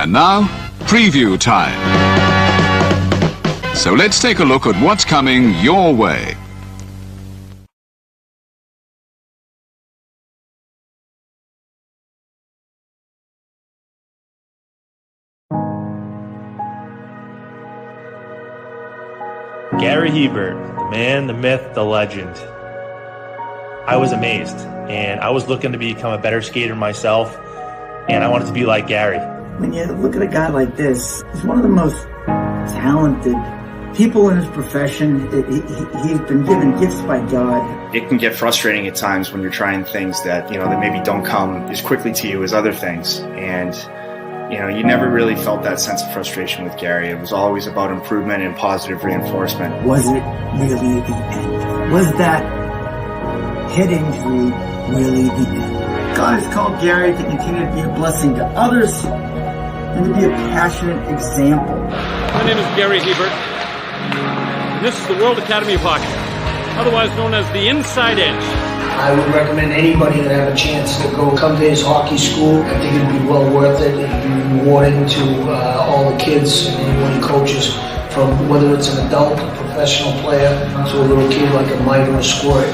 And now, preview time. So let's take a look at what's coming your way. Gary Hebert, the man, the myth, the legend. I was amazed, and I was looking to become a better skater myself, and I wanted to be like Gary. When you look at a guy like this, he's one of the most talented people in his profession. He's been given gifts by God. It can get frustrating at times when you're trying things that, that maybe don't come as quickly to you as other things. And, you never really felt that sense of frustration with Gary. It was always about improvement and positive reinforcement. Was it really the end? Was that head injury really the end? God has called Gary to continue to be a blessing to others and to be a passionate example. My name is Gary Hebert, and this is the World Academy of Hockey, otherwise known as the Inside Edge. I would recommend anybody that have a chance to come to his hockey school. I think it'd be well worth it. It'd be rewarding to all the kids and anyone coaches, from whether it's an adult, a professional player, to a little kid like a Mike or a Squirt.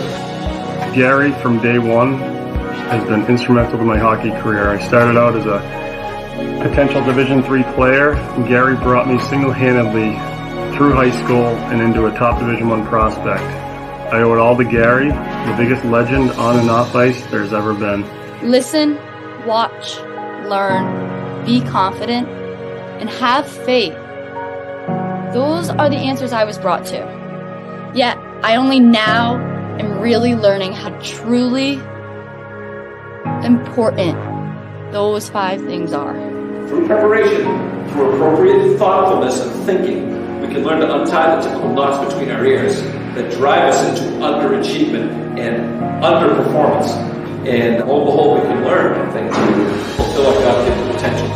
Gary, from day one, has been instrumental to my hockey career. I started out as a potential Division III player, and Gary brought me single-handedly through high school and into a top Division I prospect. I owe it all to Gary, the biggest legend on and off ice there's ever been. Listen, watch, learn, be confident, and have faith. Those are the answers I was brought to. Yet, I only now am really learning how truly important those 5 things are. Through preparation, through appropriate thoughtfulness and thinking, we can learn to untie the typical knots between our ears that drive us into underachievement and underperformance. And lo and behold, we can learn things to fulfill our God-given potential.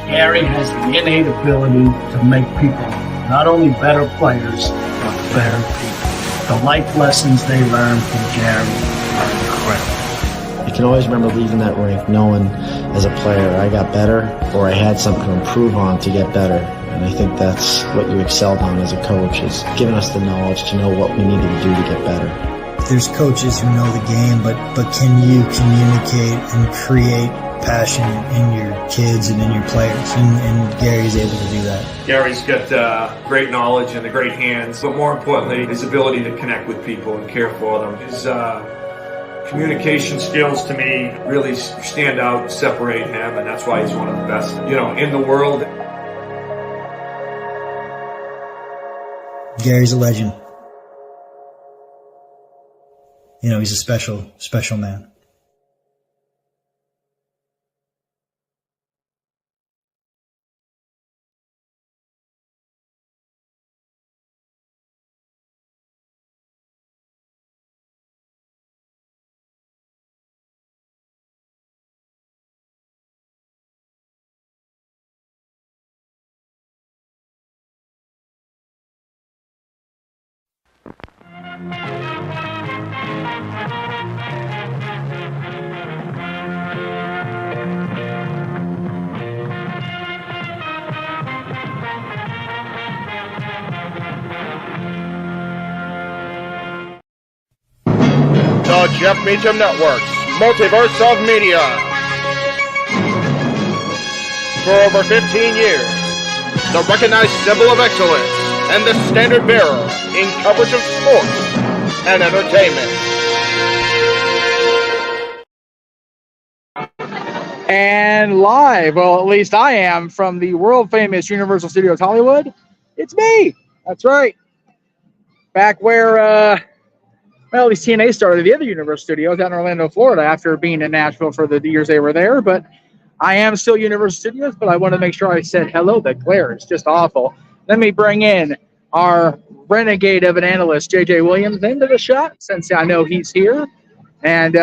Gary has the innate ability to make people not only better players, but better people. The life lessons they learn from Gary are incredible. I can always remember leaving that rink knowing as a player I got better, or I had something to improve on to get better. And I think that's what you excelled on as a coach, is giving us the knowledge to know what we needed to do to get better. There's coaches who know the game, but can you communicate and create passion in your kids and in your players? And Gary's able to do that. Gary's got great knowledge and the great hands, but more importantly, his ability to connect with people and care for them. His communication skills, to me, really stand out, separate him, and that's why he's one of the best, in the world. Gary's a legend. He's a special, special man. The Jeff Meacham Network's Multiverse of Media. For over 15 years, the recognized symbol of excellence and the standard bearer in coverage of sports and entertainment. And live, well, at least I am, from the world-famous Universal Studios Hollywood, it's me. That's right. Back where, at least TNA started the other Universal Studios out in Orlando, Florida, after being in Nashville for the years they were there. But I am still Universal Studios, but I want to make sure I said hello. The glare is just awful. Let me bring in our renegade of an analyst, JJ Williams, into the shot, since I know he's here. And,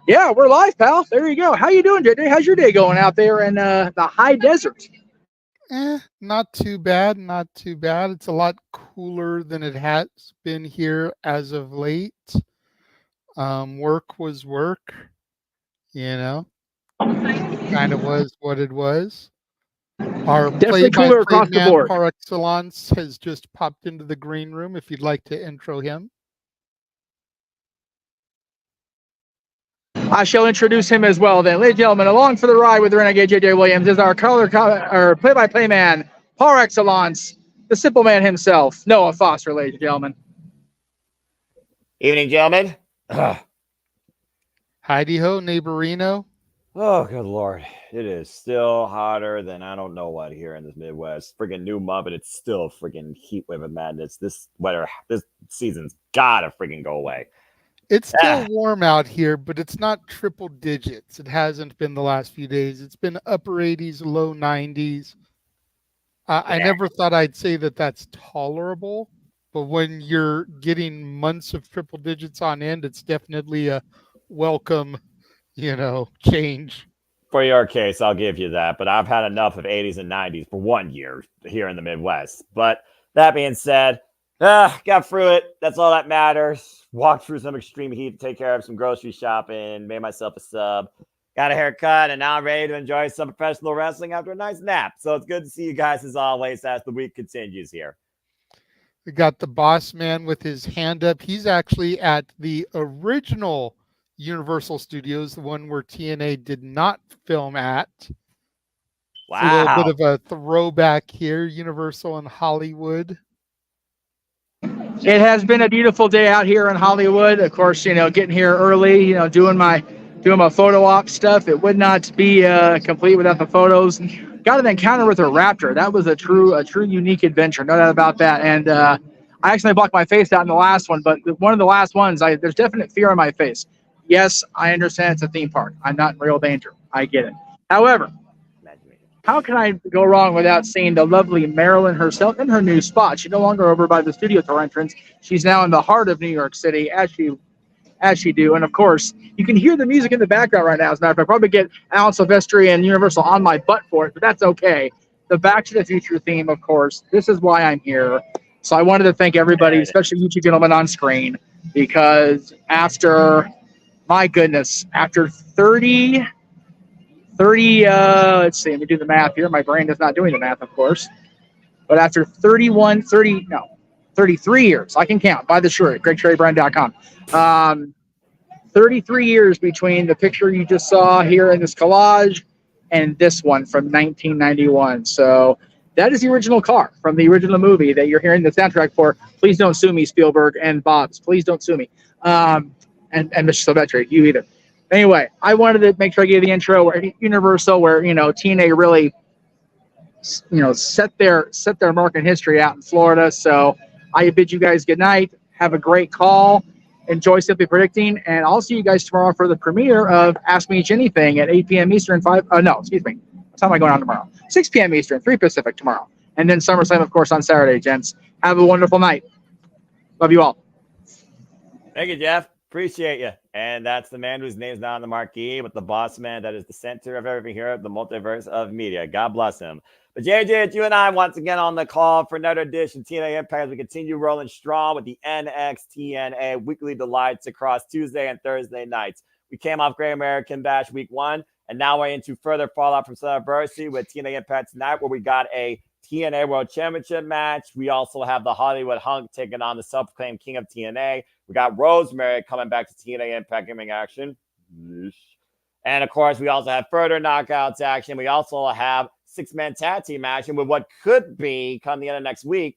yeah, we're live, pal. There you go. How you doing, JJ? How's your day going out there in the high desert? Not too bad. Not too bad. It's a lot cooler than it has been here as of late. Work was work, Kind of was what it was. Our Definitely cooler play-by-play across the man board. par excellence has just popped into the green room. If you'd like to intro him. I shall introduce him as well then. Ladies and gentlemen, along for the ride with Renegade J.J. Williams is our play-by-play man, par excellence, the simple man himself, Noah Foster, ladies and gentlemen. Evening, gentlemen. Heidi-ho, neighborino. Oh, good Lord. It is still hotter than I don't know what here in this Midwest. Friggin' new month, but it's still a friggin' heat wave of madness. This weather, this season's gotta friggin' go away. It's still warm out here, but it's not triple digits. It hasn't been the last few days. It's been upper 80s, low 90s. I never thought I'd say that that's tolerable, but when you're getting months of triple digits on end, it's definitely a welcome, change. For your case, I'll give you that, but I've had enough of 80s and 90s for 1 year here in the Midwest. But that being said, got through it. That's all that matters. Walked through some extreme heat to take care of some grocery shopping, made myself a sub, got a haircut, and now I'm ready to enjoy some professional wrestling after a nice nap. So it's good to see you guys as always as the week continues here. We got the boss man with his hand up. He's actually at the original Universal Studios, the one where TNA did not film at. Wow. It's a little bit of a throwback here, Universal in Hollywood. It has been a beautiful day out here in Hollywood. Of course, getting here early, doing my photo op stuff. It would not be complete without the photos. Got an encounter with a raptor. That was a true unique adventure, no doubt about that. And I actually blocked my face out in the last one, but one of the last ones, there's definite fear on my face. Yes, I understand it's a theme park. I'm not in real danger. I get it. However, how can I go wrong without seeing the lovely Marilyn herself in her new spot? She's no longer over by the studio tour entrance. She's now in the heart of New York City, as she do. And of course, you can hear the music in the background right now. As a matter of fact, I'll probably get Alan Silvestri and Universal on my butt for it, but that's okay. The Back to the Future theme, of course. This is why I'm here. So I wanted to thank everybody, especially you two gentlemen on screen, because after 30, let's see, let me do the math here. My brain is not doing the math, of course. But after 33 years, I can count by the shirt, GregTerryBrand.com. 33 years between the picture you just saw here in this collage and this one from 1991. So that is the original car from the original movie that you're hearing the soundtrack for. Please don't sue me, Spielberg and Bob's. Please don't sue me. And Mr. Silvestri, you either. Anyway, I wanted to make sure I gave the intro where Universal, where TNA really, set their mark in history out in Florida. So I bid you guys good night. Have a great call. Enjoy Simply Predicting, and I'll see you guys tomorrow for the premiere of Ask Me Anything at 8 p.m. Eastern. What time am I going on tomorrow? 6 p.m. Eastern, 3 Pacific tomorrow, and then SummerSlam, of course, on Saturday. Gents, have a wonderful night. Love you all. Thank you, Jeff. Appreciate you. And that's the man whose name's not on the marquee, but the boss man that is the center of everything here at the Multiverse of Media. God bless him. But JJ, it's you and I once again on the call for another edition of TNA Impact as we continue rolling strong with the NXTNA Weekly Delights across Tuesday and Thursday nights. We came off Great American Bash Week 1, and now we're into further fallout from Slammiversary with TNA Impact tonight, where we got a TNA World Championship match. We also have the Hollywood Hunk taking on the self-proclaimed King of TNA. We got Rosemary coming back to TNA Impact giving action. And, of course, we also have further knockouts action. We also have six-man tag team action with what could be, come the end of next week,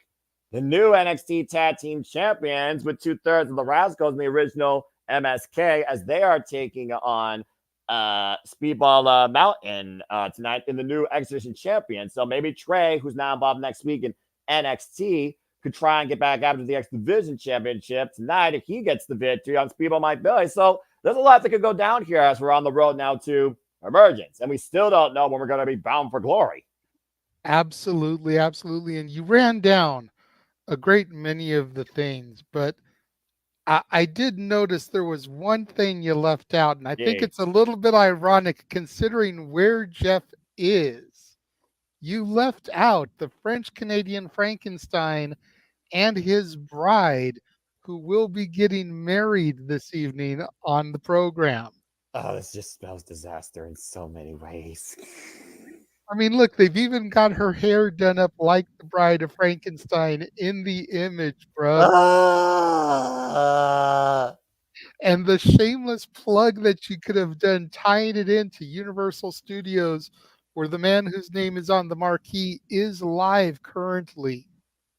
the new NXT Tag Team Champions with 2/3 of the Rascals in the original MSK as they are taking on Speedball Mountain tonight in the new Exhibition Champion. So maybe Trey, who's now involved next week in NXT, could try and get back after the X Division Championship tonight if he gets the victory on Speedball Mike Billy. So there's a lot that could go down here as we're on the road now to Emergence, and we still don't know when we're going to be bound for glory. Absolutely, absolutely. And you ran down a great many of the things, but I did notice there was one thing you left out, and I think it's a little bit ironic considering where Jeff is. You left out the French-Canadian Frankenstein and his bride, who will be getting married this evening on the program. Oh, this just spells disaster in so many ways. I mean, look, they've even got her hair done up like the Bride of Frankenstein in the image, bruh. And the shameless plug that you could have done tying it into Universal Studios, where the man whose name is on the marquee is live currently.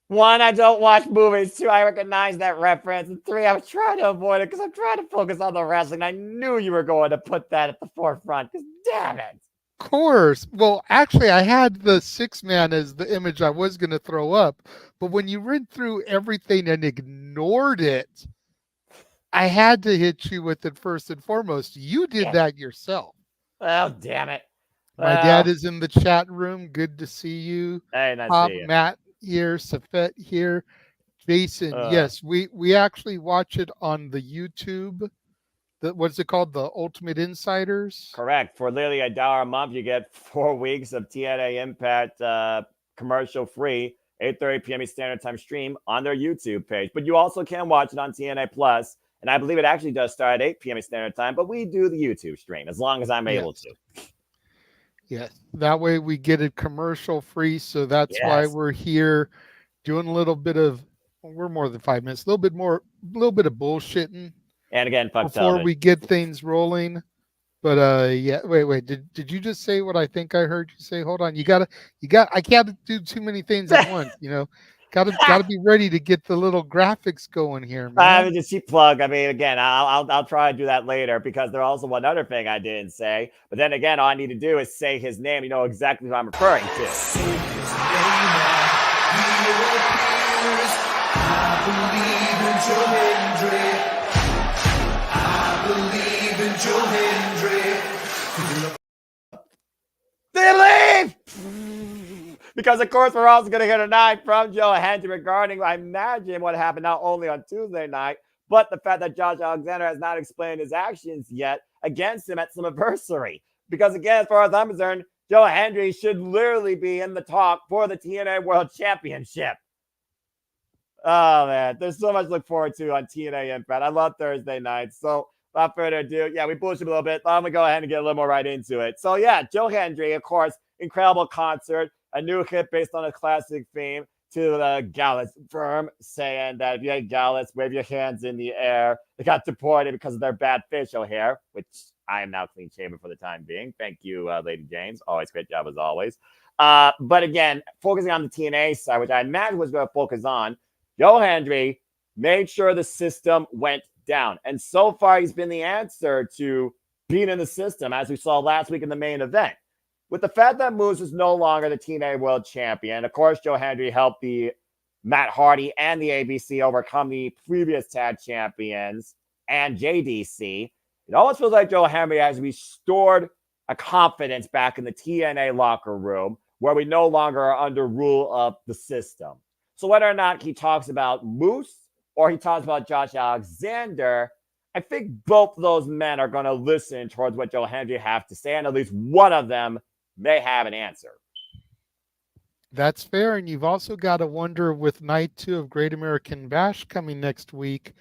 1, I don't watch movies. 2, I recognize that reference. And 3, I was trying to avoid it because I'm trying to focus on the wrestling. I knew you were going to put that at the forefront because damn it. Of course. Well, actually, I had the 6-man as the image I was going to throw up. But when you read through everything and ignored it, I had to hit you with it first and foremost. You did that yourself. Oh, damn it. My dad is in the chat room. Good to see you. Hey, nice to see you. Matt here, Safet here. Jason, yes, we actually watch it on the YouTube. What's it called? The Ultimate Insiders? Correct. For literally $1 a month, you get 4 weeks of TNA Impact commercial free, 8:30 p.m. Eastern Standard Time stream on their YouTube page. But you also can watch it on TNA Plus. And I believe it actually does start at 8 p.m. Eastern Standard Time, but we do the YouTube stream as long as I'm able to. Yes. That way we get it commercial free. So that's why we're here doing a little bit of, we're more than 5 minutes, a little bit of bullshitting. And again, fuck before television. we get things rolling. But yeah, wait. Did you just say what I think I heard you say? Hold on. I can't do too many things at once, you know. Gotta be ready to get the little graphics going here, man. Just cheap plug. I mean, again, I'll try to do that later because there's also one other thing I didn't say. But then again, all I need to do is say his name. You know exactly who I'm referring to. They leave! Because, of course, we're also going to hear tonight from Joe Hendry regarding, I imagine, what happened not only on Tuesday night, but the fact that Josh Alexander has not explained his actions yet against him at Slammiversary. Because, again, as far as I'm concerned, Joe Hendry should literally be in the talk for the TNA World Championship. Oh, man. There's so much to look forward to on TNA Impact. I love Thursday nights. So, without further ado, we bullshit a little bit. I'm going to go ahead and get a little more right into it. So, Joe Hendry, of course, incredible concert. A new hit based on a classic theme to the Gallus firm, saying that if you hate Gallus, wave your hands in the air. They got deported because of their bad facial hair, which I am now clean shaven for the time being. Thank you, Lady James. Always great job as always. But again, focusing on the TNA side, which I imagine was going to focus on, Joe Hendry made sure the system went down. And so far, he's been the answer to being in the system, as we saw last week in the main event. With the fact that Moose is no longer the TNA World Champion, of course, Joe Hendry helped the Matt Hardy and the ABC overcome the previous tag champions and JDC. It almost feels like Joe Hendry has restored a confidence back in the TNA locker room where we no longer are under rule of the system. So whether or not he talks about Moose or he talks about Josh Alexander, I think both of those men are going to listen towards what Joe Hendry has to say, and at least one of them may have an answer. That's fair. And you've also got to wonder with night 2 of Great American Bash coming next week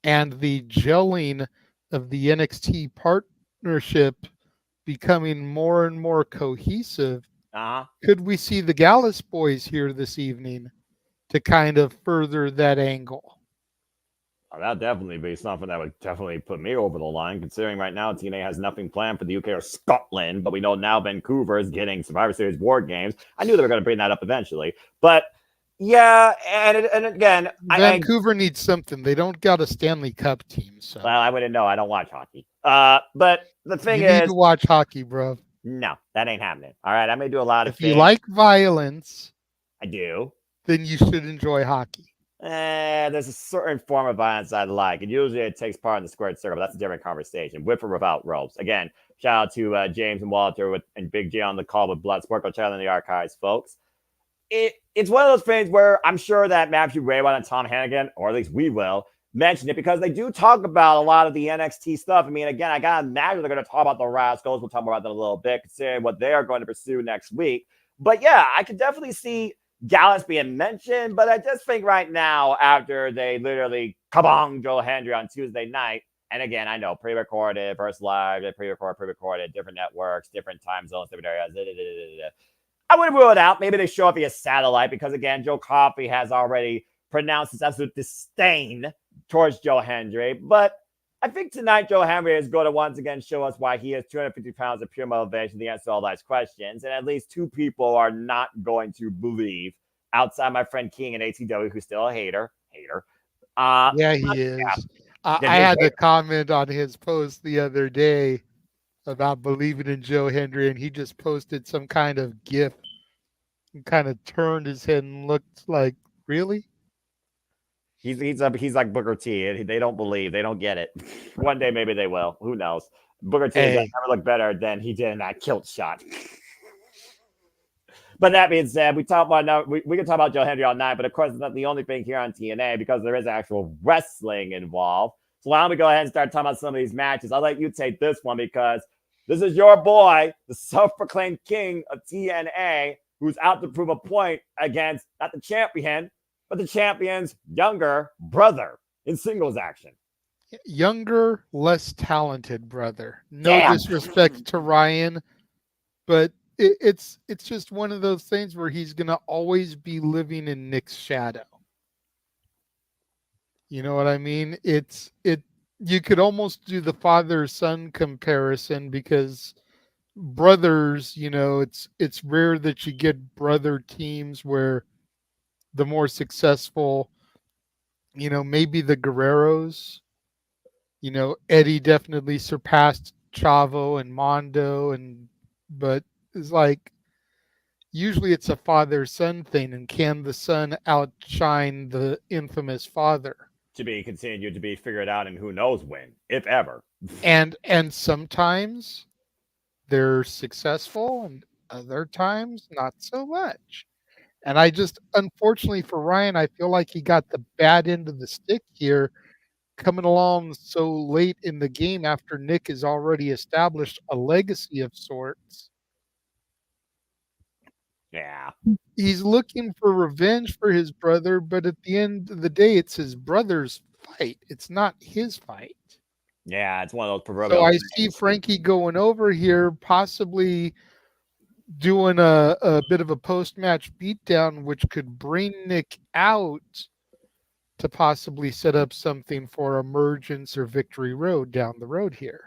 and the gelling of the NXT partnership becoming more and more cohesive. Could we see the Gallus boys here this evening to kind of further that angle? Oh, that'd definitely be something that would definitely put me over the line, considering right now TNA has nothing planned for the UK or Scotland, but we know now Vancouver is getting Survivor Series War Games. I knew they were going to bring that up eventually. But, and again... Vancouver needs something. They don't got a Stanley Cup team. So. Well, I wouldn't know. I don't watch hockey. But the thing is... You need to watch hockey, bro. No, that ain't happening. All right, I may do a lot of things. If you like violence... I do. Then you should enjoy hockey. There's a certain form of violence I like, and usually it takes part in the squared circle. That's a different conversation. With or without ropes. Again, shout out to James and Walter and Big J on the call with Bloodsport. Go check out in the archives, folks. It's one of those things where I'm sure that Matthew Raywell and Tom Hannigan, or at least we will, mention it because they do talk about a lot of the NXT stuff. I mean, again, I gotta imagine they're going to talk about the Rascals. We'll talk more about that in a little bit, considering what they are going to pursue next week. But I could definitely see Gallus being mentioned, but I just think right now, after they literally kabong Joe Hendry on Tuesday night, And again, I know pre-recorded versus live, pre-recorded, different networks, different time zones, different areas. I wouldn't rule it out. Maybe they show up via satellite because, again, Joe Coffey has already pronounced his absolute disdain towards Joe Hendry. But I think tonight Joe Hendry is going to once again show us why he has 250 pounds of pure motivation to answer all those questions. And at least two people are not going to believe, outside my friend King and ATW, who's still a hater. Yeah, he is. I had to comment on his post the other day about believing in Joe Hendry, and he just posted some kind of GIF and kind of turned his head and looked like, really? He's like Booker T. They don't believe. They don't get it. One day maybe they will. Who knows? Booker T never look better than he did in that kilt shot. But that being said, we can talk about Joe Hendry all night, but of course it's not the only thing here on TNA because there is actual wrestling involved. So why don't we go ahead and start talking about some of these matches? I'll let you take this one because this is your boy, the self-proclaimed king of TNA, who's out to prove a point against not the champion, but the champion's younger brother in singles action. Younger, less talented brother. No disrespect to Ryan, but it's just one of those things where he's going to always be living in Nick's shadow. You know what I mean? You could almost do the father-son comparison because brothers, it's rare that you get brother teams where the more successful, maybe the Guerreros, Eddie definitely surpassed Chavo and Mondo, but it's like usually it's a father-son thing, and can the son outshine the infamous father? To be continued to be figured out, and who knows when, if ever. And sometimes they're successful, and other times not so much. And I just, unfortunately for Ryan, I feel like he got the bad end of the stick here, coming along so late in the game after Nick has already established a legacy of sorts. Yeah. He's looking for revenge for his brother, but at the end of the day, it's his brother's fight. It's not his fight. Yeah, it's one of those proverbial. So I see Frankie going over here, possibly doing a bit of a post-match beatdown, which could bring Nick out to possibly set up something for Emergence or Victory Road down the road here.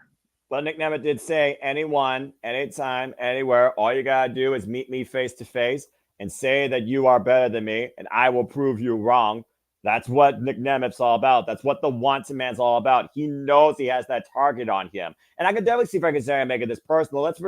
Well, Nick Nemeth did say, anyone, anytime, anywhere, all you got to do is meet me face to face and say that you are better than me, and I will prove you wrong. That's what Nick Nemeth's all about. That's what the wanted man's all about. He knows he has that target on him. And I can definitely see Frank Kazarian making this personal. Let's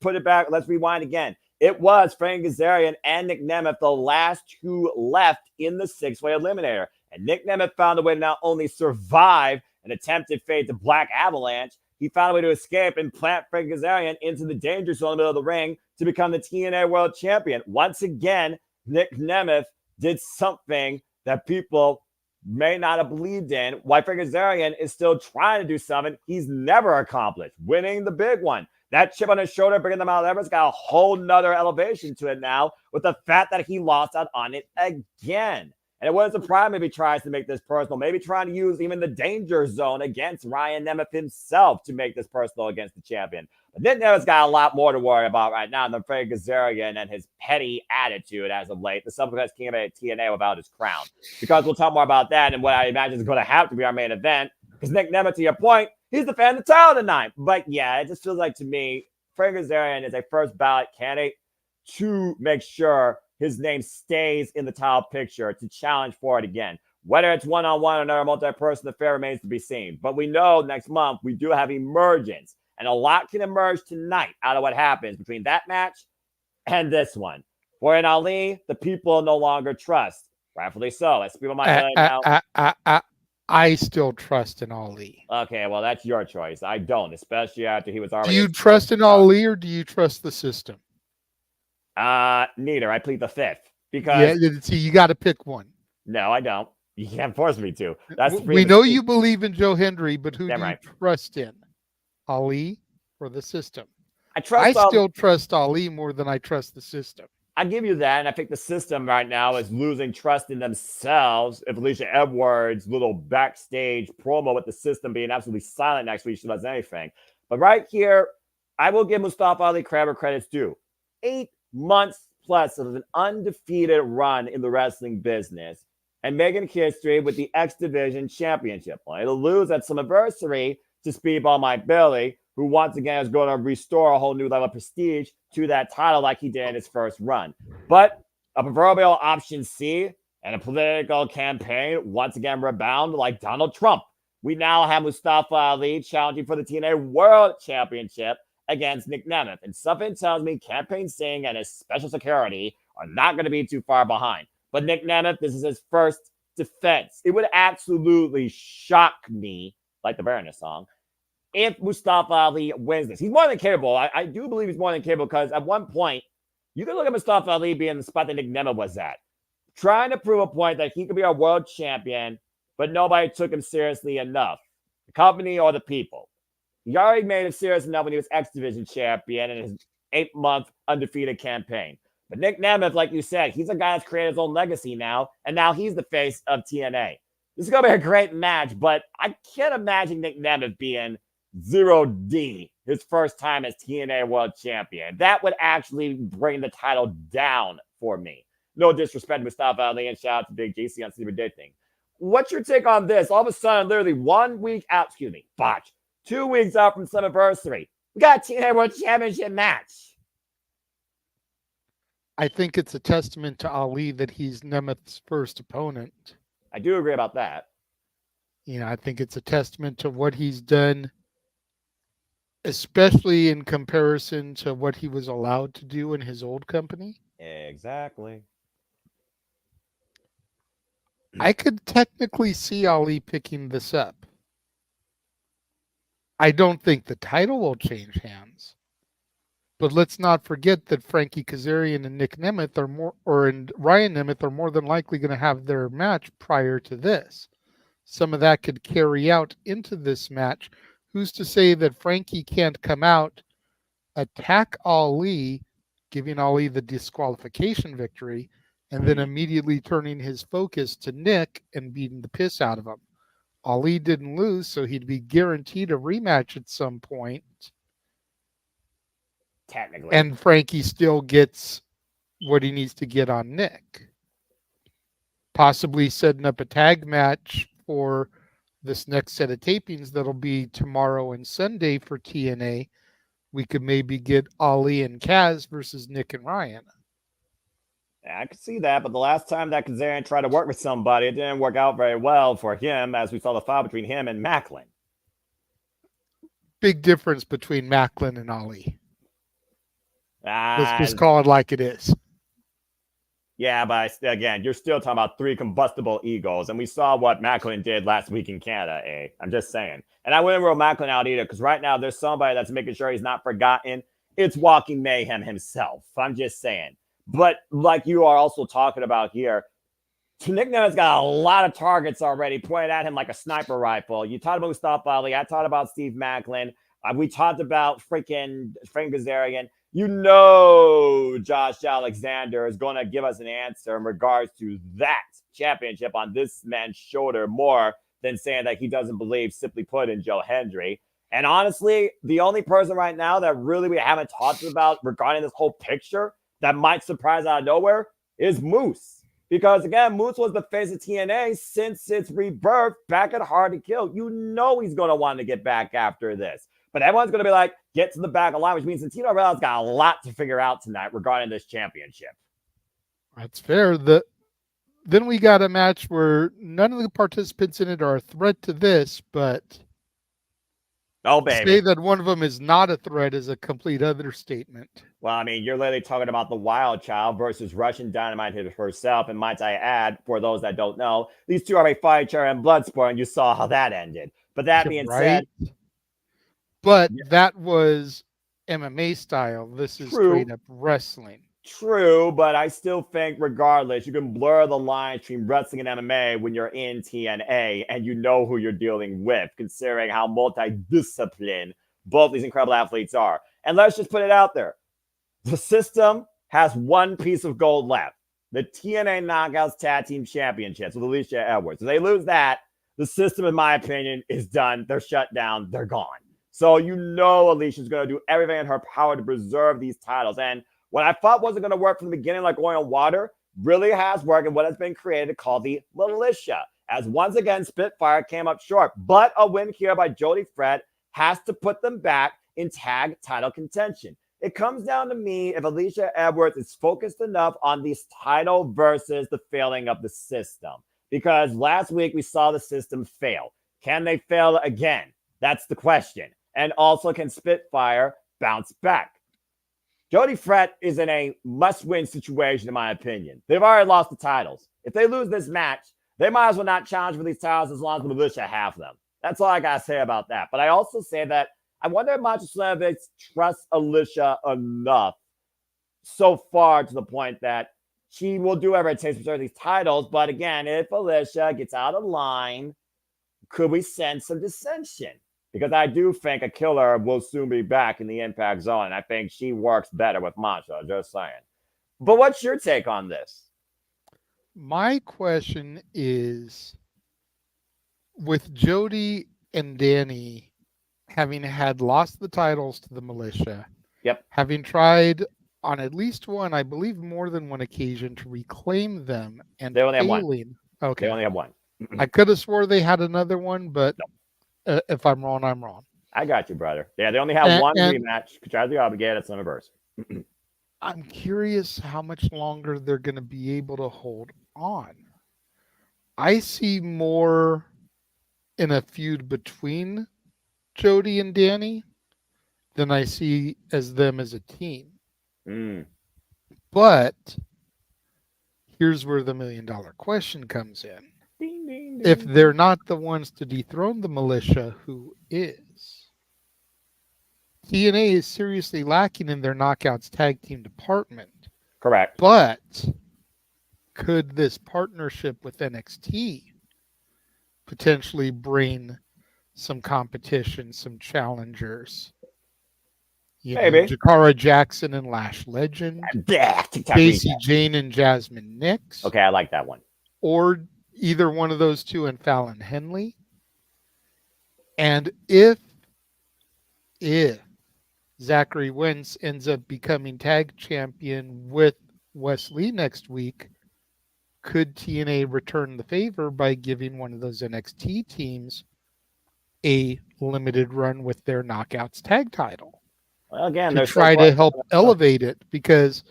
put it back. Let's rewind again. It was Frank Kazarian and Nick Nemeth, the last two left in the six-way eliminator. And Nick Nemeth found a way to not only survive an attempted fade to Black Avalanche, he found a way to escape and plant Frank Kazarian into the danger zone in the middle of the ring to become the TNA World Champion. Once again, Nick Nemeth did something that people may not have believed in. Why Frank Kazarian is still trying to do something he's never accomplished, winning the big one. That chip on his shoulder, bringing the Mount Everest, got a whole nother elevation to it now with the fact that he lost out on it again. And it wouldn't surprise me if he tries to make this personal, maybe trying to use even the danger zone against Ryan Nemeth himself to make this personal against the champion. But Nick Nemeth's got a lot more to worry about right now than Frank Kazarian and his petty attitude as of late. The subclass king of TNA without his crown. Because we'll talk more about that and what I imagine is going to have to be our main event. Because Nick Nemeth, to your point, he's defending the title tonight. But yeah, it just feels like to me, Frank Kazarian is a first ballot candidate to make sure his name stays in the title picture to challenge for it again. Whether it's one-on-one or another multi-person affair remains to be seen. But we know next month we do have Emergence. And a lot can emerge tonight out of what happens between that match and this one. For in Ali, the people no longer trust. Rightfully so. As people might know. I still trust in Ali. Okay, well, that's your choice. I don't, especially after he was already... Do you trust in Ali or do you trust the system? Neither. I plead the fifth. Because... Yeah, see, you got to pick one. No, I don't. You can't force me to. We know you believe in Joe Hendry, but who do you trust in? Ali or the system? I still trust Ali more than I trust the system. I give you that, and I think the system right now is losing trust in themselves. If Alicia Edwards' little backstage promo with the system being absolutely silent next week, she does anything. But right here, I will give Mustafa Ali credit's due. 8 months plus of an undefeated run in the wrestling business and making history with the X Division Championship. Only to lose at Slammiversary to Speedball Mike Bailey, who once again is going to restore a whole new level of prestige to that title like he did in his first run. But a proverbial option C and a political campaign once again rebound like Donald Trump. We now have Mustafa Ali challenging for the TNA World Championship against Nick Nemeth. And something tells me Campaign Singh and his special security are not going to be too far behind. But Nick Nemeth, this is his first defense. It would absolutely shock me, like the Baroness song, if Mustafa Ali wins this. He's more than capable. I do believe he's more than capable because at one point, you can look at Mustafa Ali being in the spot that Nick Nemeth was at, trying to prove a point that he could be a world champion, but nobody took him seriously enough, the company or the people. He already made him serious enough when he was X Division champion in his 8-month undefeated campaign. But Nick Nemeth, like you said, he's a guy that's created his own legacy now, and now he's the face of TNA. This is going to be a great match, but I can't imagine Nick Nemeth being 0D his first time as TNA World Champion. That would actually bring the title down for me. No disrespect to Mustafa Ali, and shout out to Big GC on Super Dating. What's your take on this? All of a sudden, literally 1 week out, 2 weeks out from Slammiversary, we got a TNA World Championship match. I think it's a testament to Ali that he's Nemeth's first opponent. I do agree about that. I think it's a testament to what he's done, especially in comparison to what he was allowed to do in his old company. Exactly. I could technically see Ali picking this up. I don't think the title will change hands. But let's not forget that Frankie Kazarian and Nick Nemeth and Ryan Nemeth are more than likely going to have their match prior to this. Some of that could carry out into this match. Who's to say that Frankie can't come out, attack Ali, giving Ali the disqualification victory, and then immediately turning his focus to Nick and beating the piss out of him. Ali didn't lose, so he'd be guaranteed a rematch at some point. Technically. And Frankie still gets what he needs to get on Nick. Possibly setting up a tag match for this next set of tapings that'll be tomorrow and Sunday for TNA. We could maybe get Ali and Kaz versus Nick and Ryan. I could see that, but the last time that Kazarian tried to work with somebody, it didn't work out very well for him, as we saw the fight between him and Macklin. Big difference between Macklin and Ali. Let's just call it like it is. Yeah, but again, you're still talking about 3 combustible egos, and we saw what Macklin did last week in Canada, I'm just saying. And I wouldn't rule Macklin out either, because right now there's somebody that's making sure he's not forgotten. It's Walking Mayhem himself. I'm just saying. But like you are also talking about here, Nick Nemeth's got a lot of targets already pointed at him like a sniper rifle. You talked about Mustafa Ali. I talked about Steve Macklin. We talked about freaking Frank Kazarian. You know Josh Alexander is going to give us an answer in regards to that championship on this man's shoulder more than saying that he doesn't believe, simply put, in Joe Hendry. And honestly, the only person right now that really we haven't talked about regarding this whole picture that might surprise out of nowhere is Moose. Because, again, Moose was the face of TNA since its rebirth back at Hard to Kill. You know he's going to want to get back after this. But everyone's going to be like, get to the back of line, which means Santino Marello's got a lot to figure out tonight regarding this championship. That's fair. Then we got a match where none of the participants in it are a threat to this, but oh, baby. To say that one of them is not a threat is a complete understatement. Well, I mean, you're literally talking about the Wild Child versus Russian Dynamite herself. And might I add, for those that don't know, these two are a fight each other in Bloodsport, and you saw how that ended. But that being said... But that was MMA style. This is straight up wrestling. True, but I still think regardless, you can blur the line between wrestling and MMA when you're in TNA and you know who you're dealing with, considering how multidisciplined both these incredible athletes are. And let's just put it out there. The system has one piece of gold left. The TNA Knockouts Tag Team Championships with Alicia Edwards. If they lose that, the system, in my opinion, is done. They're shut down. They're gone. So you know Alicia's going to do everything in her power to preserve these titles. And what I thought wasn't going to work from the beginning, like going on water, really has worked, and what has been created called the Militia. As once again, Spitfire came up short. But a win here by Jody Fred has to put them back in tag title contention. It comes down to me if Alicia Edwards is focused enough on this title versus the failing of the system. Because last week we saw the system fail. Can they fail again? That's the question. And also, can Spitfire bounce back? Jody Fred is in a must-win situation, in my opinion. They've already lost the titles. If they lose this match, they might as well not challenge for these titles as long as the Militia have them. That's all I got to say about that. But I also say that I wonder if Macho trusts Alicia enough so far to the point that she will do whatever it takes to preserve these titles. But again, if Alicia gets out of line, could we sense some dissension? Because I do think a killer will soon be back in the Impact Zone. And I think she works better with Macho, just saying. But what's your take on this? My question is, with Jody and Danny having had lost the titles to the Militia, having tried on at least one, I believe more than one occasion, to reclaim them, and they only have one. Okay, they only have one. I could have swore they had another one, but if I'm wrong, I'm wrong. I got you, brother. Yeah, they only have one rematch. Contractually obligated at Slammiverse. I'm curious how much longer they're going to be able to hold on. I see more in a feud between Jody and Danny than I see as them as a team. But here's where the $1 million question comes in. Ding, ding, ding. If they're not the ones to dethrone the Militia, who is? TNA is seriously lacking in their Knockouts tag team department. Correct. But could this partnership with NXT potentially bring some competition, some challengers? Maybe. Jakara Jackson and Lash Legend. Casey Jane and Jasmine Nix. Okay, I like that one. Or either one of those two and Fallon Henley. And if Zachary Wentz ends up becoming tag champion with Wesley next week, could TNA return the favor by giving one of those NXT teams a limited run with their Knockouts tag title? Well, again, to try to help elevate it, because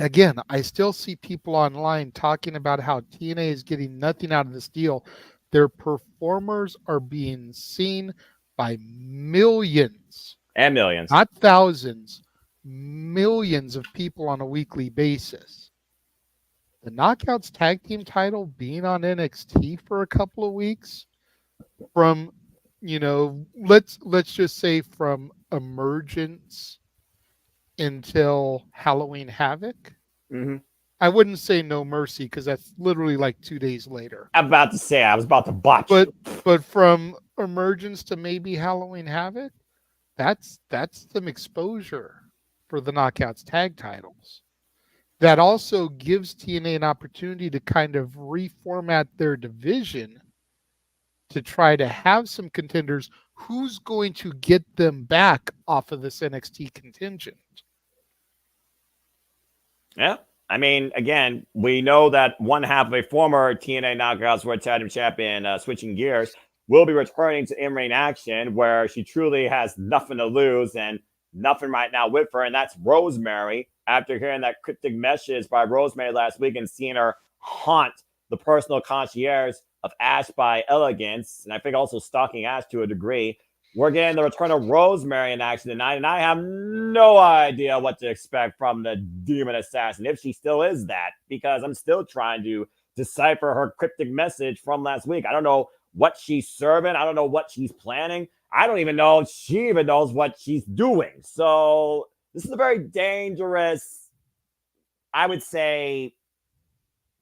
again, I still see people online talking about how TNA is getting nothing out of this deal. Their performers are being seen by millions and millions, not thousands, millions of people on a weekly basis. The Knockouts tag team title being on NXT for a couple of weeks, from let's just say from Emergence until Halloween Havoc. I wouldn't say No Mercy because that's literally like 2 days later. I'm about to say, I was about to botch. But from Emergence to maybe Halloween Havoc, that's some exposure for the Knockouts tag titles. That also gives TNA an opportunity to kind of reformat their division to try to have some contenders. Who's going to get them back off of this NXT contingent? Yeah. I mean, again, we know that one half of a former TNA Knockouts World Tag Team Champion, switching gears, will be returning to in-ring action, where she truly has nothing to lose and nothing right now with her, and that's Rosemary. After hearing that cryptic message by Rosemary last week and seeing her haunt the personal concierge of Ash by Elegance, and I think also stalking Ash to a degree, we're getting the return of Rosemary in action tonight, and I have no idea what to expect from the Demon Assassin, if she still is that, because I'm still trying to decipher her cryptic message from last week. I don't know what she's serving. I don't know what she's planning. I don't even know if she even knows what she's doing. So this is a very dangerous, I would say,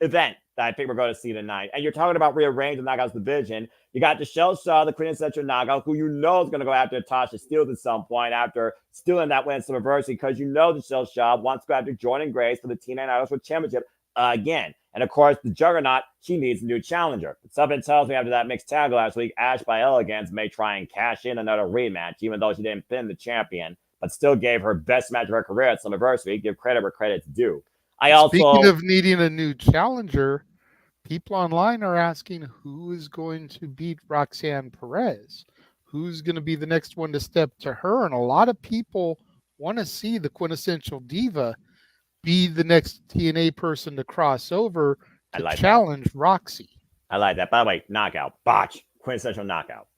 event that I think we're going to see tonight. And you're talking about rearranging the Knockouts division. You got Michelle Shaw, the quintessential knockout, who you know is going to go after Tasha Steelz at some point after stealing that win at Summerversary, because you know Michelle Shaw wants to go after Jordan Grace for the TNA World Championship again. And of course, the Juggernaut, she needs a new challenger. But something tells me after that mixed tag last week, Ash by Elegance may try and cash in another rematch, even though she didn't pin the champion, but still gave her best match of her career at Summerversary. Give credit where credit's due. Speaking of needing a new challenger, people online are asking who is going to beat Roxanne Perez. Who's going to be the next one to step to her? And a lot of people want to see the quintessential diva be the next TNA person to cross over to challenge Roxy. I like that. By the way, knockout, botch, quintessential knockout.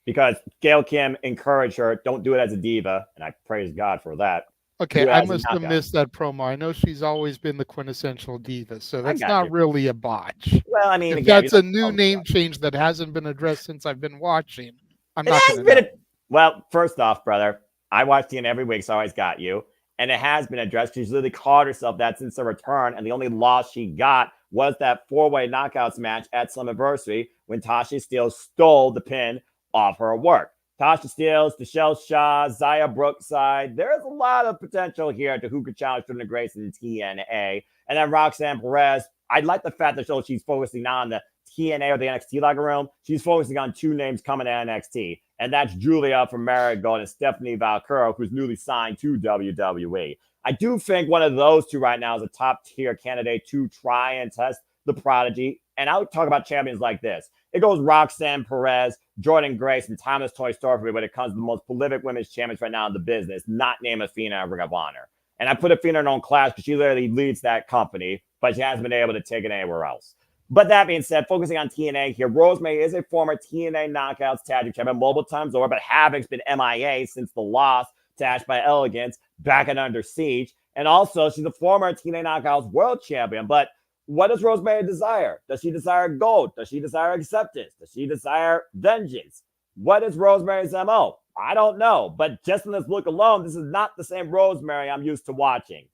Because Gail Kim encouraged her, don't do it as a diva, and I praise God for that. Okay, I must have missed that promo. I know she's always been the quintessential diva, so that's not really a botch. Well, I mean, if again, that's a new name change that hasn't been addressed since I've been watching, I'm not going to know. Well, first off, brother, I watch TNA every week, so I always got you. And it has been addressed. She's literally called herself that since her return, and the only loss she got was that 4-way knockouts match at Slammiversary when Tasha Steelz stole the pin off her work. Tasha Steelz, Michelle Shaw, Zaya Brookside. There's a lot of potential here to who could challenge Jordan Grace in TNA. And then Roxanne Perez. I like the fact that she's focusing not on the TNA or the NXT locker room. She's focusing on two names coming to NXT. And that's Julia from Marigold and Stephanie Valcuro, who's newly signed to WWE. I do think one of those two right now is a top-tier candidate to try and test the Prodigy. And I would talk about champions like this. It goes Roxanne Perez, Jordan Grace, and Thomas Toy Story when it comes to the most prolific women's champions right now in the business, not name Athena and Ring of Honor. And I put Athena in her own class because she literally leads that company, but she hasn't been able to take it anywhere else. But that being said, focusing on TNA here, Rosemary is a former TNA Knockouts tag team champion multiple times over, but Havoc's been MIA since the loss to Ash by Elegance back and Under Siege. And also, she's a former TNA Knockouts world champion. But what does Rosemary desire? Does she desire gold? Does she desire acceptance? Does she desire vengeance? What is Rosemary's MO? I don't know. But just in this look alone, this is not the same Rosemary I'm used to watching,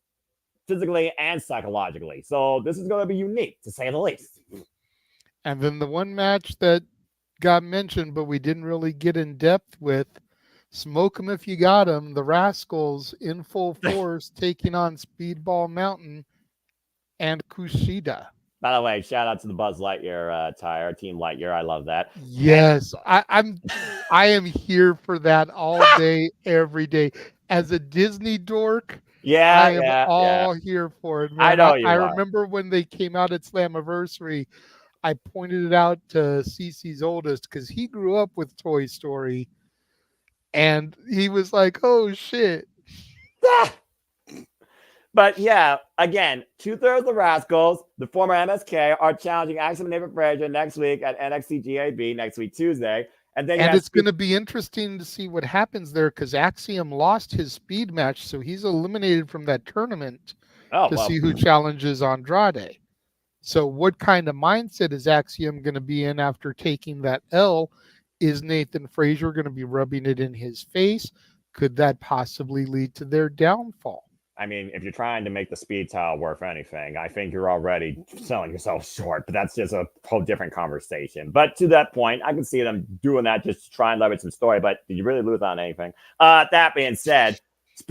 physically and psychologically. So this is going to be unique, to say the least. And then the one match that got mentioned, but we didn't really get in depth with, Smoke 'em if you got 'em, the Rascals in full force taking on Speedball Mountain and Kushida. By the way, shout out to the Buzz Lightyear tire, Team Lightyear. I love that. Yes, I am here for that all day, every day. As a Disney dork, I am all here for it. Man. I know you I are. remember when they came out at Slammiversary, I pointed it out to Cece's oldest because he grew up with Toy Story, and he was like, "Oh shit." But yeah, again, 2/3 of the Rascals, the former MSK, are challenging Axiom and David Frazier next week at NXT GAB next week, Tuesday. And then it's going to be interesting to see what happens there because Axiom lost his speed match, so he's eliminated from that tournament see who challenges Andrade. So what kind of mindset is Axiom going to be in after taking that L? Is Nathan Frazier going to be rubbing it in his face? Could that possibly lead to their downfall? I mean, if you're trying to make the speed tile worth anything, I think you're already selling yourself short, but that's just a whole different conversation. But to that point, I can see them doing that just to try and leverage some story, but did you really lose on anything? That being said,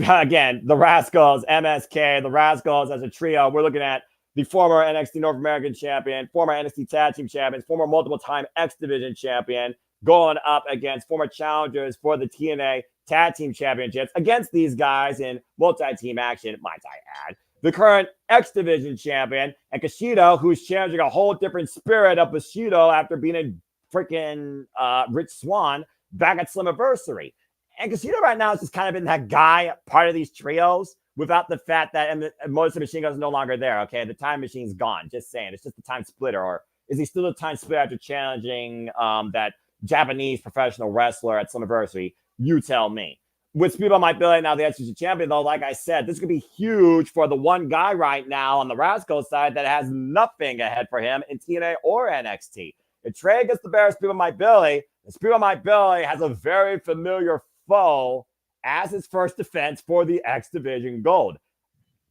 again, the Rascals, MSK, the Rascals as a trio, we're looking at the former NXT North American champion, former NXT Tag Team champion, former multiple-time X Division champion, going up against former challengers for the TNA Tag Team Championships against these guys in multi-team action, might I add. The current X Division champion, and Kushida, who's challenging a whole different spirit of Bushido after being a freaking Rich Swann back at Slammiversary. And Kushida right now has just kind of been that guy, part of these trios, without the fact that and most of the Machine Gun is no longer there, okay? The Time Machine's gone, just saying. It's just the Time Splitter. Or is he still the Time Splitter after challenging that Japanese professional wrestler at Slammiversary? You tell me. With Speedball Mike Billy now the SEC champion, though, like I said, this could be huge for the one guy right now on the Rascal side that has nothing ahead for him in TNA or NXT. If Trey gets the bear of Speedball Mike Billy, and Speedball Mike Billy has a very familiar foe as his first defense for the X Division gold.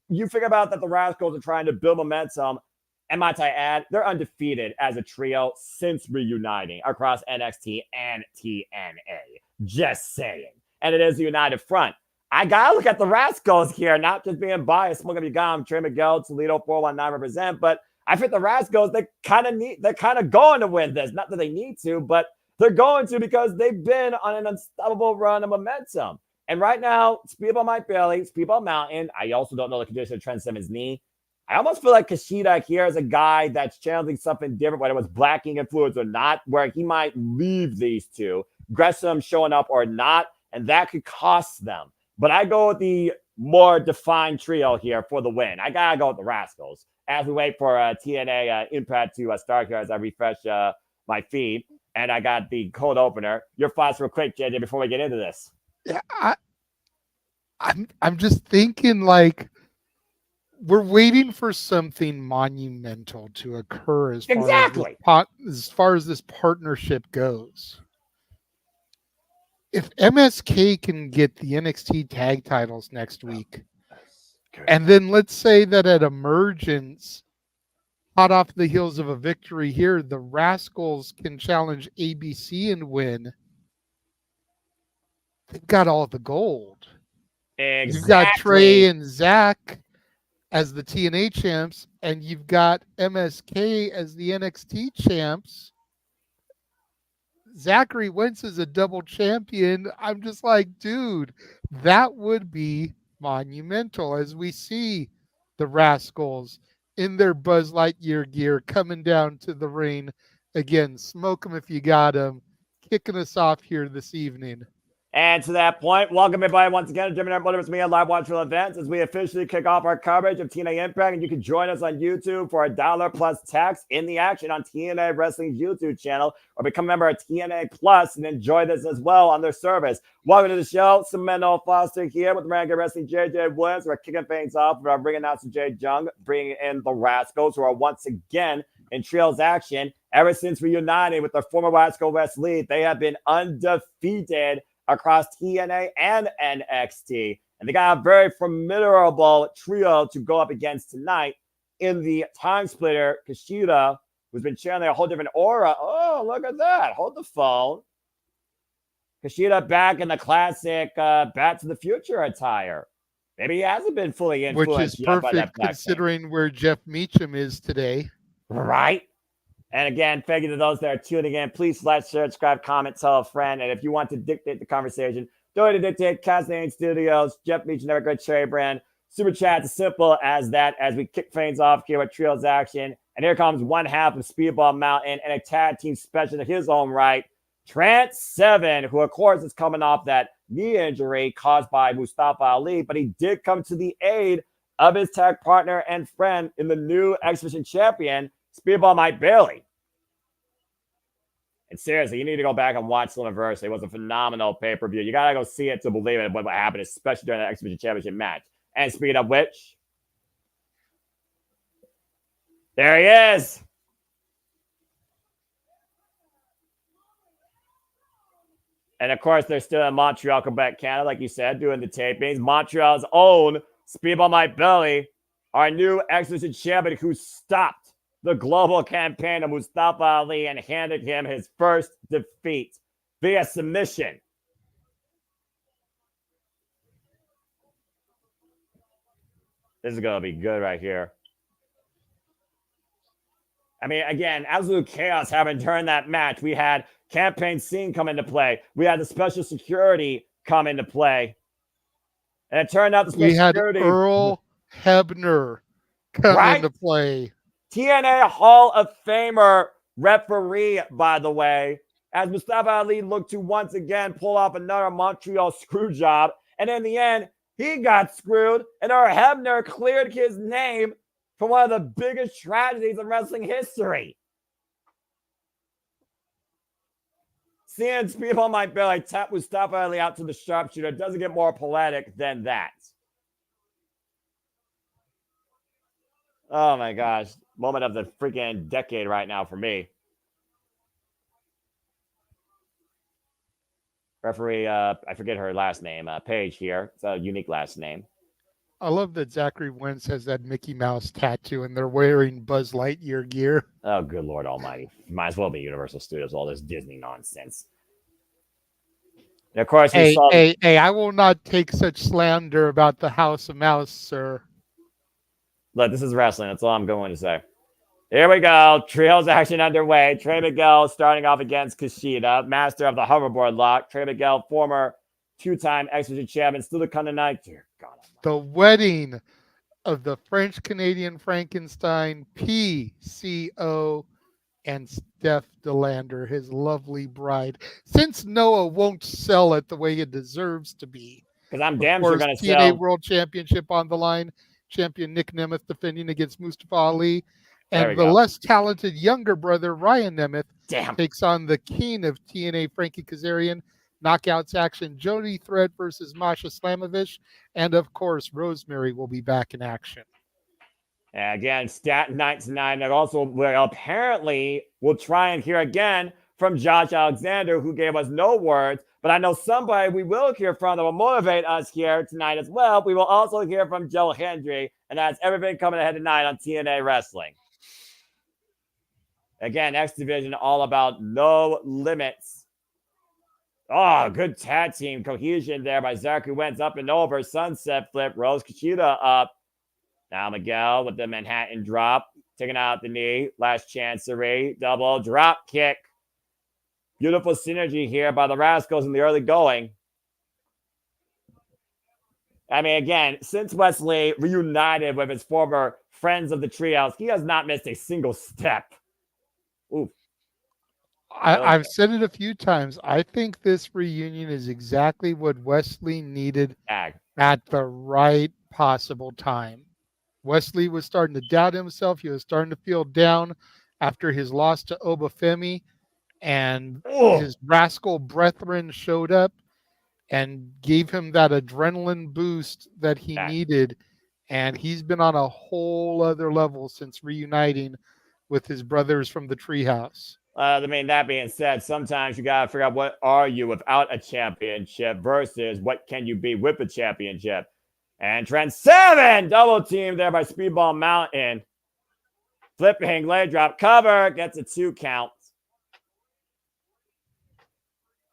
You figure about that the Rascals are trying to build momentum And might I add, they're undefeated as a trio since reuniting across NXT and TNA. Just saying. And it is a united front. I gotta look at the Rascals here, not just being biased. Smoke up your gum, Trey Miguel, Toledo 419 represent, but I think the Rascals, they're kind of going to win this. Not that they need to, but they're going to because they've been on an unstoppable run of momentum. And right now, Speedball Mike Bailey, Speedball Mountain. I also don't know the condition of Trent Simmons' knee. I almost feel like Kushida here is a guy that's channeling something different, whether it was blacking influence or not, where he might leave these two, Gresham showing up or not, and that could cost them. But I go with the more defined trio here for the win. I got to go with the Rascals as we wait for TNA Impact to start here as I refresh my feed. And I got the cold opener. Your thoughts real quick, JJ, before we get into this. Yeah, I'm just thinking like we're waiting for something monumental to occur as far as this partnership goes. If MSK can get the NXT tag titles next week, and then let's say that at Emergence, hot off the heels of a victory here, the Rascals can challenge ABC and win, they've got all the gold. Exactly. You've got Trey and Zach as the TNA champs, and you've got MSK as the NXT champs. Zachary Wentz is a double champion. I'm just like, dude, that would be monumental as we see the Rascals in their Buzz Lightyear gear coming down to the ring again. Smoke them if you got them. Kicking us off here this evening. And to that point, welcome everybody once again to JMN Multiverse of Media live watch events as we officially kick off our coverage of TNA Impact. And you can join us on YouTube for $1 plus tax in the action on TNA Wrestling's YouTube channel, or become a member of TNA Plus and enjoy this as well on their service. Welcome to the show. Sameno Foster here with Rankin Wrestling JJ Williams. We're kicking things off with our ring announcer Jay Jung, bringing in the Rascals, who are once again in trios action. Ever since reuniting with their former Rascal West lead, they have been undefeated across TNA and NXT. And they got a very formidable trio to go up against tonight in the Time Splitter, Kushida, who's been channeling a whole different aura. Oh, look at that. Hold the phone. Kushida back in the classic Back to the Future attire. Maybe he hasn't been fully influenced which is yet by that perfect considering where Jeff Meacham is today. Right? And again, thank you to those that are tuning in. Please like, share, subscribe, comment, tell a friend. And if you want to dictate the conversation, don't to dictate Castlane Studios, Jeff Beach, Never Good Cherry Brand. Super chat, as simple as that as we kick things off here with Trios Action. And here comes one half of Speedball Mountain and a tag team special in his own right, Trent Seven, who of course is coming off that knee injury caused by Mustafa Ali, but he did come to the aid of his tag partner and friend in the new Exhibition champion, Speedball Mike Bailey. And seriously, you need to go back and watch Slammiversary. It was a phenomenal pay-per-view. You got to go see it to believe it, what happened, especially during the Exhibition Championship match. And speaking of which, there he is. And of course, they're still in Montreal, Quebec, Canada, like you said, doing the tapings. Montreal's own Speedball Mike Bailey, our new Exhibition champion who stopped the global campaign of Mustafa Ali and handed him his first defeat via submission. This is going to be good right here. I mean, again, absolute chaos happened during that match. We had campaign scene come into play. We had the special security come into play. And it turned out the special security... We had Earl Hebner come into play. TNA Hall of Famer referee, by the way, as Mustafa Ali looked to once again pull off another Montreal screw job. And in the end, he got screwed, and Earl Hebner cleared his name from one of the biggest tragedies in wrestling history. Seeing people might be like, tap Mustafa Ali out to the sharpshooter doesn't get more poetic than that. Oh my gosh. Moment of the freaking decade right now for me. Referee, I forget her last name, Paige here. It's a unique last name. I love that Zachary Wentz has that Mickey Mouse tattoo and they're wearing Buzz Lightyear gear. Oh, good Lord Almighty. Might as well be Universal Studios, all this Disney nonsense. And of course, we saw. Hey, I will not take such slander about the House of Mouse, sir. Look, this is wrestling. That's all I'm going to say. Here we go. Trios action underway. Trey Miguel starting off against Kushida, master of the hoverboard lock. Trey Miguel, former two-time X-Division champion, still to come tonight. Dear God. The wedding of the French-Canadian Frankenstein, PCO, and Steph DeLander, his lovely bride. Since Noah won't sell it the way it deserves to be. Because I'm damn sure going to TNA sell. World Championship on the line. Champion Nick Nemeth defending against Mustafa Ali. And the less talented younger brother, Ryan Nemeth, takes on the king of TNA, Frankie Kazarian. Knockouts action, Jody Thread versus Masha Slamovich. And, of course, Rosemary will be back in action. Again, stat night tonight. And also, apparently, we'll try and hear again from Josh Alexander, who gave us no words. But I know somebody we will hear from that will motivate us here tonight as well. We will also hear from Joe Hendry. And that's everything coming ahead tonight on TNA Wrestling. Again, X Division, all about no limits. Oh, good tag team cohesion there by Zachary Wentz up and over. Sunset flip. Rose Kushida up. Now Miguel with the Manhattan drop. Taking out the knee. Last chancery. Double drop kick. Beautiful synergy here by the Rascals in the early going. I mean, again, since Wesley reunited with his former friends of the Treehouse, he has not missed a single step. Ooh. I've said it a few times. I think this reunion is exactly what Wesley needed at the right possible time. Wesley was starting to doubt himself. He was starting to feel down after his loss to Obafemi, and his rascal brethren showed up and gave him that adrenaline boost that he needed. And he's been on a whole other level since reuniting with his brothers from the Treehouse. I mean, that being said, sometimes you got to figure out what are you without a championship versus what can you be with a championship. And Trent 7 double team there by Speedball Mountain. Flipping leg drop cover, gets a 2 count.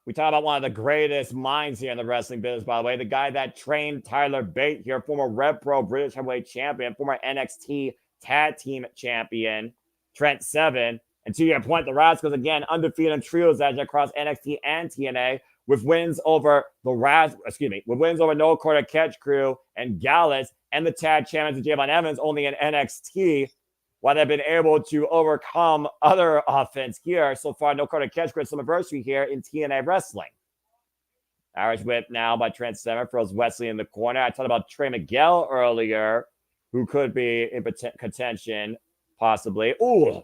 We talk about one of the greatest minds here in the wrestling business, by the way. The guy that trained Tyler Bate here, former Rev Pro British Heavyweight Champion, former NXT Tag Team Champion, Trent 7. And to your point, the Rascals, again, undefeated in trios across NXT and TNA, with wins over with wins over No Quarter Catch Crew and Gallus, and the tag champions of Javon Evans only in NXT, while they've been able to overcome other offense here. So far, No Quarter Catch Crew, some anniversary here in TNA Wrestling. Irish whip now by Trent 7, throws Wesley in the corner. I talked about Trey Miguel earlier, who could be in contention, possibly. Ooh!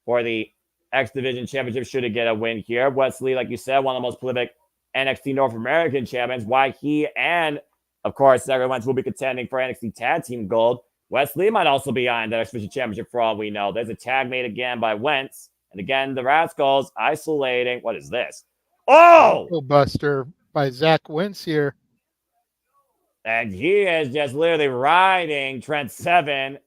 For the X Division Championship, should it get a win here. Wesley, like you said, one of the most prolific NXT North American champions. Why he and, of course, Zachary Wentz will be contending for NXT Tag Team Gold. Wesley might also be on that X Division Championship for all we know. There's a tag made again by Wentz. And again, the Rascals isolating. What is this? Oh! Buster by Zach Wentz here. And he is just literally riding Trent 7.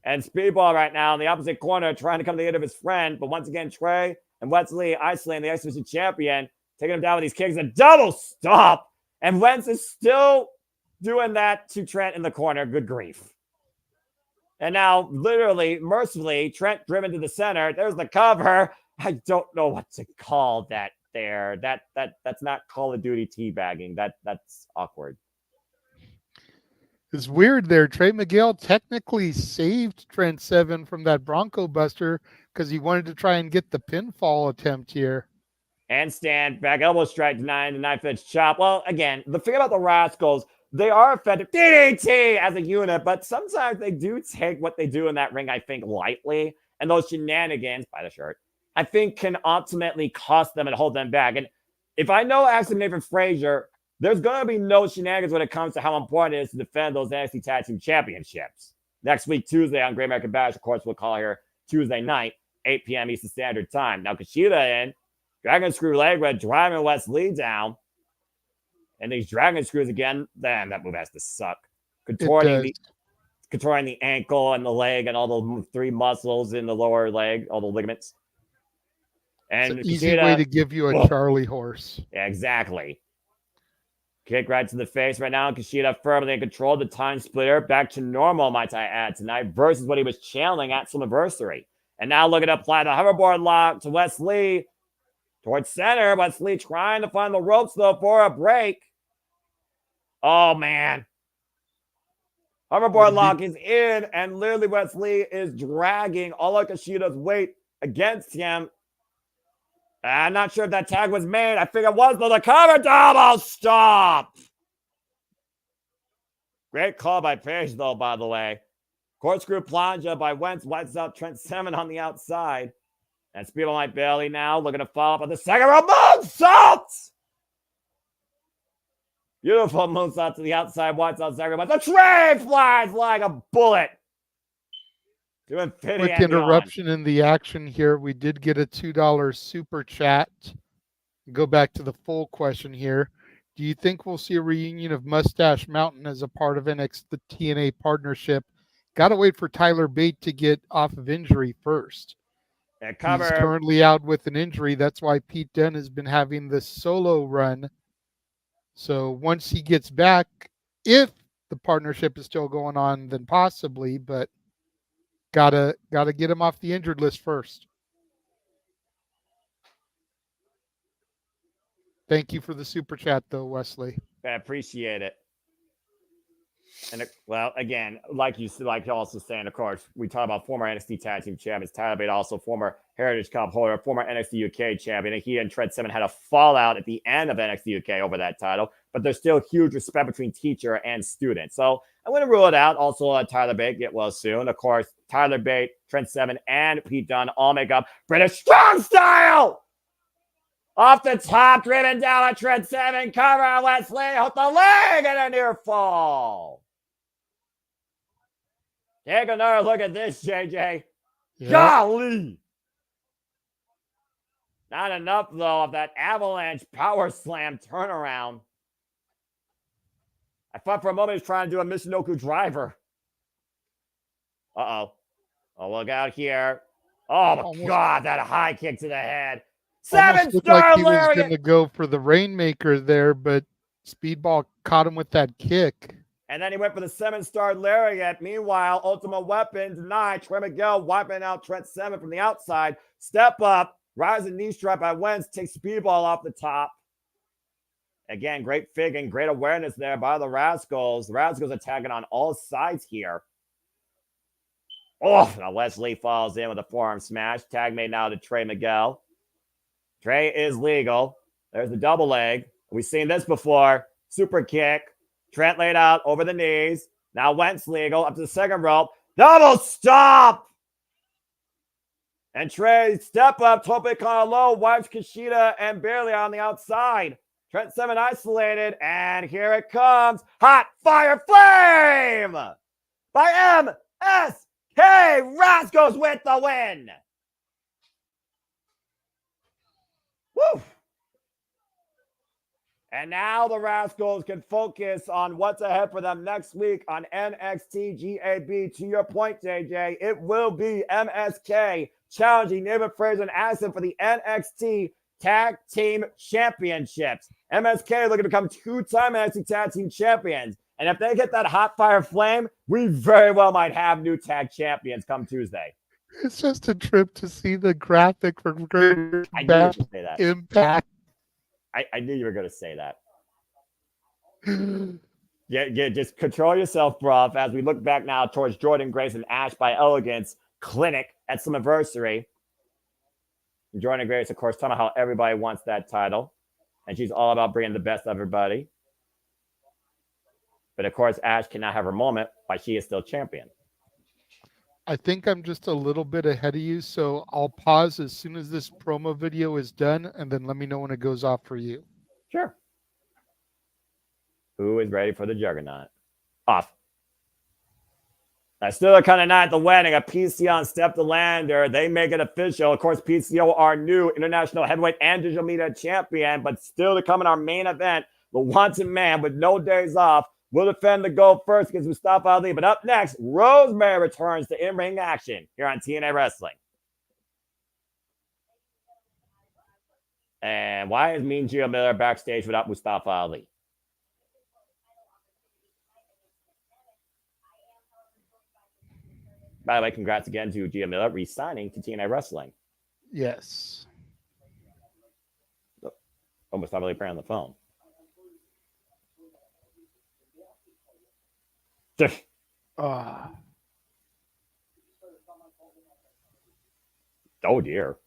And Speedball right now in the opposite corner, trying to come to the aid of his friend. But once again, Trey and Wesley isolating the X Division champion, taking him down with these kicks. A double stop. And Wentz is still doing that to Trent in the corner. Good grief. And now, literally, mercifully, Trent driven to the center. There's the cover. I don't know what to call that there. That's not Call of Duty teabagging. That's awkward. It's weird there. Trey Miguel technically saved Trent 7 from that Bronco Buster because he wanted to try and get the pinfall attempt here. Handstand, back elbow strike, denying the knife edge chop. Well, again, the thing about the Rascals, they are effective DDT as a unit, but sometimes they do take what they do in that ring, I think, lightly. And those shenanigans, by the shirt, I think can ultimately cost them and hold them back. And if I know Axel Nathan Frazier, there's going to be no shenanigans when it comes to how important it is to defend those NXT Tag Team Championships. Next week, Tuesday on Great American Bash, of course, we'll call here Tuesday night, 8 p.m. Eastern Standard Time. Now, Kushida in, Dragon Screw leg with driving Wesley down. And these Dragon Screws again, damn, that move has to suck. contorting the ankle and the leg and all the 3 muscles in the lower leg, all the ligaments. And it's an easy way to give you a Charlie horse. Yeah, exactly. Kick right to the face right now. Kushida firmly in control. The time splitter back to normal, might I add, tonight, versus what he was channeling at Slammiversary. And now looking to apply the hoverboard lock to Wes Lee towards center. Wes Lee trying to find the ropes, though, for a break. Oh, man. Hoverboard lock is in, and literally Wes Lee is dragging all of Kushida's weight against him. I'm not sure if that tag was made. I think it was, though. The cover double stop. Great call by Page, though, by the way. Corkscrew plunge by Wentz. Whites out Trent Seven on the outside. And Speedball Mike Bailey now looking to follow up on the second row. Moonsault! Beautiful moonsault to the outside. Whites out second row. The tray flies like a bullet. To infinity. Quick interruption in the action here. We did get a $2 super chat. Go back to the full question here. Do you think we'll see a reunion of Mustache Mountain as a part of the TNA partnership? Got to wait for Tyler Bate to get off of injury first. He's currently out with an injury. That's why Pete Dunne has been having this solo run. So once he gets back, if the partnership is still going on, then possibly, but Gotta get him off the injured list first. Thank you for the super chat, though, Wesley. I appreciate it. And well, again, like you also saying, of course, we talk about former NXT Tag Team Champions Tyler Bate, also former Heritage Cup holder, former NXT UK champion. And he and Trent Seven had a fallout at the end of NXT UK over that title, but there's still huge respect between teacher and student. So I'm going to rule it out. Also, Tyler Bate get well soon. Of course, Tyler Bate, Trent Seven, and Pete Dunne all make up British Strong Style. Off the top, driven down on Trent Seven, cover on Wesley, hook the leg, and a near fall. Take another look at this, JJ. Yep. Golly. Not enough, though, of that avalanche power slam turnaround. I thought for a moment he was trying to do a Michinoku driver. Uh-oh. Oh, look out here. Oh, my God, that high kick to the head. 7-star like he lariat. was going to go for the Rainmaker there, but Speedball caught him with that kick. And then he went for the 7-star lariat. Meanwhile, Ultimate Weapon denied. Trey Miguel wiping out Trent Seven from the outside. Step up. Rising knee strike by Wentz. Takes Speedball off the top. Again, great fig and great awareness there by the Rascals. The Rascals attacking on all sides here. Oh, now Wesley falls in with a forearm smash. Tag made now to Trey Miguel. Trey is legal. There's the double leg. We've seen this before. Super kick. Trent laid out over the knees. Now Wentz legal up to the second rope. Double stop! And Trey step up. Tope con low. Wipes Kushida and barely on the outside. Trent Seven isolated. And here it comes. Hot fire flame! By MSK. Rascals with the win. Woo! And now the Rascals can focus on what's ahead for them next week on NXT GAB. To your point, JJ, it will be MSK challenging David Fraser and Addison for the NXT Tag Team Championships. MSK looking to become 2-time NXT Tag Team Champions. And if they get that hot fire flame, we very well might have new tag champions come Tuesday. It's just a trip to see the graphic for Great Impact. I knew you were going to say that. Yeah, just control yourself, bruv, as we look back now towards Jordan Grace and Ash by Elegance Clinic at Slammiversary. Jordan Grace, of course, talking about how everybody wants that title, and she's all about bringing the best of everybody. But, of course, Ash cannot have her moment while she is still champion. I think I'm just a little bit ahead of you, so I'll pause as soon as this promo video is done, and then let me know when it goes off for you. Sure. Who is ready for the Juggernaut? Off. Now, still a kind of night at the wedding. A PC on Step the Lander. They make it official. Of course, PCO, our new international heavyweight and digital media champion, but still to come in our main event, the wanted man with no days off, will defend the gold first against Mustafa Ali. But up next, Rosemary returns to in-ring action here on TNA Wrestling. And why is Mean Gio Miller backstage without Mustafa Ali? By the way, congrats again to Gio Miller re-signing to TNA Wrestling. Yes. Oh, Mustafa Ali on the phone. Oh dear.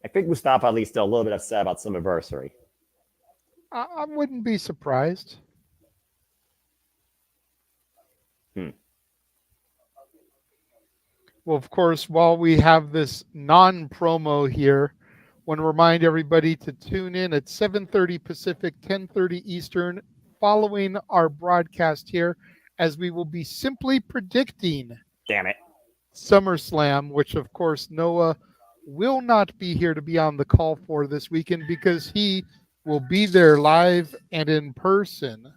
I think Mustafa Ali's still a little bit upset about some anniversary. I wouldn't be surprised. Well, of course, while we have this non-promo here, I want to remind everybody to tune in at 7:30 Pacific, 10:30 Eastern, following our broadcast here, as we will be simply predicting. Damn it. SummerSlam, which of course Noah will not be here to be on the call for this weekend because he will be there live and in person.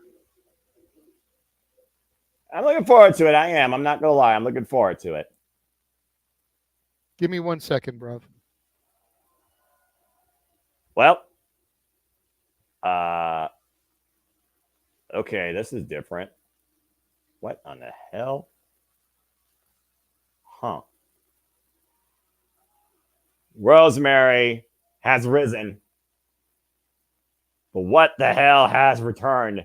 I'm looking forward to it. I am. I'm not going to lie. I'm looking forward to it. Give me 1 second, bro. Well, okay, this is different. What on the hell? Huh. Rosemary has risen. But what the hell has returned?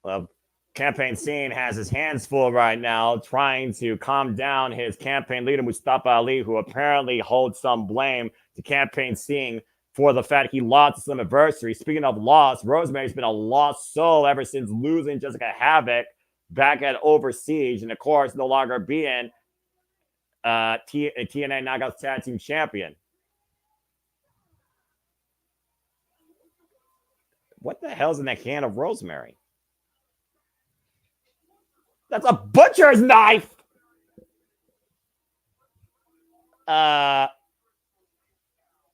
Well, campaign scene has his hands full right now, trying to calm down his campaign leader, Mustafa Ali, who apparently holds some blame to campaign scene for the fact he lost some adversity. Speaking of loss, Rosemary's been a lost soul ever since losing Jessica Havoc back at Oversiege, and of course, no longer being TNA Knockouts Tag Team Champion. What the hell's in that can of Rosemary? That's a butcher's knife. I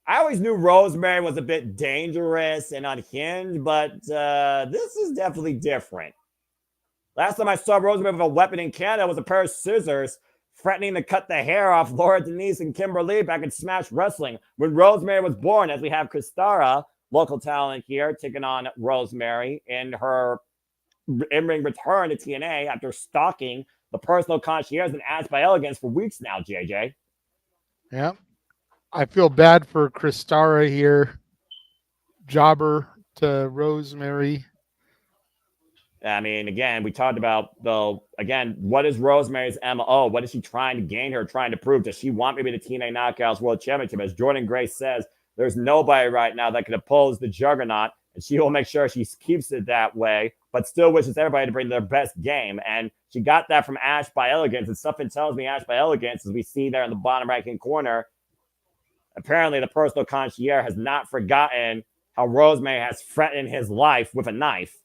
always knew Rosemary was a bit dangerous and unhinged, but this is definitely different. Last time I saw Rosemary with a weapon in Canada was a pair of scissors threatening to cut the hair off Laura Denise and Kimberly back in Smash Wrestling when Rosemary was born, as we have Kristara, local talent here, taking on Rosemary in her in-ring return to TNA after stalking the personal concierge and Asked by Elegance for weeks now, JJ. Yeah. I feel bad for Kristara here. Jobber to Rosemary. I mean, again, we talked about, though, again, what is Rosemary's MO? What is she trying to gain here, trying to prove? Does she want maybe the TNA Knockouts World Championship? As Jordan Grace says, there's nobody right now that can oppose the Juggernaut, and she will make sure she keeps it that way, but still wishes everybody to bring their best game. And she got that from Asked by Elegance, and something tells me Asked by Elegance, as we see there in the bottom right-hand corner, apparently the personal concierge has not forgotten how Rosemary has threatened his life with a knife,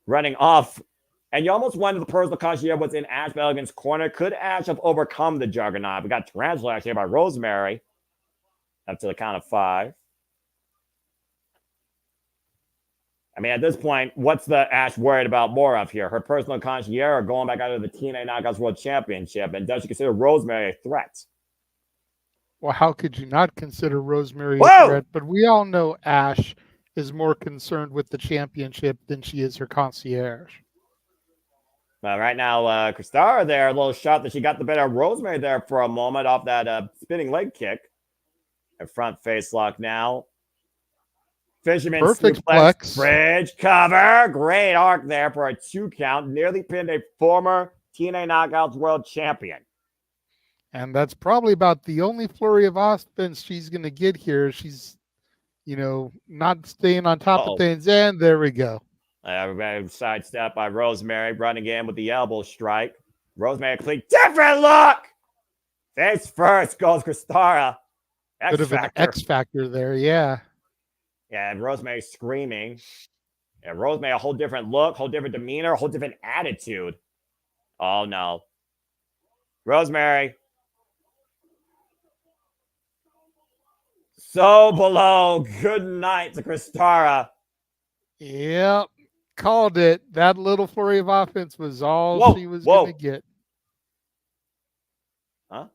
running off. And you almost wonder the personal concierge was in Ash by Elegance's corner. Could Ash have overcome the Juggernaut? We got Tarantula actually by Rosemary up to the count of 5. I mean, at this point, what's the Ash worried about more of here? Her personal concierge or going back out of the TNA Knockouts World Championship? And does she consider Rosemary a threat? Well, how could you not consider Rosemary a threat? But we all know Ash is more concerned with the championship than she is her concierge. Well, right now, Kristara there, a little shot that she got the better of Rosemary there for a moment off that spinning leg kick. A front face lock now. Fisherman Perfect suplex, flex. bridge cover. Great arc there for a 2 count. Nearly pinned a former TNA Knockouts World Champion. And that's probably about the only flurry of offense she's going to get here. She's, you know, not staying on top of things. And there we go. Everybody sidestep by Rosemary, running in with the elbow strike. Rosemary, a complete different look. Face first goes Kristara. Bit of an X factor there, yeah. Yeah, and Rosemary screaming. And Rosemary, a whole different look, whole different demeanor, whole different attitude. Oh, no. Rosemary So below. Good night to Kristara. Yep. Called it. That little flurry of offense was all she was going to get. Huh?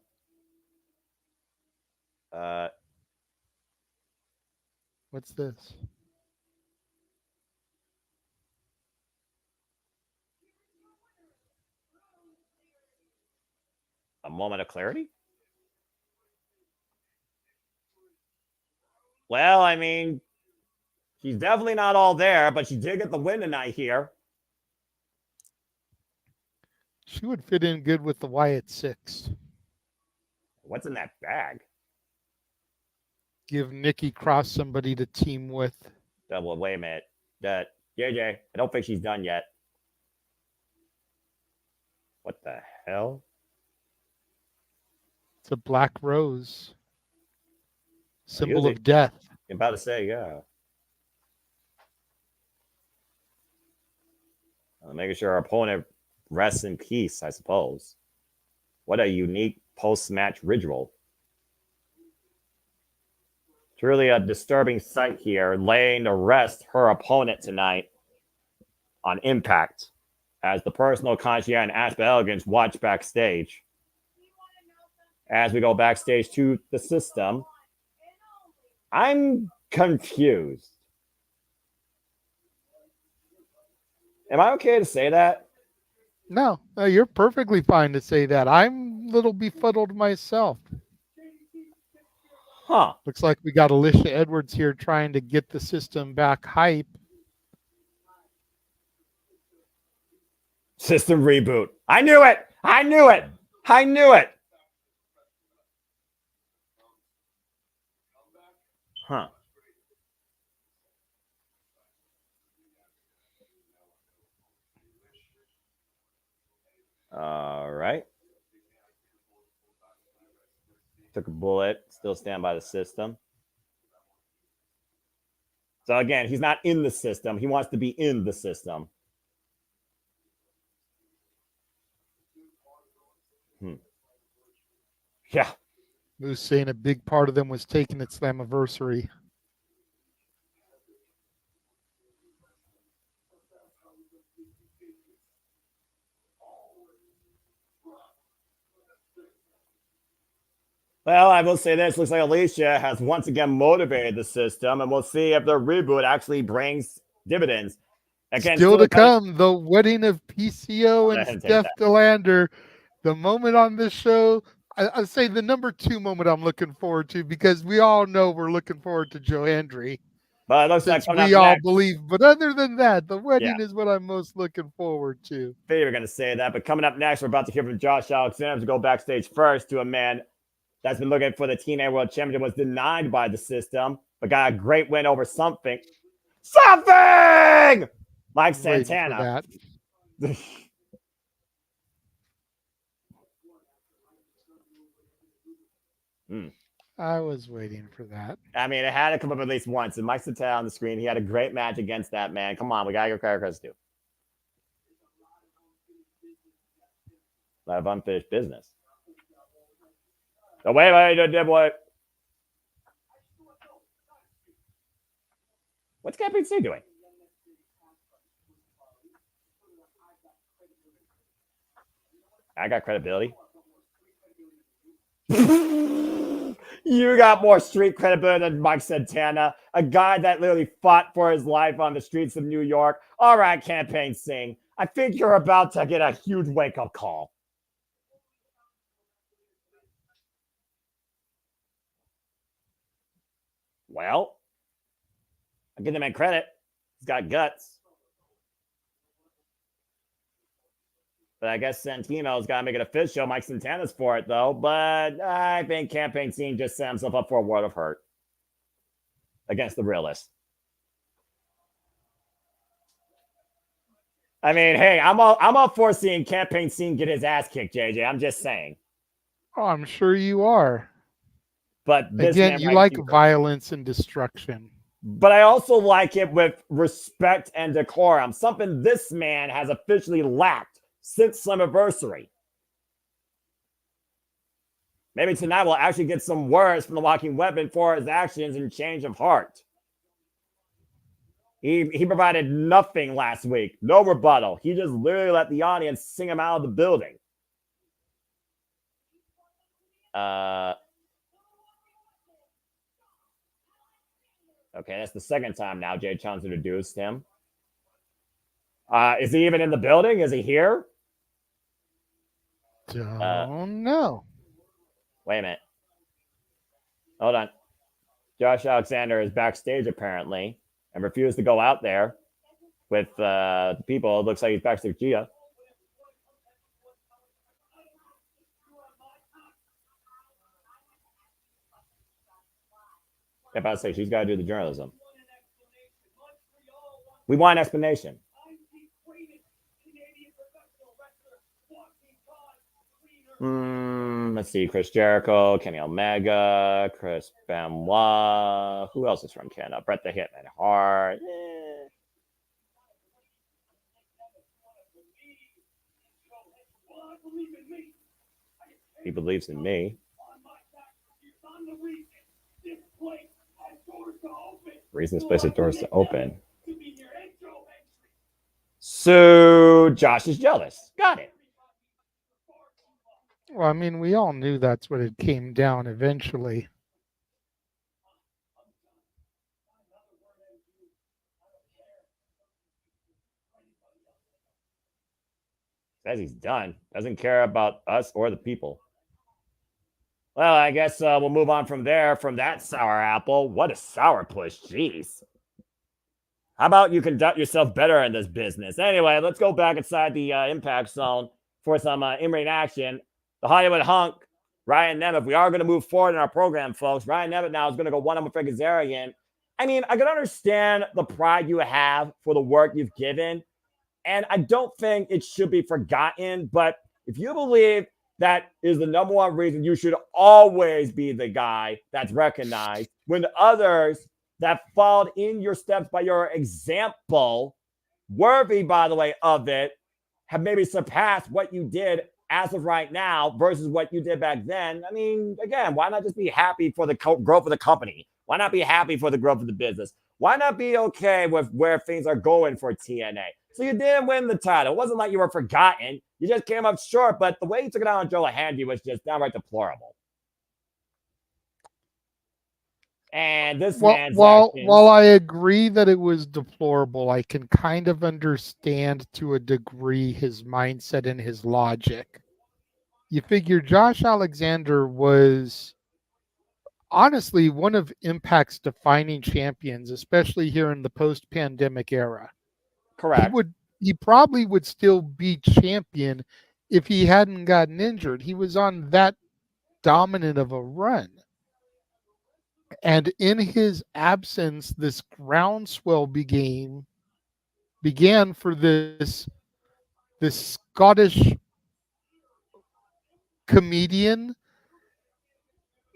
What's this? A moment of clarity? Well, I mean, she's definitely not all there, but she did get the win tonight here. She would fit in good with the Wyatt 6. What's in that bag? Give Nikki Cross somebody to team with. Well, wait a minute. JJ, I don't think she's done yet. What the hell? It's a black rose. Symbol of death. I'm about to say, yeah. Making sure our opponent rests in peace, I suppose. What a unique post-match ritual. Truly a disturbing sight here, laying to rest her opponent tonight on impact as the personal concierge and Aspen Elegance watch backstage. As we go backstage to the system, I'm confused. Am I okay to say that? No, you're perfectly fine to say that. I'm a little befuddled myself. Huh. Looks like we got Alicia Edwards here trying to get the system back hype. System reboot. I knew it. I knew it. I knew it. Huh. All right. Took a bullet. Still stand by the system. So again, he's not in the system. He wants to be in the system. Yeah. Moose saying a big part of them was taking its Slammiversary. Well, I will say this. Looks like Alicia has once again motivated the system, and we'll see if the reboot actually brings dividends. Again, still to come, the wedding of PCO and Steph DeLander. The moment on this show, I'd say the number 2 moment I'm looking forward to, because we all know we're looking forward to Joe Hendry. But it looks since like we all believe. But other than that, the wedding is what I'm most looking forward to. I figured we were going to say that. But coming up next, we're about to hear from Josh Alexander to go backstage first to a man that's been looking for the TNA World Championship, was denied by the system, but got a great win over something. Mike Santana. I was waiting for that. I mean, it had to come up at least once. And Mike Santana on the screen, he had a great match against that man. Come on, we got your characters too. A lot of unfinished business. Oh, wait, boy. What's Captain C doing? I got credibility. You got more street credibility than Mike Santana, a guy that literally fought for his life on the streets of New York. All right, Campaign Singh, I think you're about to get a huge wake-up call. Well, I'll give the man credit. He's got guts. But I guess Santino's got to make it official. Mike Santana's for it, though. But I think Campaign Scene just set himself up for a world of hurt against the realist. I mean, hey, I'm all for seeing Campaign Scene get his ass kicked, JJ. I'm just saying. Oh, I'm sure you are. But this again, you like violence and destruction. But I also like it with respect and decorum, something this man has officially lacked since Slammiversary. Maybe tonight we'll actually get some words from the walking weapon for his actions and change of heart. He provided nothing last week. No rebuttal. He just literally let the audience sing him out of the building. Okay, that's the second time now Jay Chun's introduced him. Is he even in the building? Is he here? Don't know. Wait a minute. Hold on. Josh Alexander is backstage apparently and refused to go out there with the people. It looks like he's backstage with Gia. If I say she's got to do the journalism. We want an explanation. Let's see. Chris Jericho, Kenny Omega, Chris Benoit. Who else is from Canada? Bret the Hitman Hart. He believes in me. Reason this place has doors to open. So Josh is jealous. Got it. Well, I mean, we all knew that's what it came down eventually. Says he's done. Doesn't care about us or the people. Well, I guess we'll move on from there, from that sour apple. What a sour push. Jeez. How about you conduct yourself better in this business? Anyway, let's go back inside the impact zone for some in-ring action. The Hollywood Hunk, Ryan Nemeth. We are going to move forward in our program, folks. Ryan Nemeth now is going to go one-on-one with Kazarian. I mean, I can understand the pride you have for the work you've given, and I don't think it should be forgotten. But if you believe that is the number one reason, you should always be the guy that's recognized when others that followed in your steps by your example, worthy, by the way, of it, have maybe surpassed what you did as of right now versus what you did back then. I mean, again, why not just be happy for the growth of the company? Why not be happy for the growth of the business? Why not be okay with where things are going for TNA? So you didn't win the title. It wasn't like you were forgotten. You just came up short, but the way you took it out on Joe Handy was just downright deplorable. And this while I agree that it was deplorable, I can kind of understand to a degree his mindset and his logic. You figure Josh Alexander was honestly one of Impact's defining champions, especially here in the post-pandemic era. Correct. He probably would still be champion if he hadn't gotten injured. He was on that dominant of a run. And in his absence, this groundswell began for this Scottish comedian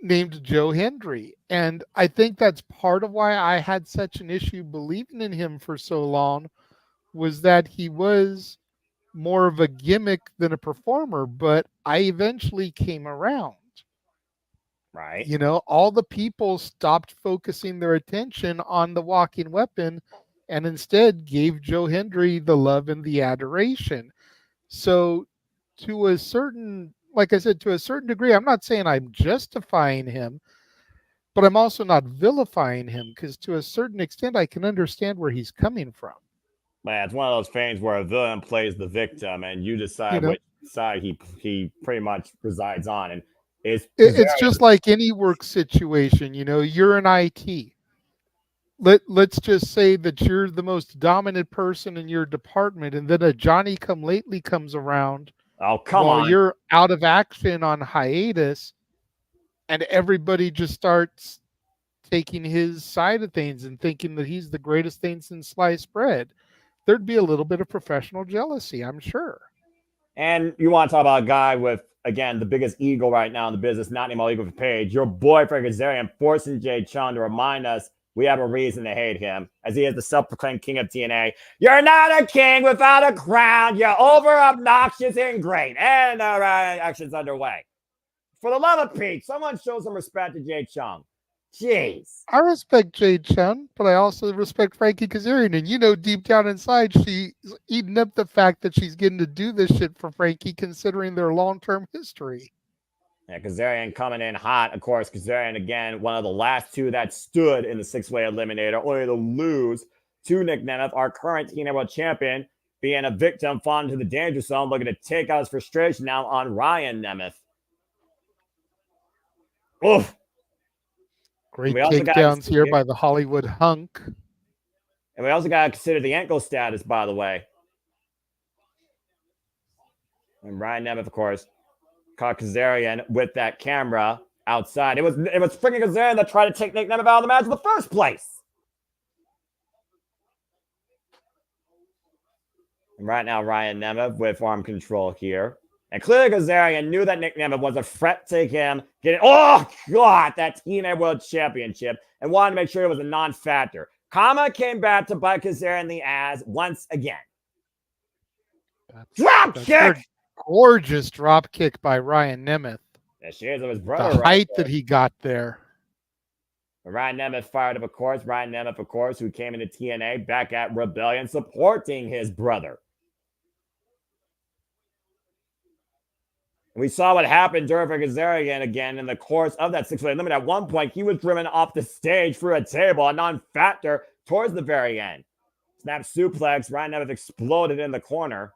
named Joe Hendry. And I think that's part of why I had such an issue believing in him for so long, was that he was more of a gimmick than a performer, but I eventually came around. Right. You know, all the people stopped focusing their attention on the walking weapon and instead gave Joe Hendry the love and the adoration. So to a certain, like I said, to a certain degree, I'm not saying I'm justifying him, but I'm also not vilifying him, because to a certain extent, I can understand where he's coming from. Man, it's one of those things where a villain plays the victim and you decide which side he pretty much resides on. And it's just like any work situation. You know, you're in IT. Let's just say that you're the most dominant person in your department, and then a Johnny-come-lately comes around. Oh, come while on. You're out of action on hiatus, and everybody just starts taking his side of things and thinking that he's the greatest thing since sliced bread. There'd be a little bit of professional jealousy, I'm sure. And you want to talk about a guy with, again, the biggest ego right now in the business, not anymore ego for Page. Your boy, Frank Kazarian, forcing Jay Chun to remind us we have a reason to hate him, as he is the self-proclaimed king of TNA. You're not a king without a crown. You're over obnoxious and great. And all right, action's underway. For the love of Pete, someone show some respect to Jay Chung. Jeez. I respect Jade Chen, but I also respect Frankie Kazarian. And you know, deep down inside, she's eating up the fact that she's getting to do this shit for Frankie, considering their long-term history. Yeah, Kazarian coming in hot. Of course, Kazarian, again, one of the last two that stood in the six-way eliminator, only to lose to Nick Nemeth, our current TNA World Champion, being a victim, falling into the danger zone, looking to take out his frustration now on Ryan Nemeth. Oof. Great takedowns here by the Hollywood Hunk. And we also got to consider the ankle status, by the way. And Ryan Nemeth, of course, caught Kazarian with that camera outside. It was freaking Kazarian that tried to take Nick Nemeth out of the match in the first place. And right now, Ryan Nemeth with arm control here. And clearly Kazarian knew that Nick Nemeth was a threat to him getting, oh, God, that TNA World Championship, and wanted to make sure it was a non-factor. Kama came back to bite Kazarian in the ass once again. Drop kick! Gorgeous drop kick by Ryan Nemeth. There she is of his brother. The height that he got there. Ryan Nemeth fired up, of course. Ryan Nemeth, of course, who came into TNA back at Rebellion, supporting his brother. We saw what happened during Kazarian again in the course of that six-way limit. At one point, he was driven off the stage through a table, a non-factor, towards the very end. Snap suplex. Ryan Nemeth exploded in the corner.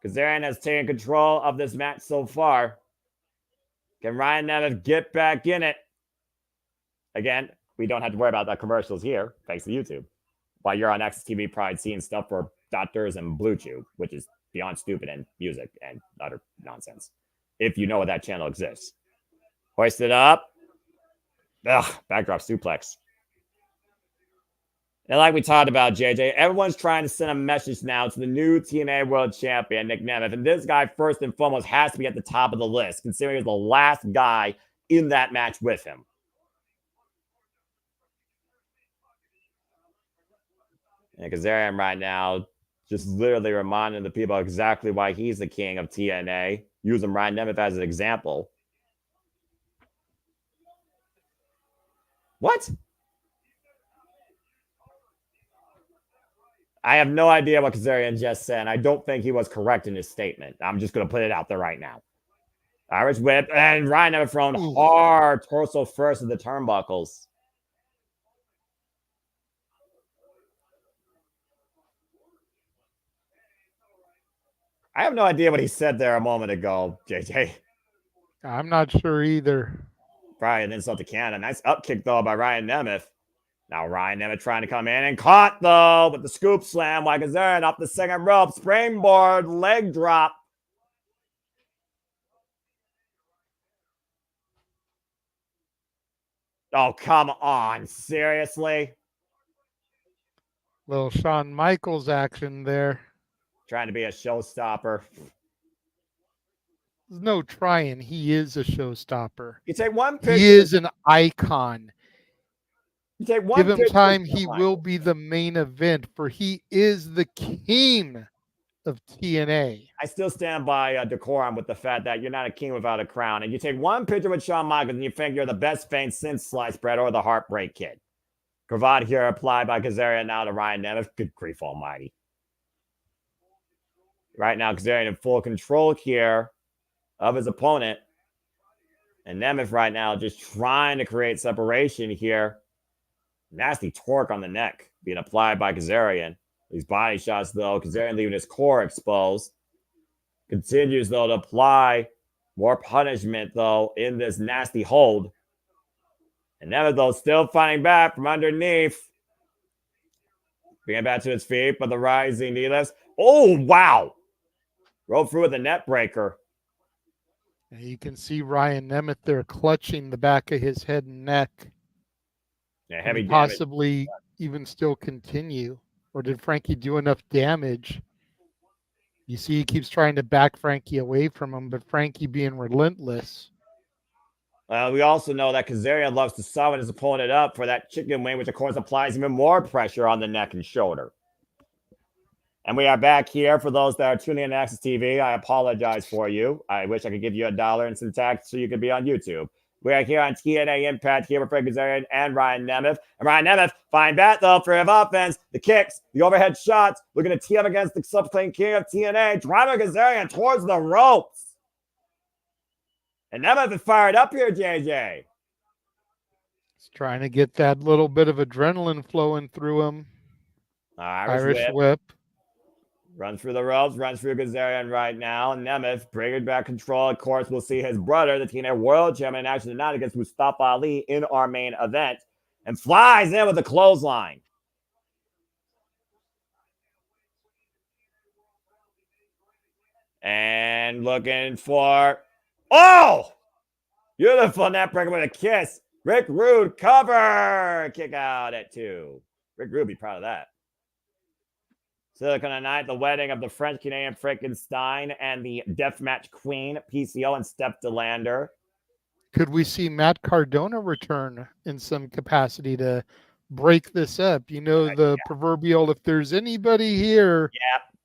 Kazarian has taken control of this match so far. Can Ryan Nemeth get back in it? Again, we don't have to worry about the commercials here, thanks to YouTube. While you're on Access TV, probably seeing stuff for Doctors and Blue Chew, which is beyond stupid and music and utter nonsense. If you know that channel exists. Hoist it up. Ugh, backdrop suplex. And like we talked about, JJ, everyone's trying to send a message now to the new TNA World Champion, Nick Nemeth. And this guy, first and foremost, has to be at the top of the list, considering he's the last guy in that match with him. And Kazarian right now just literally reminding the people exactly why he's the king of TNA, using Ryan Nemeth as an example. What? I have no idea what Kazarian just said. I don't think he was correct in his statement. I'm just going to put it out there right now. Irish whip, and Ryan Nemeth thrown hard torso first of the turnbuckles. I have no idea what he said there a moment ago, JJ. I'm not sure either. Probably an insult to Canada. Nice up kick, though, by Ryan Nemeth. Now Ryan Nemeth trying to come in and caught, though, with the scoop slam. While Kazarian off the second rope. Springboard, leg drop. Oh, come on. Seriously? Little Shawn Michaels action there. Trying to be a showstopper. There's no trying. He is a showstopper. You take one picture. He is an icon. You take one Give him picture time. He will be the main event, for he is the king of TNA. I still stand by decorum with the fact that you're not a king without a crown. And you take one picture with Shawn Michaels and you think you're the best feint since Sliced Bread or the Heartbreak Kid. Cravat here applied by Kazarian now to Ryan Nemeth. Good grief almighty. Right now, Kazarian in full control here of his opponent. And Nemeth right now just trying to create separation here. Nasty torque on the neck being applied by Kazarian. These body shots, though. Kazarian leaving his core exposed. Continues, though, to apply more punishment, though, in this nasty hold. And Nemeth, though, still fighting back from underneath. Bringing back to his feet, but the rising kneeless. Oh, wow. Rolled through with a net breaker. And you can see Ryan Nemeth there clutching the back of his head and neck. Yeah, heavy damage. Possibly even still continue. Or did Frankie do enough damage? You see he keeps trying to back Frankie away from him, but Frankie being relentless. We also know that Kazarian loves to summon his opponent up for that chicken wing, which of course applies even more pressure on the neck and shoulder. And we are back here. For those that are tuning in to Access TV, I apologize for you. I wish I could give you $1 and some tax so you could be on YouTube. We are here on TNA Impact here with Frank Kazarian and Ryan Nemeth. And Ryan Nemeth, fine bat though for his offense. The kicks, the overhead shots. Looking to tee up against the subclane king of TNA. Driving Kazarian towards the ropes. And Nemeth is fired up here, JJ. He's trying to get that little bit of adrenaline flowing through him. Irish whip. Runs through the ropes, runs through Kazarian right now. Nemeth bringing back control. Of course, we'll see his brother, the TNA World Champion, in action tonight against Mustafa Ali in our main event. And flies in with a clothesline. And looking for... Oh! Beautiful net breaker with a kiss. Rick Rude cover. Kick out at 2. Rick Rude be proud of that. Silicon Night, the wedding of the French-Canadian Frankenstein and the Deathmatch Queen, PCO and Steph DeLander. Could we see Matt Cardona return in some capacity to break this up? You know, the proverbial, if there's anybody here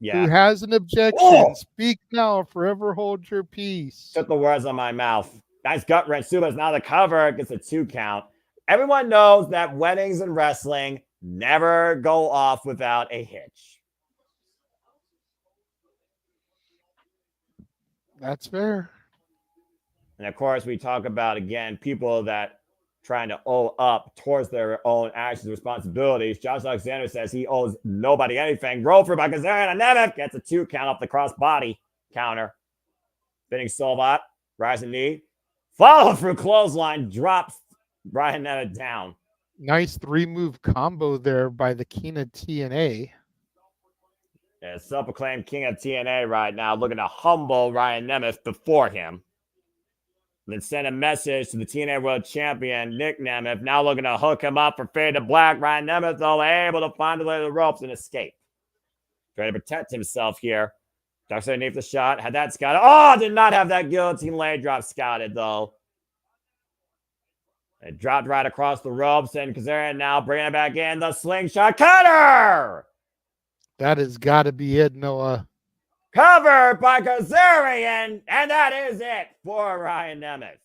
who has an objection, speak now, forever hold your peace. Took the words on my mouth. Nice gut wrench. Suba's now the cover. Gets a 2 count. Everyone knows that weddings and wrestling never go off without a hitch. That's fair. And of course, we talk about, again, people that trying to owe up towards their own actions and responsibilities. Josh Alexander says he owes nobody anything. Roll for by Kazarian and Nemeth gets a 2 count off the cross body counter. Spinning Solvat, rising knee. Follow through clothesline, drops Brian Nemeth down. Nice 3-move combo there by the King of TNA. Yeah, self-proclaimed King of TNA right now, looking to humble Ryan Nemeth before him. And then send a message to the TNA World Champion, Nick Nemeth, now looking to hook him up for Fade to Black. Ryan Nemeth, though, able to find the way to the ropes and escape. Trying to protect himself here. Ducks underneath the shot, had that scouted. Oh, did not have that guillotine leg drop scouted, though. It dropped right across the ropes, and Kazarian now bringing it back in. The slingshot cutter! That has got to be it, Noah. Covered by Kazarian, and that is it for Ryan Nemeth.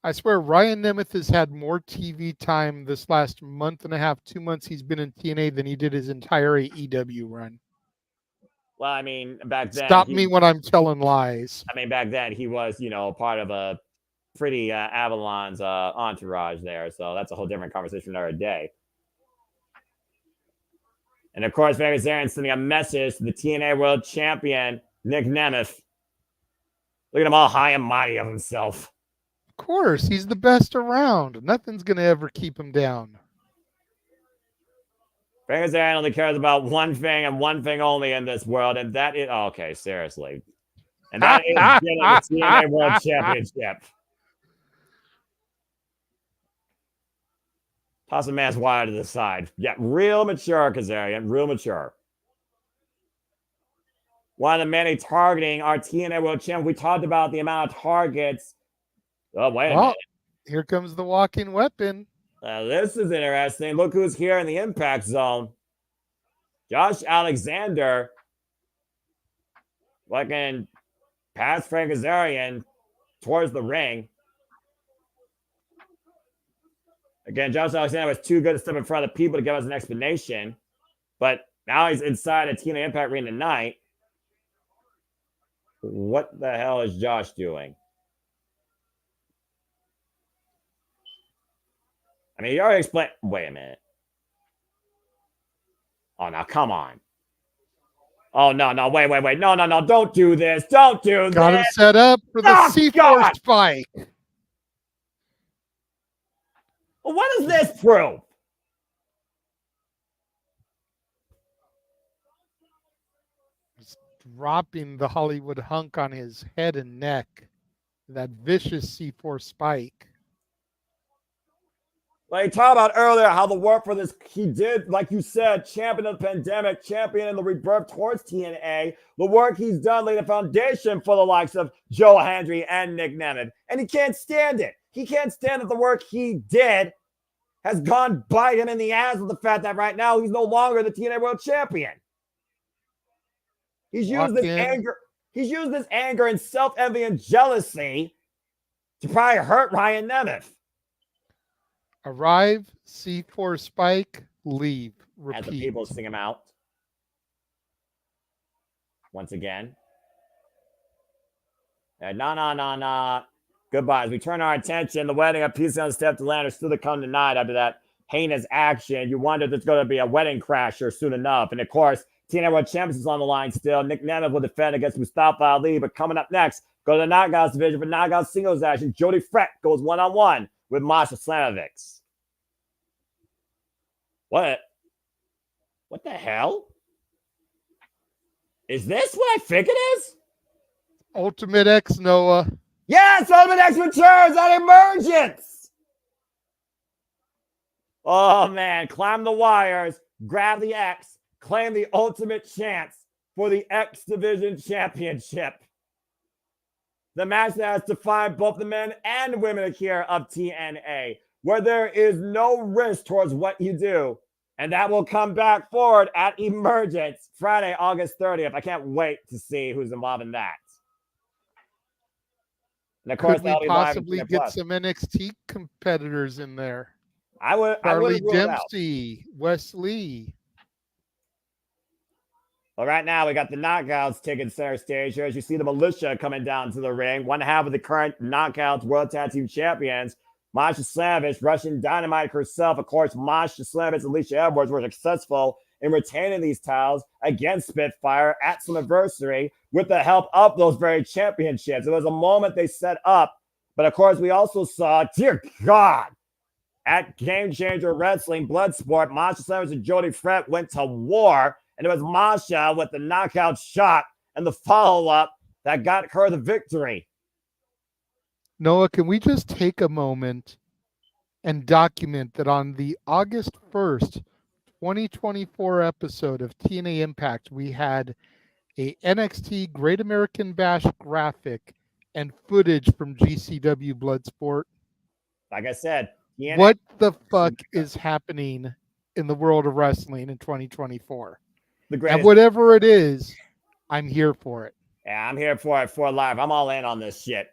I swear Ryan Nemeth has had more TV time this last month and a half, 2 months he's been in TNA than he did his entire AEW run. Well, I mean, back then... Stop me when I'm telling lies. I mean, back then he was, you know, part of a pretty Avalon's entourage there, so that's a whole different conversation another day. And of course, Kazarian sending a message to the TNA World Champion, Nick Nemeth. Look at him all high and mighty of himself. Of course, he's the best around. Nothing's going to ever keep him down. Kazarian only cares about one thing and one thing only in this world, and that is... Oh, okay, seriously. And that is getting the TNA World Championship. Toss a man's wire to the side. Yeah, real mature, Kazarian. Real mature. One of the many targeting our TNA World Champion. We talked about the amount of targets. Oh, wait a minute. Here comes the walking weapon. This is interesting. Look who's here in the impact zone. Josh Alexander. Looking past Frank Kazarian towards the ring. Again, Josh Alexander was too good to step in front of the people to give us an explanation. But now he's inside a TNA Impact ring tonight. What the hell is Josh doing? I mean, you already explained. Wait a minute. Oh, now, come on. Oh, no, wait. No, don't do this. Don't do this. Got him set up for the C4 spike. Well, what does this prove? He's dropping the Hollywood hunk on his head and neck. That vicious C4 spike. Like talked about earlier, how the work for this, he did, like you said, champion of the pandemic, champion in the rebirth towards TNA. The work he's done laid a foundation for the likes of Joe Hendry and Nick Nemeth. And he can't stand it. He can't stand that the work he did has gone bite him in the ass with the fact that right now he's no longer the TNA World Champion. He's Walk used this in. anger. He's used this anger and self-envy and jealousy to probably hurt Ryan Nemeth. Arrive, C4 spike, leave. Repeat. As the people sing him out. Once again. Nah. Goodbye. As we turn our attention, the wedding of Peace and Steph Delander still to come tonight after that heinous action. You wonder if there's going to be a wedding crasher soon enough. And of course, TNA World Champions is on the line still. Nick Nemeth will defend against Mustafa Ali. But coming up next, go to the Knockouts division for Knockout singles action. Jody Frett goes one-on-one with Masha Slamovic. What the hell? Is this what I think it is? Ultimate X, Noah. Yes, Ultimate X returns at Emergence. Oh, man. Climb the wires, grab the X, claim the ultimate chance for the X Division Championship. The match that has defined both the men and women here of TNA, where there is no risk towards what you do. And that will come back forward at Emergence Friday, August 30th. I can't wait to see who's involved in that. And of course, could we possibly get some NXT competitors in there? Charlie Dempsey, Wesley. Well, right now we got the Knockouts taking center stage here. As you see the Militia coming down to the ring, one half of the current Knockouts World Tag Team Champions, Masha Slamovic, Russian Dynamite herself. Of course, Masha Slamovic and Alicia Edwards were successful in retaining these titles against Spitfire at Slammiversary with the help of those very championships. It was a moment they set up, but of course, we also saw, dear God, at Game Changer Wrestling Bloodsport, Masha Slamovic and Jody Frett went to war, and it was Masha with the knockout shot and the follow-up that got her the victory. Noah, can we just take a moment and document that on the August 1st, 2024 episode of TNA Impact, we had a NXT Great American Bash graphic and footage from GCW Bloodsport? Like I said, TNA, what the fuck is happening in the world of wrestling in 2024? And whatever it is, I'm here for it. Yeah, I'm here for it for live. I'm all in on this shit.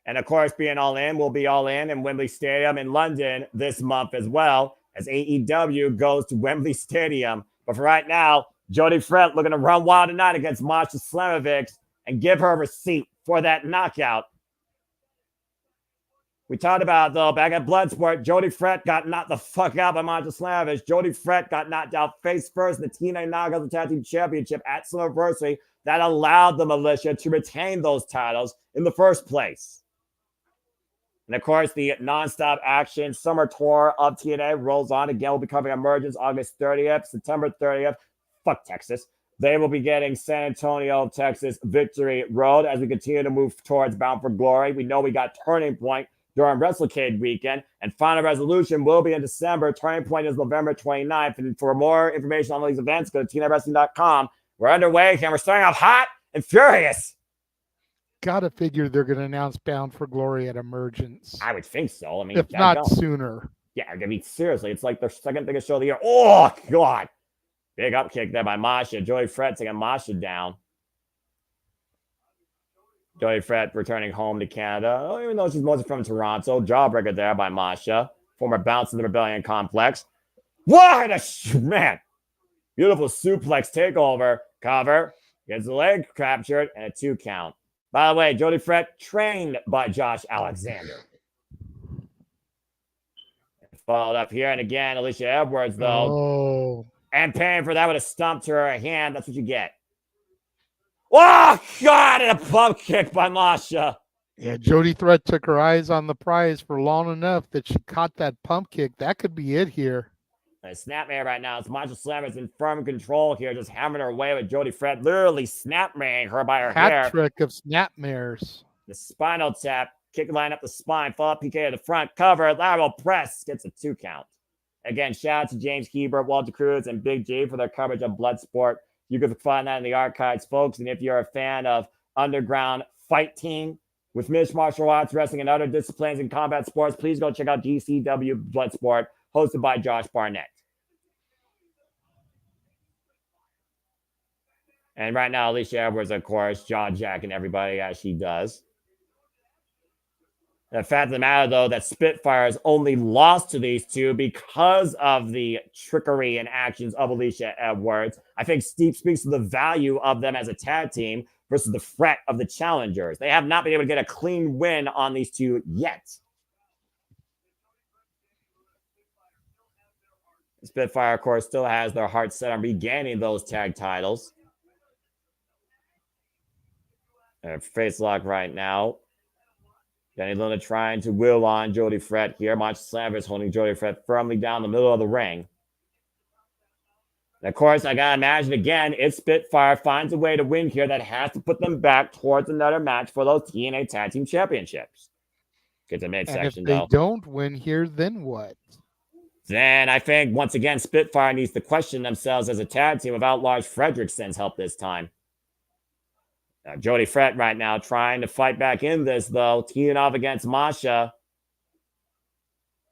And of course, being all in, we'll be all in Wembley Stadium in London this month as well, as AEW goes to Wembley Stadium. But for right now, Jody Frett looking to run wild tonight against Masha Slamovic and give her a receipt for that knockout. We talked about, though, back at Bloodsport, Jody Frett got knocked the fuck out by Masha Slamovic. Jody Frett got knocked out face first in the TNA Knockouts Tag Team Championship at Slammiversary. That allowed the Militia to retain those titles in the first place. And, of course, the nonstop action summer tour of TNA rolls on. Again, we'll be covering Emergence August 30th, September 30th. Fuck Texas. They will be getting San Antonio, Texas Victory Road as we continue to move towards Bound for Glory. We know we got Turning Point during WrestleCade weekend. And Final Resolution will be in December. Turning Point is November 29th. And for more information on these events, go to TNAWrestling.com. We're underway, and we're starting off hot and furious. Gotta figure they're going to announce Bound for Glory at Emergence. I would think so. I mean, if not sooner. Yeah, I mean, seriously, it's like their second biggest show of the year. Oh, God. Big upkick there by Masha. Jody Frett taking Masha down. Jody Frett returning home to Canada. Oh, even though she's mostly from Toronto. Jawbreaker there by Masha. Former bounce of the Rebellion Complex. What a man. Beautiful suplex takeover. Cover. Gets the leg captured and a 2 count. By the way, Jody Frett trained by Josh Alexander. Followed up here. And again, Alicia Edwards, though. Oh. And paying for that with a stomp to her hand. That's what you get. Oh, God. And a pump kick by Masha. Yeah, Jody Frett took her eyes on the prize for long enough that she caught that pump kick. That could be it here. A snapmare right now. It's Masha Slamovic in firm control here, just hammering her away with Jody Frett, literally snapmaring her by her hair. Hat trick of snapmares. The spinal tap, kick line up the spine, follow up PK to the front, cover, lateral press, gets a 2 count. Again, shout out to James Hebert, Walter Cruz, and Big G for their coverage of Bloodsport. You can find that in the archives, folks. And if you're a fan of Underground Fight Team with mixed martial arts, wrestling, and other disciplines in combat sports, please go check out GCW Bloodsport, hosted by Josh Barnett. And right now, Alicia Edwards, of course, jaw-jacking everybody as she does. The fact of the matter, though, that Spitfires only lost to these two because of the trickery and actions of Alicia Edwards. I think Steve speaks to the value of them as a tag team versus the threat of the challengers. They have not been able to get a clean win on these two yet. Spitfire, of course, still has their heart set on regaining those tag titles. They're face lock right now. Danny Luna trying to will on Jody Fred here. Monch Slavers holding Jody Fred firmly down the middle of the ring. And of course, I gotta imagine again, if Spitfire finds a way to win here, that has to put them back towards another match for those TNA Tag Team Championships. Get to midsection, and if they don't win here, then what? Then I think, once again, Spitfire needs to question themselves as a tag team without Lars Fredrickson's help this time. Jody Fred right now trying to fight back in this, though. Teeing off against Masha.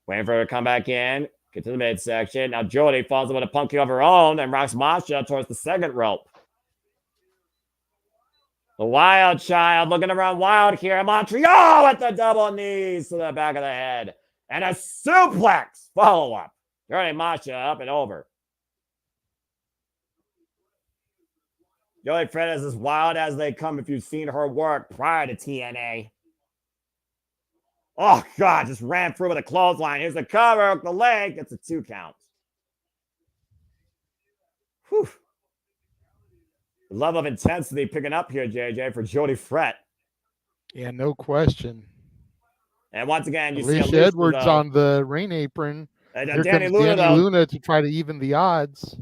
Waiting for her to come back in. Get to the midsection. Now Jody falls in with a punky of her own and rocks Masha towards the second rope. The Wild Child looking around wild here. Montreal with the double knees to the back of the head. And a suplex follow-up. Turning Masha up and over. Jody Fred is as wild as they come if you've seen her work prior to TNA. Oh, God, just ran through with a clothesline. Here's the cover, the leg. It's a 2 count. Whew. The level of intensity picking up here, JJ, for Jody Fred. Yeah, no question. And once again, you Alicia see Alicia Edwards on the ring apron. And Here Danny comes Luna, Danny Luna to try to even the odds.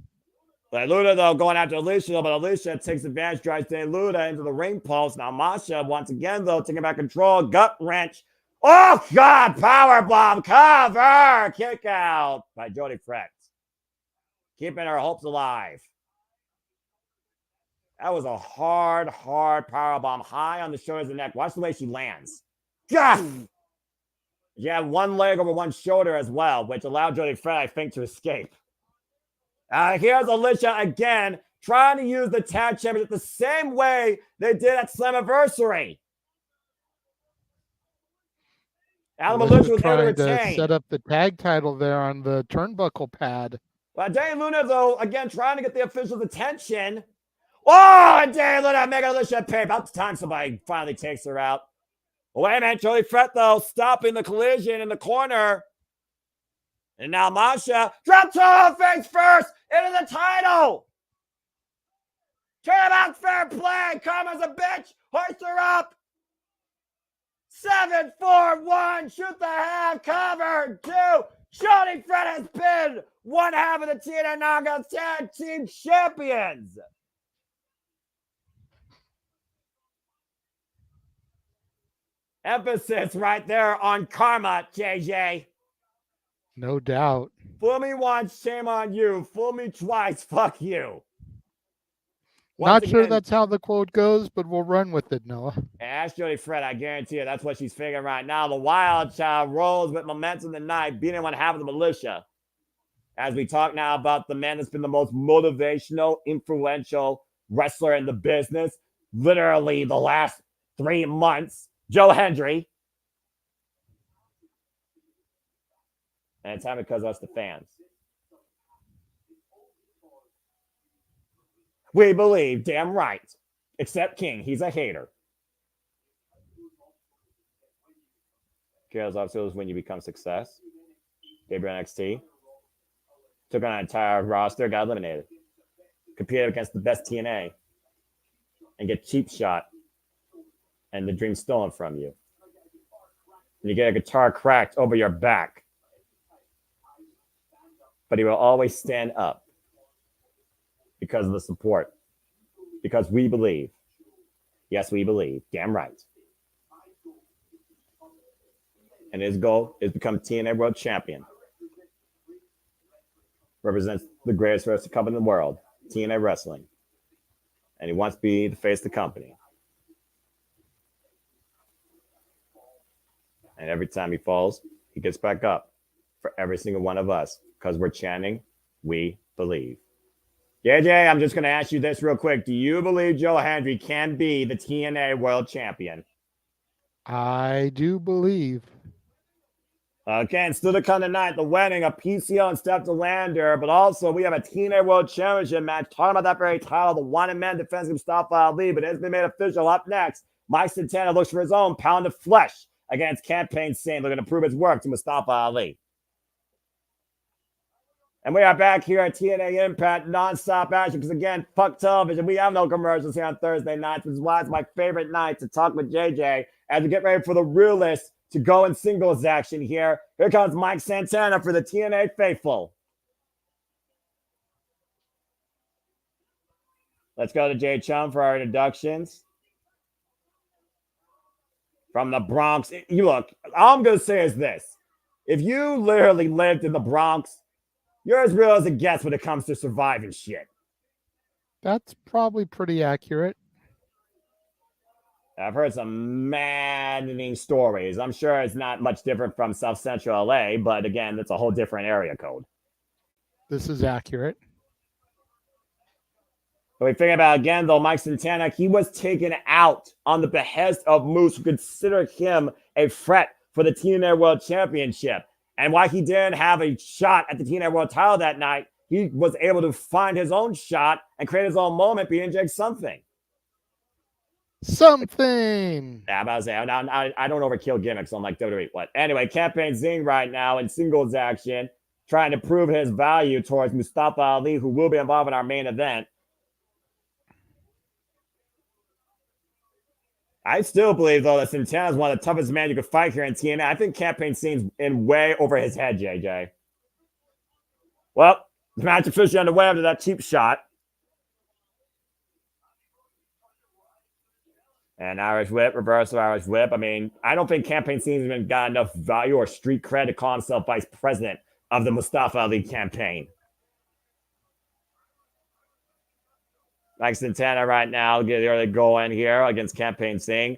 But Luna, though, going after Alicia, but Alicia takes advantage, drives Danny Luna into the ring post. Now Masha, once again, though, taking back control, gut wrench. Oh, God, powerbomb, cover, kick out by Jody Fred. Keeping her hopes alive. That was a hard powerbomb high on the shoulders of the neck. Watch the way she lands. God! She had one leg over one shoulder as well, which allowed Jody Fred, I think, to escape. Here's Alicia again, trying to use the tag championship the same way they did at Slammiversary. Alicia was trying to set up the tag title there on the turnbuckle pad. Well, Danny Luna, though, again, trying to get the officials' attention. Oh, and Danny Luna making Alicia pay. About the time somebody finally takes her out. Wait a minute, Jody Fred, though, stopping the collision in the corner. And now Masha drops her face first into the title. Turnabout fair play. Karma's a bitch. Hoist her up. 7, 4, 1. Shoot the half. Cover. 2. Jody Fred has been one half of the TNA Knockout Tag Team Champions. Emphasis right there on karma, JJ. No doubt. Fool me once, shame on you. Fool me twice, fuck you. Not sure that's how the quote goes, but we'll run with it, Noah. Ask Jody Fred, I guarantee you that's what she's figuring right now. The Wild Child rolls with momentum tonight, beating one half of the militia. As we talk now about the man that's been the most motivational, influential wrestler in the business, literally the last 3 months, Joe Hendry. And it's time because us, the fans. We believe, damn right. Except King, he's a hater. Chaos obviously is when you become success. Gabriel NXT. Took on an entire roster, got eliminated. Competed against the best TNA. And get cheap shot. And the dream stolen from you. And you get a guitar cracked over your back. But he will always stand up. Because of the support. Because we believe. Yes, we believe. Damn right. And his goal is to become TNA World Champion. Represents the greatest wrestling company in the world, TNA Wrestling. And he wants to be the face of the company. And every time he falls, he gets back up for every single one of us because we're chanting, we believe. JJ, I'm just going to ask you this real quick. Do you believe Joe Hendry can be the TNA World Champion? I do believe. Again, still to come tonight, the wedding of PCO and Steph DeLander, but also we have a TNA World Championship match talking about that very title, the one-man defense of Mustafa Ali, but it's been made official. Up next, Mike Santana looks for his own pound of flesh against Campaign Singh, looking to prove his work to Mustafa Ali. And we are back here at TNA Impact, non-stop action, because again, fuck television. We have no commercials here on Thursday nights, which is why it's my favorite night to talk with JJ as we get ready for the realist to go in singles action here. Here comes Mike Santana for the TNA faithful. Let's go to Jay Chum for our introductions. From the Bronx. You look, all I'm going to say is this. If you literally lived in the Bronx, you're as real as it gets when it comes to surviving shit. That's probably pretty accurate. I've heard some maddening stories. I'm sure it's not much different from South Central LA, but again, that's a whole different area code. This is accurate. But we think about again, though, Mike Santana, he was taken out on the behest of Moose, who considered him a threat for the TNA World Championship. And while he didn't have a shot at the TNA World title that night, he was able to find his own shot and create his own moment, being Jake something. Something. Yeah, I'm about to say, I don't overkill gimmicks on like WWE. What? Anyway, Campaign Zing right now in singles action, trying to prove his value towards Mustafa Ali, who will be involved in our main event. I still believe, though, that Santana is one of the toughest men you could fight here in TNA. I think Campaign Zing's in way over his head, JJ. Well, the match officially underway after that cheap shot. And Irish Whip, reversal Irish Whip. I mean, I don't think Campaign Scene's even got enough value or street cred to call himself vice president of the Mustafa Ali campaign. Mike Santana right now, get the early goal in here against Campaign Singh.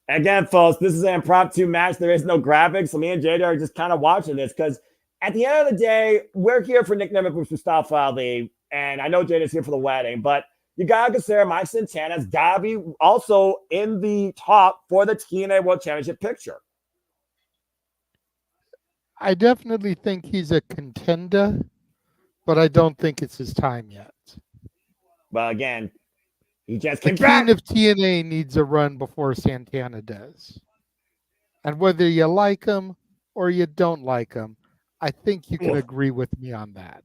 Again, folks, this is an impromptu match. There is no graphics. So me and Jada are just kind of watching this because at the end of the day, we're here for Nick Nemeth with Mustafa Ali. And I know Jada's here for the wedding, but you got to consider Mike Santana's got to be also in the top for the TNA World Championship picture. I definitely think he's a contender, but I don't think it's his time yet. Well, again, he just came the back. King of TNA needs a run before Santana does. And whether you like him or you don't like him, I think you can agree with me on that.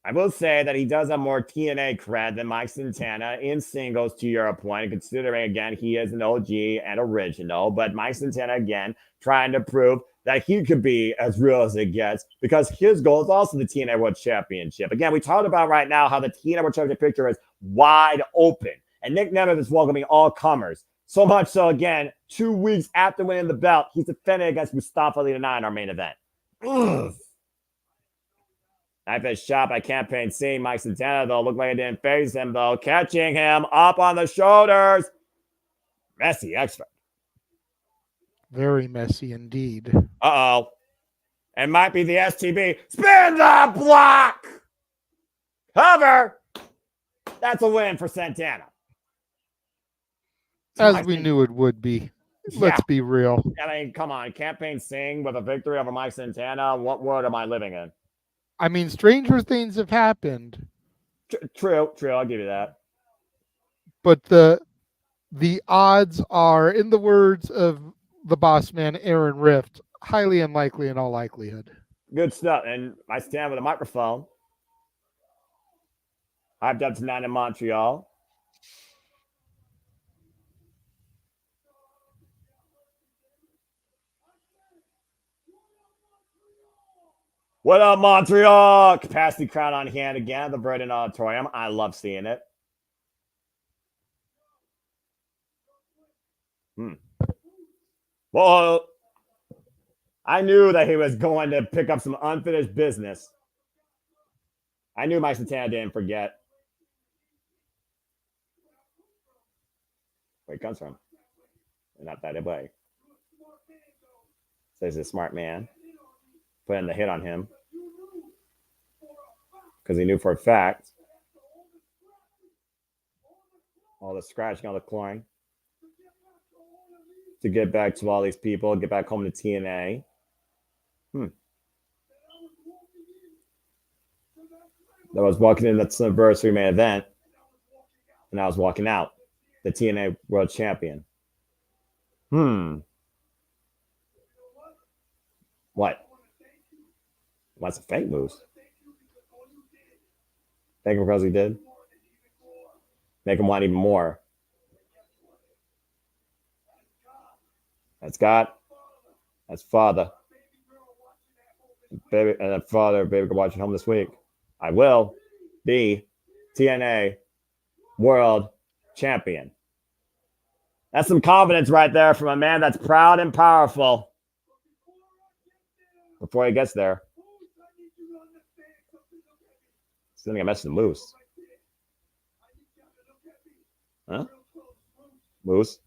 I will say that he does have more TNA cred than Mike Santana in singles, to your point, considering, again, he is an OG and original. But Mike Santana, again, trying to prove that he could be as real as it gets because his goal is also the TNA World Championship. Again, we talked about right now how the TNA World Championship picture is wide open. And Nick Nemeth is welcoming all comers. So much so, again, 2 weeks after winning the belt, he's defending against Mustafa Ali tonight in our main event. Ugh. Knife shot by Campaign Scene. Mike Santana, though, looked like it didn't phase him, though. Catching him up on the shoulders. Messy expert. Very messy indeed. Uh-oh. It might be the STB. Spin the block! Cover! That's a win for Santana. As we knew it would be. Let's be real. I mean, come on. Campaign Singh with a victory over Mike Santana. What world am I living in? I mean, stranger things have happened. True. I'll give you that. But the odds are, in the words of the boss man, Aaron Rift, highly unlikely in all likelihood. Good stuff. And I stand with a microphone. Hyped up tonight in Montreal. What up, Montreal? Capacity crowd on hand again at the Verdun Auditorium. I love seeing it. Well, I knew that he was going to pick up some unfinished business. I knew Mike Santana didn't forget. Where he comes from. Not that way. Says he's a smart man. Putting the hit on him. Because he knew for a fact all the scratching, all the clawing, to get back to all these people, get back home to TNA. I was walking in that anniversary main event, and I was walking out, the TNA World Champion. What? What's a fake moves? Thank him because he did. Make him want even more. That's God. That's Father. Baby, and that Father, baby, can watch it home this week. I will be TNA World Champion. That's some confidence right there from a man that's proud and powerful. Before he gets there, sending a message to Moose. Huh? Moose?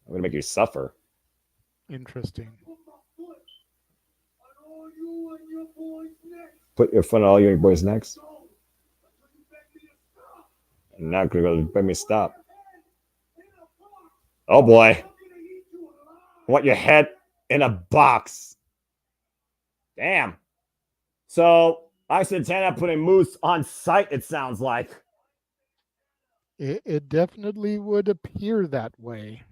I'm going to make you suffer. Interesting. Put your foot on all your boys' necks. And now you're going to make me stop. Oh boy. I want your head in a box. Damn. So, Mike Santana putting Moose on site, it sounds like. It definitely would appear that way.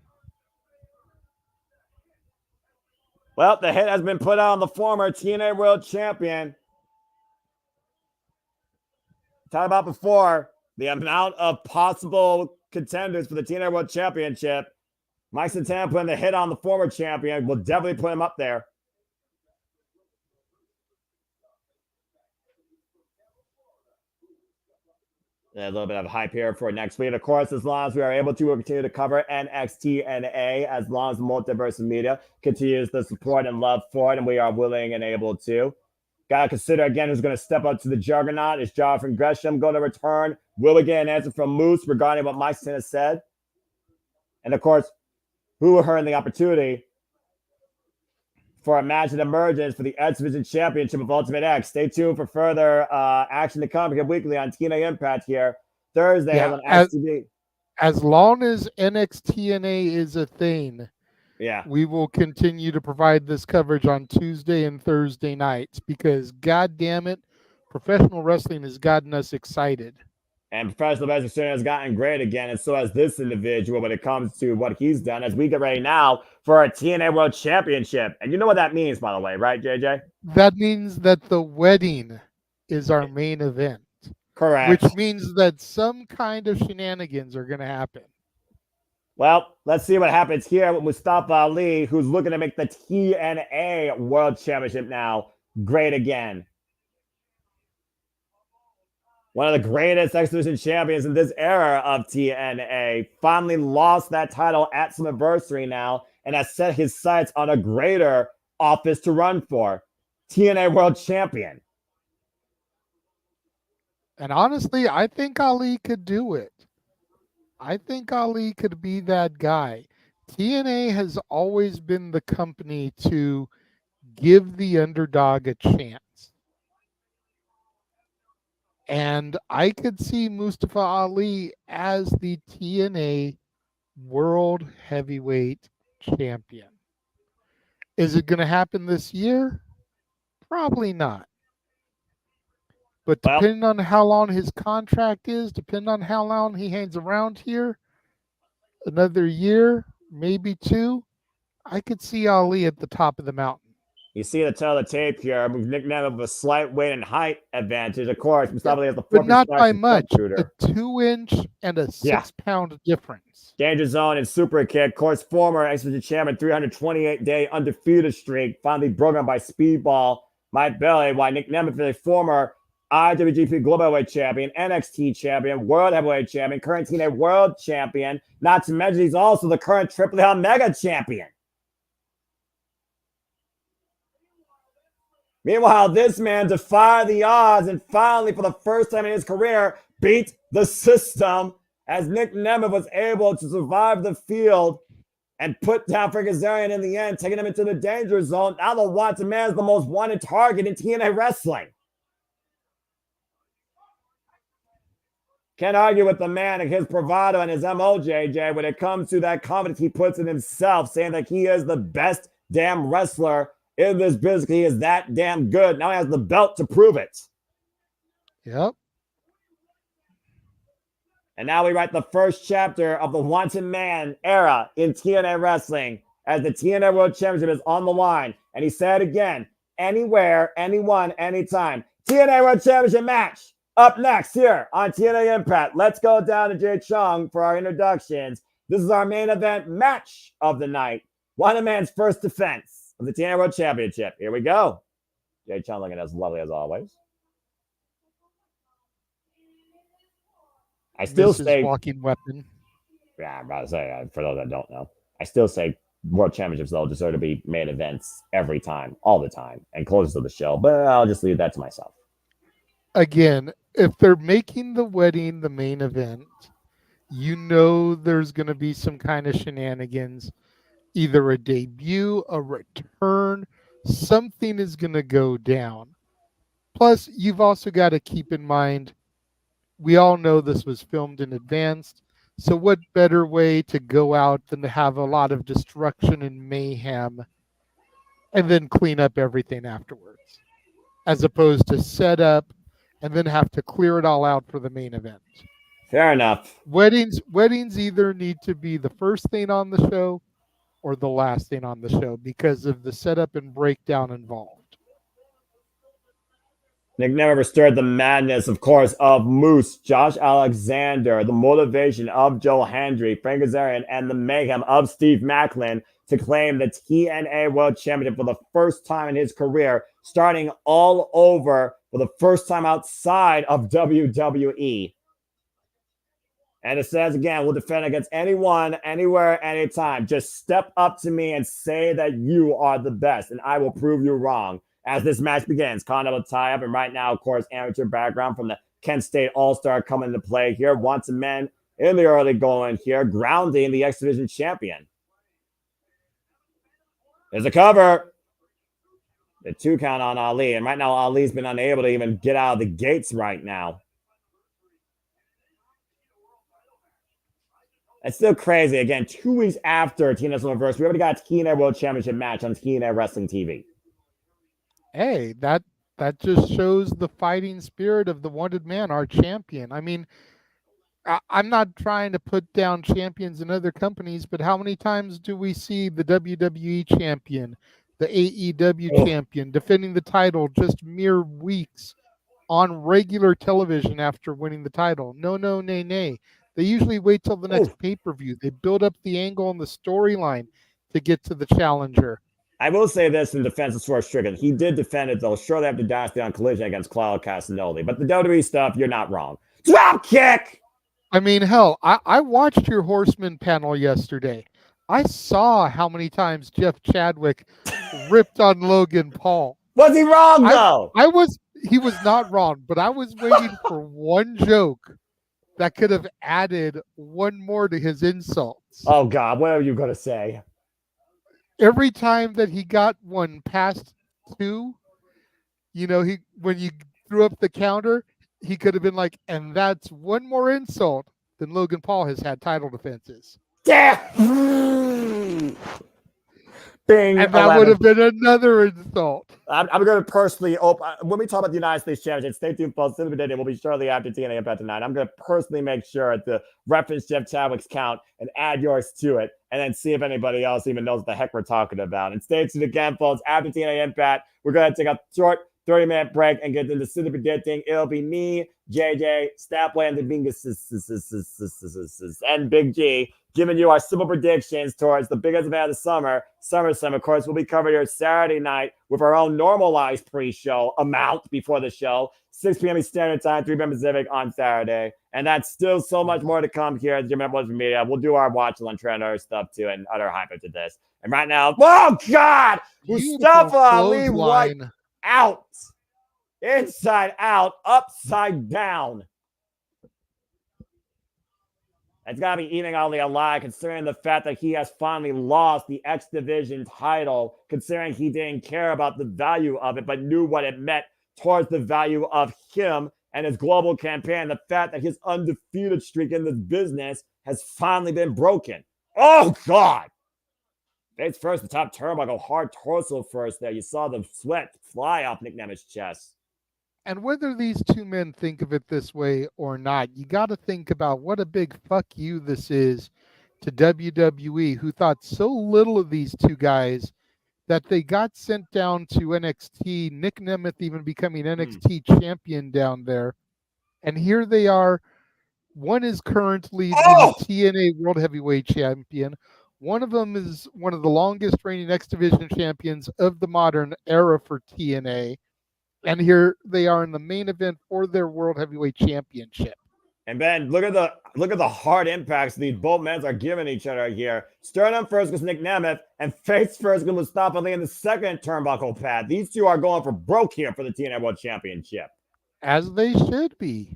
Well, the hit has been put on the former TNA World Champion. Talked about before, the amount of possible contenders for the TNA World Championship. Mike Santana putting the hit on the former champion will definitely put him up there. A little bit of hype here for next week. Of course, as long as we are able to, we'll continue to cover NXT/TNA, as long as Multiverse of Media continues the support and love for it, and we are willing and able to. Got to consider, again, who's going to step up to the juggernaut. Is Jonathan Gresham going to return? Will we get an answer from Moose regarding what Mike Santana said? And, of course, who will earn the opportunity for a match of emergence for the X Division Championship of Ultimate X? Stay tuned for further action to come here weekly on TNA IMPACT here Thursday on XTV. As long as NXT/TNA is a thing, we will continue to provide this coverage on Tuesday and Thursday nights because, God damn it, professional wrestling has gotten us excited. And professional wrestling has gotten great again, and so has this individual when it comes to what he's done as we get ready now for our TNA World Championship. And you know what that means, by the way, right, JJ? That means that the wedding is our main event. Correct. Which means that some kind of shenanigans are going to happen. Well, let's see what happens here with Mustafa Ali, who's looking to make the TNA World Championship now great again. One of the greatest X Division champions in this era of TNA finally lost that title at Slammiversary now and has set his sights on a greater office to run for. TNA World Champion. And honestly, I think Ali could do it. I think Ali could be that guy. TNA has always been the company to give the underdog a chance. And I could see Mustafa Ali as the TNA World Heavyweight Champion. Is it going to happen this year? Probably not. But depending on how long his contract is, depending on how long he hangs around here, another year, maybe two, I could see Ali at the top of the mountain. You see the tail of the tape here. We've nicknamed him a slight weight and height advantage. Of course, Mustafa Ali has the 4 but not by much. A 2-inch and a 6-pound difference. Danger Zone and Super Kick. Of course, former X Division champion, 328-day undefeated streak, finally broken by Speedball Mike Bailey. While Nick Nemeth is a former IWGP Global Heavyweight Champion, NXT Champion, World Heavyweight Champion, current TNA World Champion. Not to mention, he's also the current AAA Mega Champion. Meanwhile, this man defied the odds and finally, for the first time in his career, beat the system as Nick Nemeth was able to survive the field and put down Frank Kazarian in the end, taking him into the danger zone. Now the wanted man is the most wanted target in TNA Wrestling. Can't argue with the man and his bravado and his MO, JJ, when it comes to that confidence he puts in himself, saying that he is the best damn wrestler in this business. He is that damn good. Now he has the belt to prove it. Yep. And now we write the first chapter of the Wanted Man era in TNA Wrestling as the TNA World Championship is on the line. And he said again, anywhere, anyone, anytime. TNA World Championship match up next here on TNA Impact. Let's go down to Jay Chung for our introductions. This is our main event match of the night. Wanted Man's first defense of the TNA World Championship. Here we go. Jay Chung looking as lovely as always. I still say walking weapon. Yeah, I'm about to say, for those that don't know, I still say World Championships, though, deserve to be main events every time, all the time, and closest to the show. But I'll just leave that to myself. Again, if they're making the wedding the main event, you know there's going to be some kind of shenanigans, either a debut, a return, something is going to go down. Plus, you've also got to keep in mind, we all know this was filmed in advance. So what better way to go out than to have a lot of destruction and mayhem and then clean up everything afterwards, as opposed to set up and then have to clear it all out for the main event. Fair enough. Weddings either need to be the first thing on the show or the last thing on the show because of the setup and breakdown involved. Nick never stirred the madness, of course, of Moose, Josh Alexander, the motivation of Joe Hendry, Frank Kazarian, and the mayhem of Steve Macklin to claim the TNA World Championship for the first time in his career, starting all over for the first time outside of WWE. And it says again, we'll defend against anyone, anywhere, anytime. Just step up to me and say that you are the best, and I will prove you wrong. As this match begins, Condell tie-up, and right now, of course, amateur background from the Kent State All-Star coming into play here. Wants men in the early going here, grounding the X Division champion. There's a cover. The 2 count on Ali, and right now Ali's been unable to even get out of the gates right now. It's still crazy. Again, 2 weeks after TNA Multiverse, we already got a TNA World Championship match on TNA Wrestling TV. Hey, that just shows the fighting spirit of the Wanted Man, our champion. I mean, I'm not trying to put down champions in other companies, but how many times do we see the WWE champion, the AEW champion defending the title just mere weeks on regular television after winning the title? No, nay. They usually wait till the next pay-per-view. They build up the angle and the storyline to get to the challenger. I will say this in defense of Swerve Strickland. He did defend it, though, shortly after Dynasty on Collision against Claudio Castagnoli. But the WWE stuff, you're not wrong. Drop kick! I mean, hell, I watched your Horseman panel yesterday. I saw how many times Jeff Chadwick ripped on Logan Paul. Was he wrong, though? He was not wrong, but I was waiting for one joke that could have added one more to his insults. Oh, God, what are you going to say? Every time that he got one past 2, when you threw up the counter, he could have been like, and that's one more insult than Logan Paul has had title defenses. Yeah. Bing, and that 11. would have been another insult. I'm going to personally open, when we talk about the United States Championship, stay tuned, folks. It will be shortly after TNA Impact tonight. I'm going to personally make sure to reference Jeff Chadwick's count and add yours to it, and then see if anybody else even knows what the heck we're talking about. And stay tuned again, folks. After TNA Impact, we're going to take a short 30-minute break and get into City Predicting. It'll be me, JJ, Stapway, and the Bingus and Big G giving you our simple predictions towards the biggest event of the summer, SummerSlam. Of course, we'll be covering here Saturday night with our own normalized pre-show amount before the show, 6 p.m. Eastern Standard Time, 3 p.m. Pacific on Saturday. And that's still so much more to come here at JMN Multiverse of Media. We'll do our watch on trend other stuff too and other hype into this. And right now, oh God, Mustafa Ali right out, inside out, upside down. It's got to be eating Ali alive, considering the fact that he has finally lost the X Division title, considering he didn't care about the value of it, but knew what it meant towards the value of him and his global campaign, the fact that his undefeated streak in this business has finally been broken. Oh, God. Face first, the top turnbuckle, hard torso first there. You saw the sweat fly off Nick Nemeth's chest. And whether these two men think of it this way or not, you got to think about what a big fuck you this is to WWE, who thought so little of these two guys that they got sent down to NXT, Nick Nemeth even becoming NXT champion down there. And here they are. One is currently the TNA World Heavyweight Champion. One of them is one of the longest reigning X Division champions of the modern era for TNA. And here they are in the main event for their World Heavyweight Championship. And Ben, look at the hard impacts these both men are giving each other here. Sternum first goes Nick Nemeth, and face first goes Mustafa Ali in the second turnbuckle pad. These two are going for broke here for the TNA World Championship. As they should be.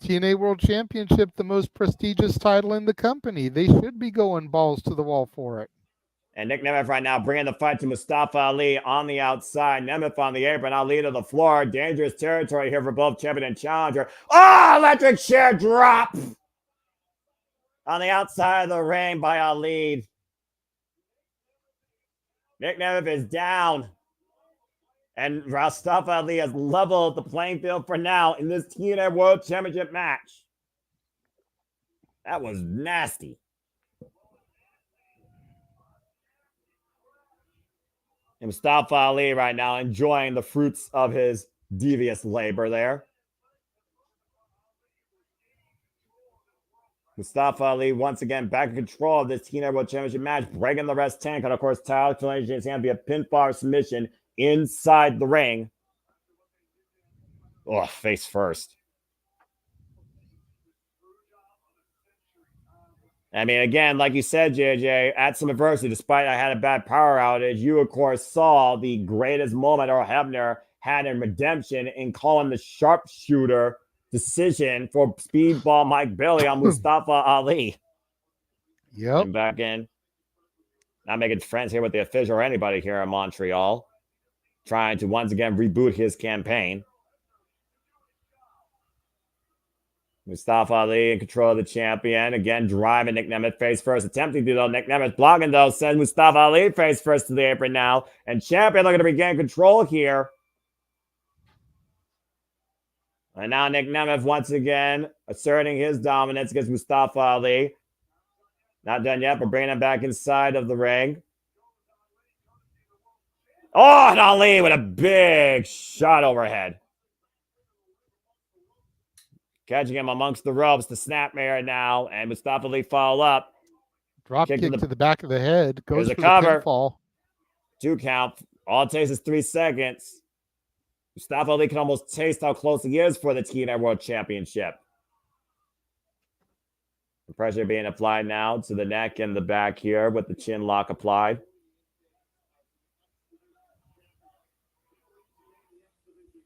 TNA World Championship, the most prestigious title in the company. They should be going balls to the wall for it. And Nick Nemeth right now bringing the fight to Mustafa Ali on the outside. Nemeth on the apron, Ali to the floor. Dangerous territory here for both champion and challenger. Oh, electric chair drop on the outside of the ring by Ali. Nick Nemeth is down. And Mustafa Ali has leveled the playing field for now in this TNA World Championship match. That was nasty. And Mustafa Ali right now enjoying the fruits of his devious labor there. Mustafa Ali once again back in control of this TNA World Championship match, breaking the rest tank. And of course, Tyler challenging his hand via pinfall submission inside the ring. Oh, face first. I mean, again, like you said, JJ, at some adversity, despite I had a bad power outage, you, of course, saw the greatest moment Earl Hebner had in redemption in calling the sharpshooter decision for Speedball Mike Bailey on Mustafa Ali. Yep. And back in. Not making friends here with the official or anybody here in Montreal. Trying to once again reboot his campaign. Mustafa Ali in control of the champion. Again, driving Nick Nemeth face first. Attempting to, though. Nick Nemeth blocking, though. Sends Mustafa Ali face first to the apron now. And champion looking to regain control here. And now Nick Nemeth once again asserting his dominance against Mustafa Ali. Not done yet, but bringing him back inside of the ring. Oh, and Ali with a big shot overhead. Catching him amongst the ropes, the snapmare now, and Mustafa Ali follow up. Drop kick to the back of the head. Goes for the cover. pinfall. 2 count. All it takes is 3 seconds. Mustafa Ali can almost taste how close he is for the TNA World Championship. The pressure being applied now to the neck and the back here with the chin lock applied.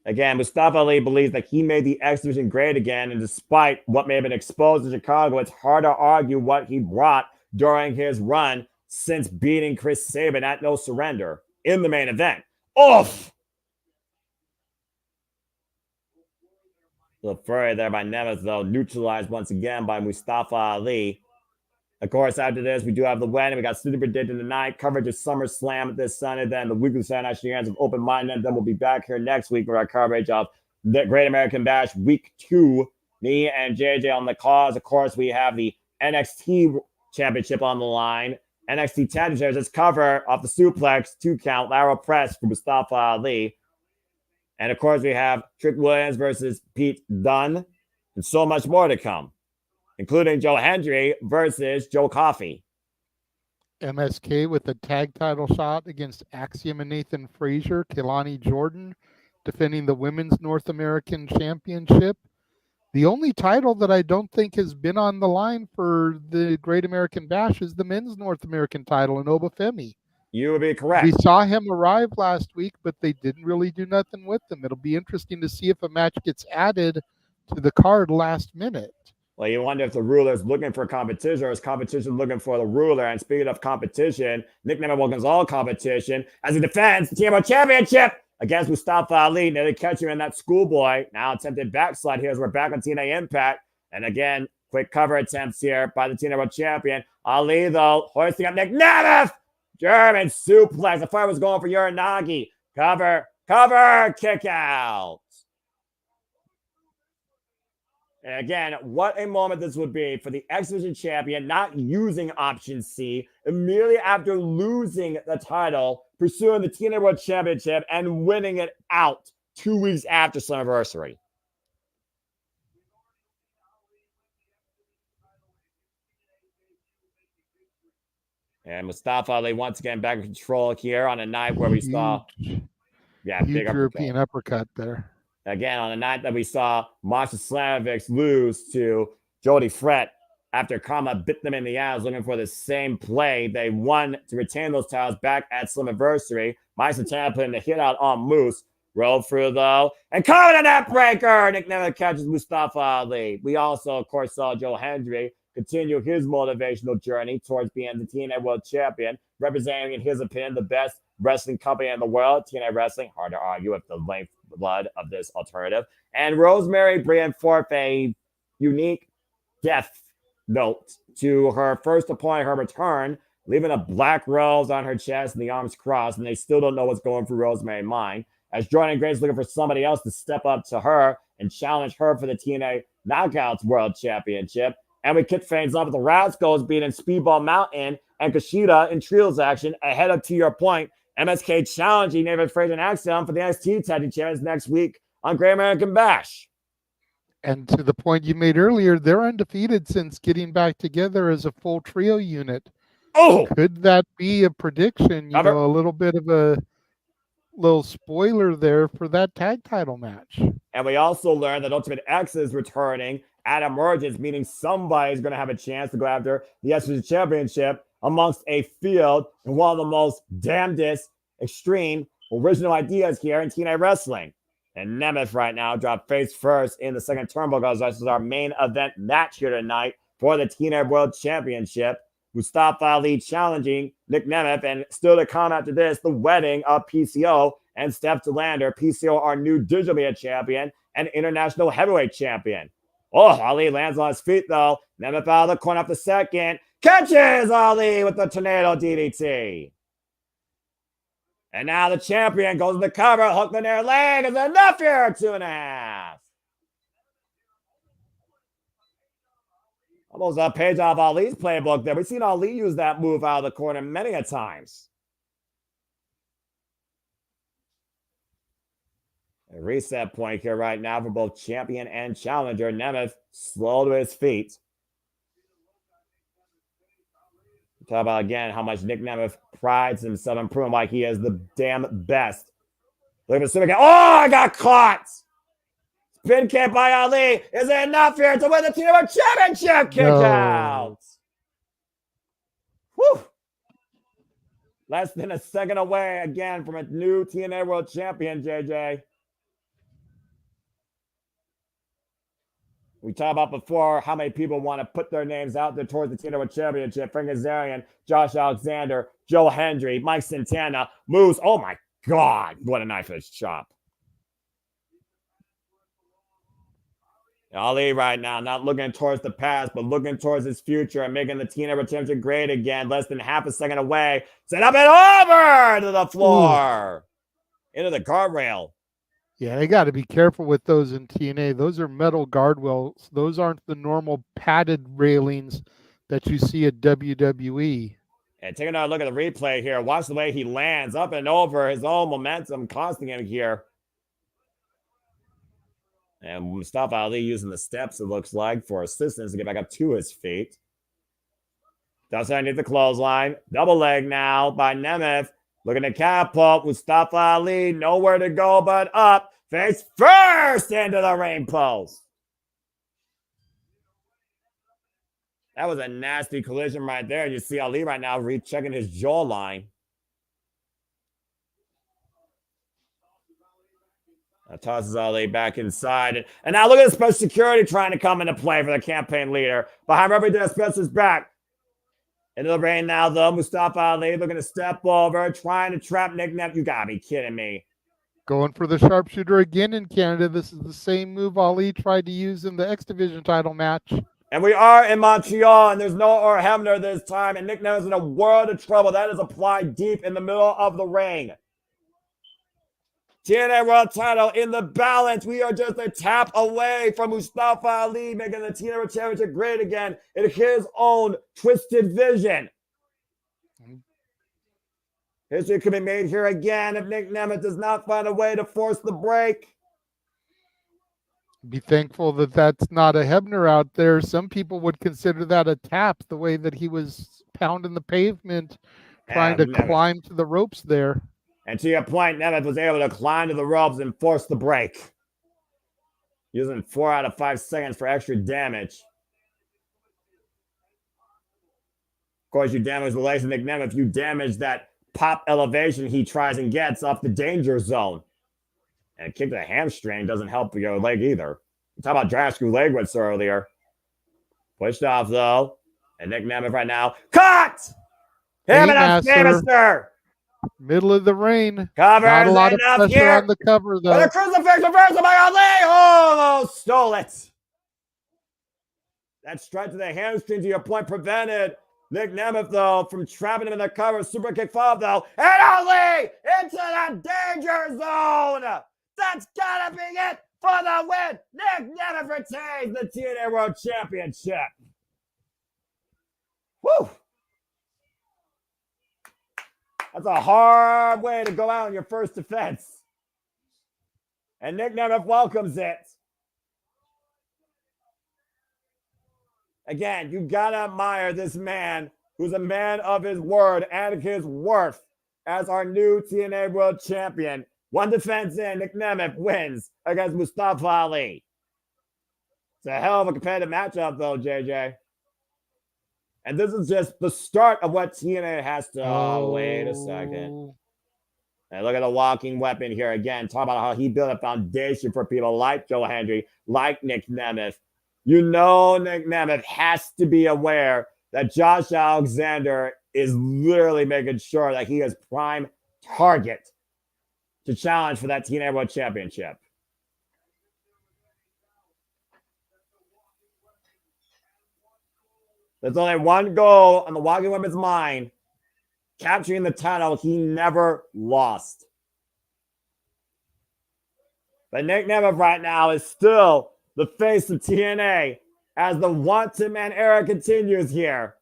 Again, Mustafa Ali believes that he made the X Division great again, and despite what may have been exposed in Chicago, it's hard to argue what he brought during his run since beating Chris Sabin at No Surrender in the main event. Oof! The flurry there by Nemeth, though, neutralized once again by Mustafa Ali. Of course, after this, we do have the wedding. We got Super Predicted tonight, coverage of SummerSlam this Sunday, then the weekly Saturday Night Shenanigans of Open Mind, and then we'll be back here next week with our coverage of the Great American Bash Week 2. Me and JJ on the cause. Of course, we have the NXT Championship on the line. NXT Tag Team Let's cover off the suplex, 2 count, lateral press for Mustafa Ali. And of course, we have Trick Williams versus Pete Dunne, and so much more to come, including Joe Hendry versus Joe Coffey. MSK with a tag title shot against Axiom and Nathan Frazier. Kelani Jordan defending the Women's North American Championship. The only title that I don't think has been on the line for the Great American Bash is the Men's North American title in Obafemi. You would be correct. We saw him arrive last week, but they didn't really do nothing with him. It'll be interesting to see if a match gets added to the card last minute. Well, you wonder if the ruler's looking for competition or is competition looking for the ruler. And speaking of competition, Nick Nemeth welcomes all competition as he defends the TNA Championship against Mustafa Ali. Nearly catch him in that schoolboy. Now attempted backslide here as we're back on TNA Impact. And again, quick cover attempts here by the TNA World Champion. Ali, though, hoisting up Nick Nemeth. German suplex. The fight was going for Uranagi. Cover, kick out. And again, what a moment this would be for the X Division champion not using option C immediately after losing the title, pursuing the TNA World Championship and winning it out 2 weeks after Slammiversary. And Mustafa Ali once again back in control here on a night where we saw big European uppercut there. Again, on the night that we saw Masha Slamovich lose to Jody Fret after Karma bit them in the ass looking for the same play. They won to retain those titles back at Slammiversary. Mike Santana putting the hit out on Moose. Rolled through, though. And caught a net breaker. Nick Nemeth catches Mustafa Ali. We also, of course, saw Joe Hendry continue his motivational journey towards being the TNA World Champion, representing, in his opinion, the best wrestling company in the world, TNA Wrestling. Hard to argue with the lifeblood of this alternative. And Rosemary Brian forth a unique death note to her first upon her return, leaving a black rose on her chest and the arms crossed, and they still don't know what's going through Rosemary's mind. As Jordan Grace looking for somebody else to step up to her and challenge her for the TNA Knockouts World Championship. And we kick things off with the Rascals beating Speedball Mountain and Kushida in trios action ahead of, to your point, MSK challenging David Fraser and Axiom for the NXT Tag Team Champions next week on Great American Bash. And to the point you made earlier, they're undefeated since getting back together as a full trio unit. Oh! Could that be a prediction? You know, a little bit of a little spoiler there for that tag title match. And we also learned that Ultimate X is returning at Emergence, meaning somebody's going to have a chance to go after the SVG Championship amongst a field and one of the most damnedest, extreme, original ideas here in TNA Wrestling. And Nemeth right now dropped face first in the second turnbuckle. This is our main event match here tonight for the TNA World Championship. Mustafa Ali challenging Nick Nemeth, and still to come after this, the wedding of PCO and Steph DeLander. PCO, our new digital media champion and international heavyweight champion. Oh, Ali lands on his feet, though. Nemeth out of the corner off the second. Catches Ali with the tornado DDT. And now the champion goes to the cover, hooked in their leg, is enough here, 2.5. Almost a page off Ali's playbook there. We've seen Ali use that move out of the corner many a times. A reset point here right now for both champion and challenger. Nemeth slow to his feet. Talk about again how much Nick Nemeth prides himself in proving like he is the damn best. Look at the oh, I got caught. Spin kick by Ali. Is it enough here to win the TNA World Championship? Kick out. Whew. Less than a second away again from a new TNA World Champion, JJ. We talked about before how many people want to put their names out there towards the TNA World Championship. Frank Kazarian, Josh Alexander, Joe Hendry, Mike Santana, Moose. Oh my God, what a knife edge chop. Ali right now not looking towards the past, but looking towards his future and making the TNA World Championship great again. Less than half a second away. Set up and over to the floor. Into the guardrail. Yeah, they got to be careful with those in TNA. Those are metal guardrails. Those aren't the normal padded railings that you see at WWE. And take another look at the replay here. Watch the way he lands up and over, his own momentum costing him here. And Mustafa Ali using the steps, it looks like, for assistance to get back up to his feet. Does underneath the clothesline. Double leg now by Nemeth. Looking to catapult. Mustafa Ali, nowhere to go but up. Face first into the ring post. That was a nasty collision right there. You see Ali right now rechecking his jawline. That tosses Ali back inside. And now look at the special security trying to come into play for the campaign leader. Behind referee Spencer's back. Into the ring now, though. Mustafa Ali looking to step over, trying to trap Nick Nemeth. You gotta be kidding me. Going for the sharpshooter again in Canada. This is the same move Ali tried to use in the X Division title match. And we are in Montreal, and there's no Hebner this time, and Nick Nemeth is in a world of trouble. That is applied deep in the middle of the ring. TNA World title in the balance. We are just a tap away from Mustafa Ali making the TNA World Championship great again in his own twisted vision. History could be made here again if Nick Nemeth does not find a way to force the break. Be thankful that that's not a Hebner out there. Some people would consider that a tap, the way that he was pounding the pavement, trying to climb to the ropes there. And to your point, Nemeth was able to climb to the ropes and force the break, using 4 out of 5 seconds for extra damage. Of course, you damage the legs of Nick Nemeth. You damage that pop elevation he tries and gets off the danger zone. And a kick to the hamstring doesn't help your leg either. We talked about giant screw leg whips earlier. Pushed off, though. And Nick Nemeth right now. Cut! Him and a Famouster! Middle of the ring. Covers not a lot of enough pressure here. on the cover, though. And a crucifix reversal by Ali. Oh, stole it. That strike to the hamstring, to your point, prevented Nick Nemeth, though, from trapping him in the cover. Super kick follow, though. And Ali into the danger zone. That's got to be it for the win. Nick Nemeth retains the TNA World Championship. Woo! That's a hard way to go out in your first defense. And Nick Nemeth welcomes it. Again, you got to admire this man who's a man of his word and his worth as our new TNA World Champion. One defense in, Nick Nemeth wins against Mustafa Ali. It's a hell of a competitive matchup, though, JJ. And this is just the start of what TNA has to... Oh, wait a second. And look at the walking weapon here again. Talk about how he built a foundation for people like Joe Hendry, like Nick Nemeth. You know Nick Nemeth has to be aware that Josh Alexander is literally making sure that he is prime target to challenge for that TNA World Championship. There's only one goal on the walking weapon's mind. Capturing the title he never lost. But Nick Nemeth right now is still the face of TNA as the wanted man era continues here.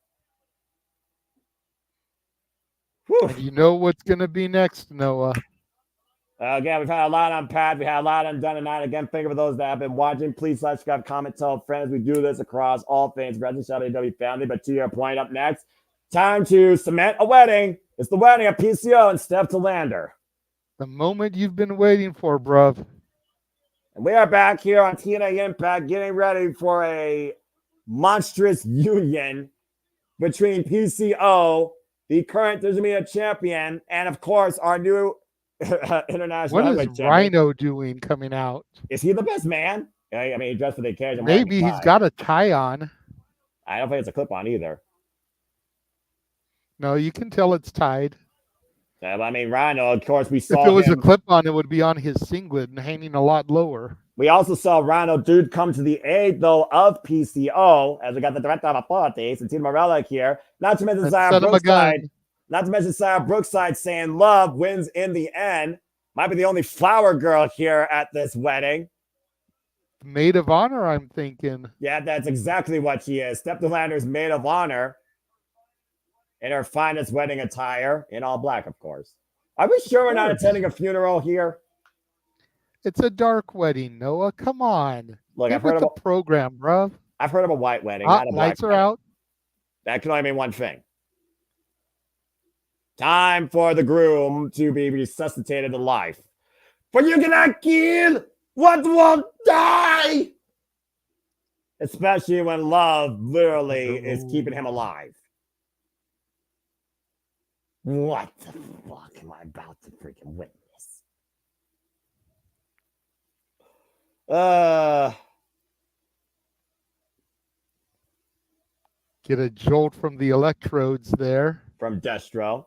You know what's going to be next, Noah. Again, we've had a lot unpacked. We had a lot undone tonight. Again, thank you for those that have been watching. Please subscribe, comment, tell friends. We do this across all things wrestling, WWE family. But to your point, up next, time to cement a wedding. It's the wedding of PCO and Steph Delander. The moment you've been waiting for, bruv. And we are back here on TNA Impact getting ready for a monstrous union between PCO, the current Division Media champion, and of course our new international. What is Rhino doing coming out? Is he the best man? I mean, he dressed for the occasion. Maybe he's got a tie on. I don't think it's a clip on either. No, you can tell it's tied. I mean, Rhino, of course, we saw if it was him. A clip on, it would be on his singlet and hanging a lot lower. We also saw Rhino Dude come to the aid, though, of PCO, as we got the director of authorities, and Tina Morella here. Not to mention Zaya Brookside. Not to mention Zaya Brookside saying love wins in the end. Might be the only flower girl here at this wedding. Maid of honor, I'm thinking. Yeah, that's exactly what she is. Steph Delander's maid of honor. In her finest wedding attire, in all black, of course. Are we sure we're not attending a funeral here? It's a dark wedding, Noah. Come on. Look, I've heard of the program, bruv. I've heard of a white wedding, not a black lights are out. That can only mean one thing. Time for the groom to be resuscitated to life. For you cannot kill what won't die. Especially when love literally is keeping him alive. What the fuck am I about to freaking witness? Get a jolt from the electrodes there. From Destro.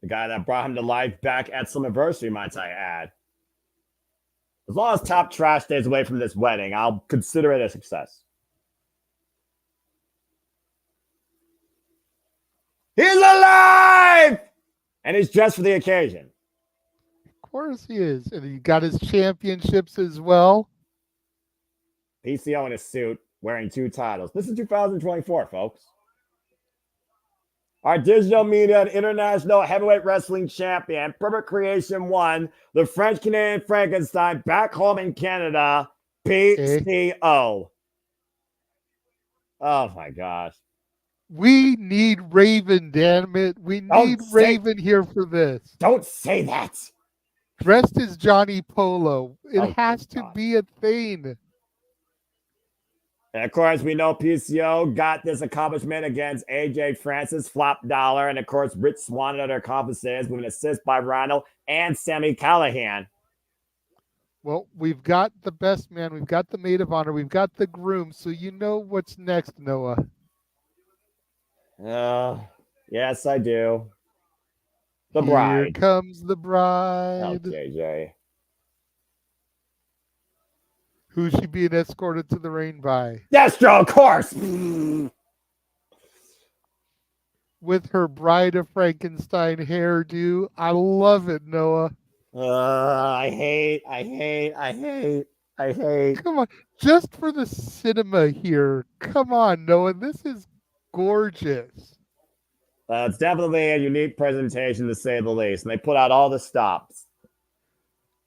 The guy that brought him to life back at Slammiversary, might I add. As long as Top Trash stays away from this wedding, I'll consider it a success. He's alive! And he's dressed for the occasion. Of course he is. And he got his championships as well. PCO in a suit, wearing 2 titles. This is 2024, folks. Our digital media and international heavyweight wrestling champion, Perfect Creation 1, the French-Canadian Frankenstein, back home in Canada, PCO. Oh, my gosh. We need Raven, damn it. We need Raven here for this. Don't say that. Dressed as Johnny Polo. It has to be a thing. And of course, we know PCO got this accomplishment against AJ Francis, Flop Dollar, and of course, Rich Swann and other accomplices with an assist by Rhino and Sami Callihan. Well, we've got the best man, we've got the maid of honor, we've got the groom, so you know what's next, Noah. Yes, I do. The bride. Here comes the bride. Oh, JJ. Who's she being escorted to the ring by? Destro, of course. With her Bride of Frankenstein hairdo. I love it, Noah. I hate. Come on. Just for the cinema here. Come on, Noah. This is gorgeous. It's definitely a unique presentation, to say the least. And they put out all the stops.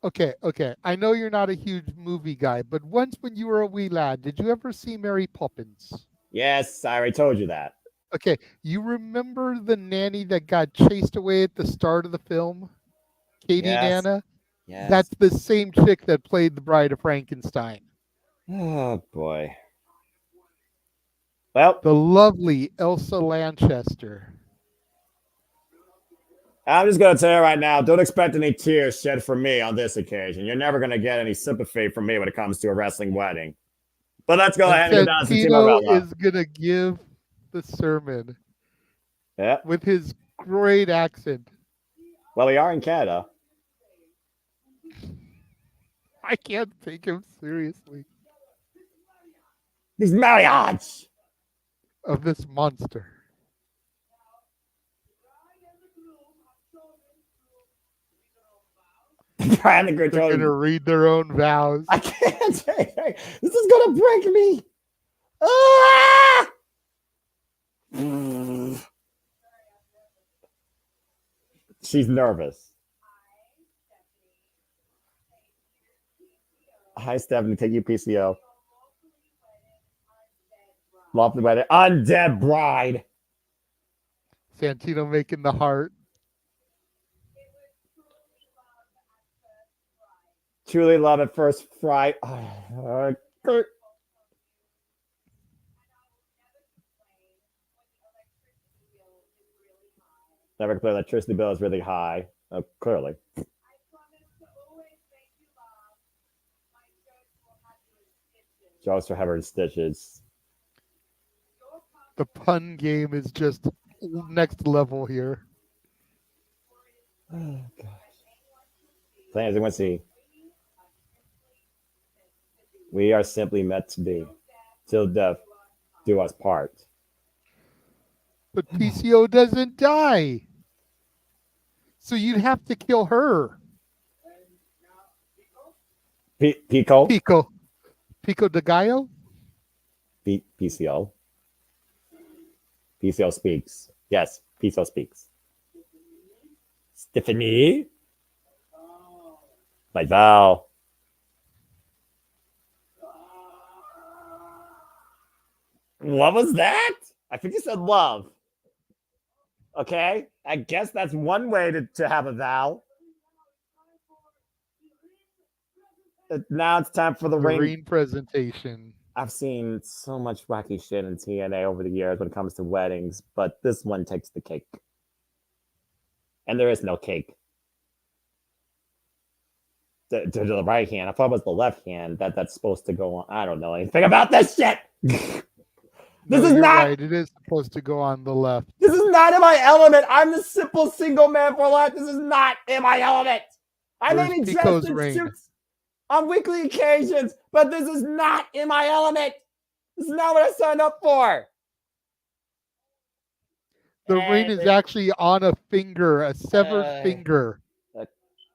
Okay. I know you're not a huge movie guy, but once when you were a wee lad, did you ever see Mary Poppins? Yes, I already told you that. Okay, you remember the nanny that got chased away at the start of the film? Katie Nana? Yes. That's the same chick that played the Bride of Frankenstein. Oh, boy. Well, the lovely Elsa Lanchester. I'm just going to tell you right now, don't expect any tears shed for me on this occasion. You're never going to get any sympathy from me when it comes to a wrestling wedding. But let's go ahead and go down to Tino is going to give the sermon with his great accent. Well, we are in Canada. I can't take him seriously. These marriage of this monster. Trying to They're going to read their own vows. I can't take it. This is going to break me. Ah! She's nervous. Hi, Stephanie. Take you, PCO. Love the wedding. Undead bride. Santino making the heart. Truly love at first fright. Never complain. Electricity bill is really high. Clearly. Jokes for having stitches. The pun game is just next level here. Oh, gosh. Playing as you want to see. We are simply meant to be. Till death do us part. But PCO doesn't die. So you'd have to kill her. Pico? Pico de Gallo? PCO. PCO speaks. Yes, PCO speaks. Stephanie? My vow. What was that? I think you said love. Okay, I guess that's one way to have a vow. Now it's time for the ring presentation. I've seen so much wacky shit in TNA over the years when it comes to weddings, but this one takes the cake. And there is no cake. To the right hand. I thought it was the left hand that's supposed to go on. I don't know anything about this shit. This No, is you're not. right. It is supposed to go on the left. This is not in my element. I'm the simple single man for life. This is not in my element. I may Where's be dressed Pico's in ring? suits on weekly occasions, but this is not in my element. This is not what I signed up for. The ring is actually on a finger, a severed finger. Of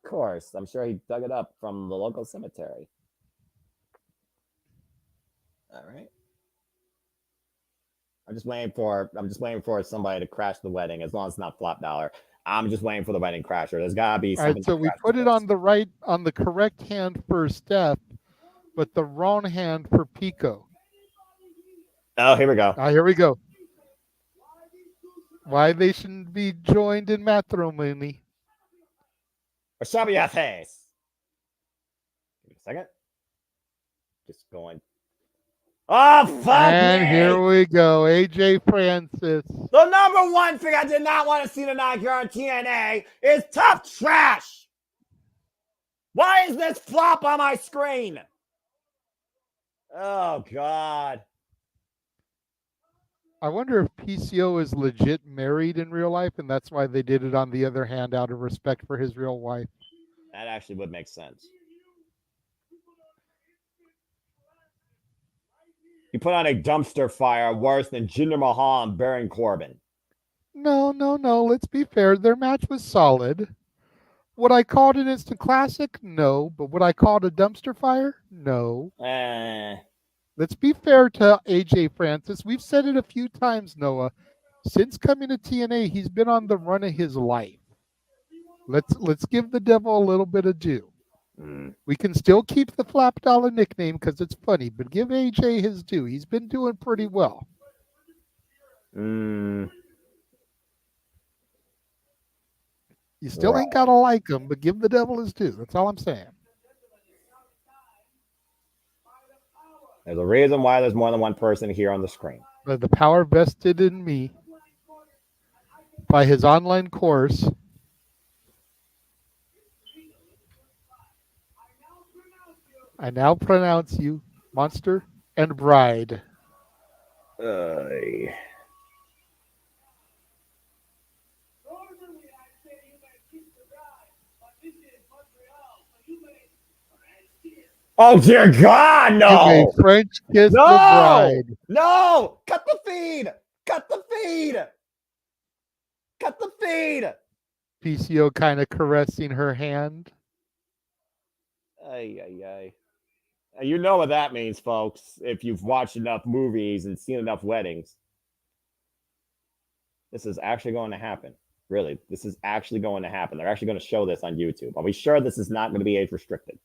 course. I'm sure he dug it up from the local cemetery. All right. I'm just waiting for somebody to crash the wedding, as long as it's not Flop Dollar. I'm just waiting for the wedding crasher. There's gotta be something. All right, so we put it on the correct hand for Steph, but the wrong hand for Pico. Oh, here we go. Here we go. Why they shouldn't be joined in matrimony. Or shove your face. Give me a second. Just going. Oh, fuck And me. here we go. AJ Francis. The number one thing I did not want to see tonight here on TNA is tough trash. Why is this flop on my screen? Oh, God. I wonder if PCO is legit married in real life, and that's why they did it on the other hand out of respect for his real wife. That actually would make sense. He put on a dumpster fire worse than Jinder Mahal and Baron Corbin. No. Let's be fair. Their match was solid. Would I call it an instant classic? No. But would I call it a dumpster fire? No. Let's be fair to AJ Francis. We've said it a few times, Noah. Since coming to TNA, he's been on the run of his life. Let's give the devil a little bit of due. We can still keep the Flap Dollar nickname because it's funny, but give AJ his due. He's been doing pretty well. You still ain't got to like him, but give the devil his due. That's all I'm saying. There's a reason why there's more than one person here on the screen. But the power vested in me by his online course. I now pronounce you monster and bride. Oh, dear God, no! Give a French kiss the bride. No! Cut the feed! Cut the feed! Cut the feed! PCO kind of caressing her hand. You know what that means, folks, if you've watched enough movies and seen enough weddings. This is actually going to happen. Really, this is actually going to happen. They're actually going to show this on YouTube. Are we sure this is not going to be age restricted?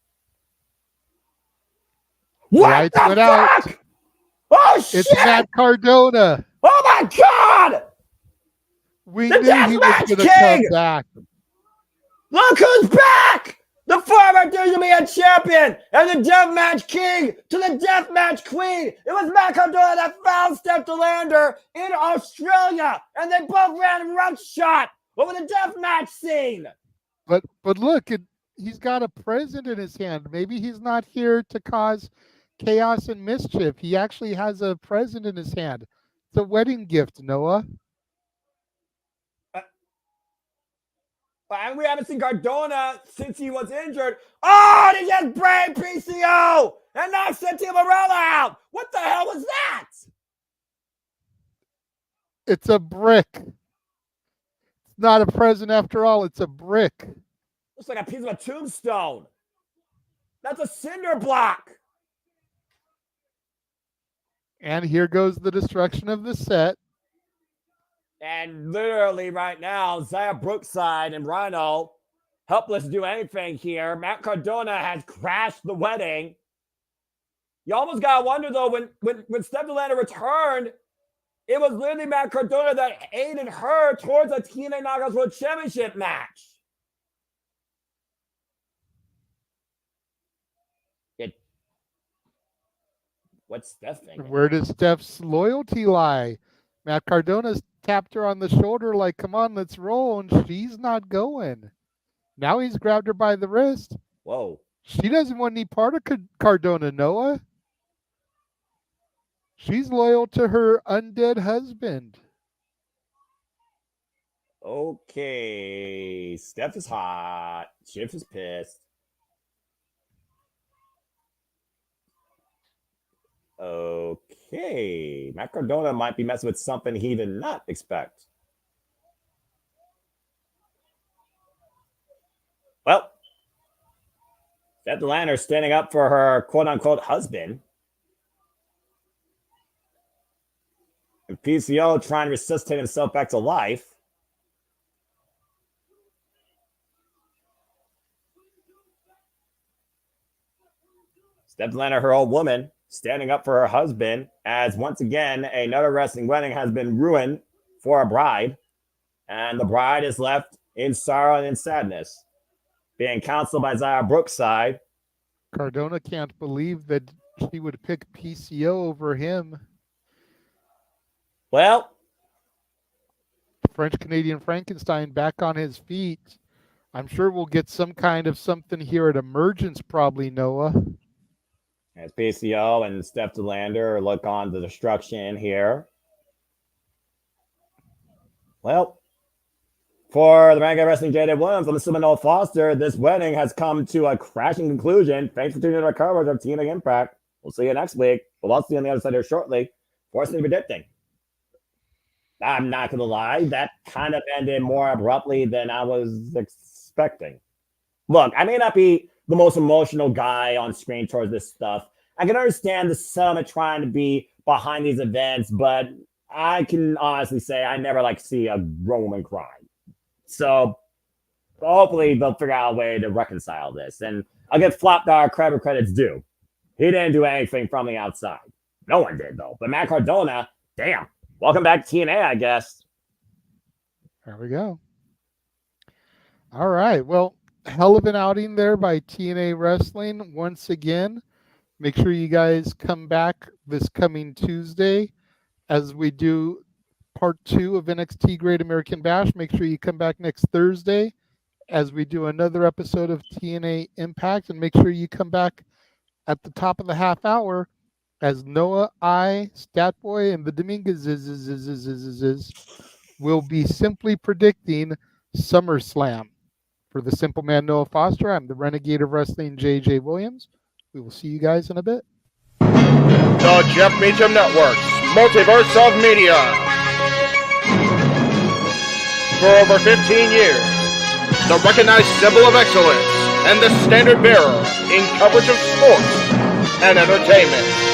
What the fuck? Out. Oh, shit! It's Matt Cardona. Oh, my God! We knew he was going to come back. Look who's back! The former WWN champion and the Deathmatch King to the Deathmatch Queen. It was Matt Cardona that foul stepped to Lander in Australia, and they both ran roughshod over the deathmatch scene. But look, he's got a present in his hand. Maybe he's not here to cause chaos and mischief. He actually has a present in his hand. It's a wedding gift, Noah. And we haven't seen Cardona since he was injured. Oh, they just brain PCO and knocked Santino Marella out. What the hell was that? It's a brick. It's not a present after all. It's a brick. Looks like a piece of a tombstone. That's a cinder block. And here goes the destruction of the set. And literally right now, Zaya Brookside and Rhino, helpless to do anything here. Matt Cardona has crashed the wedding. You almost got to wonder, though, when Steph Delaney returned, it was literally Matt Cardona that aided her towards a TNA Knockouts World Championship match. What's Steph thinking? Where does Steph's loyalty lie? Matt Cardona's tapped her on the shoulder like, come on, let's roll, and she's not going. Now he's grabbed her by the wrist. Whoa. She doesn't want any part of Cardona, Noah. She's loyal to her undead husband. Okay. Steph is hot. Schiff is pissed. Okay. Matt Cardona might be messing with something he did not expect. Well, Steph Delander standing up for her quote-unquote husband. And PCO trying to resuscitate himself back to life. Steph Delander, her old woman, standing up for her husband, as once again, another wrestling wedding has been ruined for a bride. And the bride is left in sorrow and in sadness, being counseled by Zaya Brookside. Cardona can't believe that she would pick PCO over him. Well, French-Canadian Frankenstein back on his feet. I'm sure we'll get some kind of something here at Emergence, probably, Noah. As PCO and Steph Delander look on the destruction here. Well, for the Renegade Wrestling J.D. Williams, I'm assuming Noah Foster, this wedding has come to a crashing conclusion. Thanks for tuning in to our coverage of TNA Impact. We'll see you next week. We'll also see you on the other side here shortly. Forcing predicting. I'm not going to lie. That kind of ended more abruptly than I was expecting. Look, I may not be the most emotional guy on screen towards this stuff. I can understand the summit trying to be behind these events, but I can honestly say I never like to see a grown woman cry. So hopefully they'll figure out a way to reconcile this. And I'll give Flopdog credit's due. He didn't do anything from the outside. No one did, though. But Matt Cardona, damn. Welcome back to TNA, I guess. There we go. All right. Well, hell of an outing there by TNA Wrestling once again. Make sure you guys come back this coming Tuesday as we do part 2 of NXT Great American Bash. Make sure you come back next Thursday as we do another episode of TNA Impact. And make sure you come back at the top of the half hour as Noah, I, Statboy, and the Dominguez will be simply predicting SummerSlam. For the Simple Man Noah Foster, I'm the Renegade of Wrestling, J.J. Williams. We will see you guys in a bit. The Jeff Meacham Network's Multiverse of Media. For over 15 years, the recognized symbol of excellence and the standard bearer in coverage of sports and entertainment.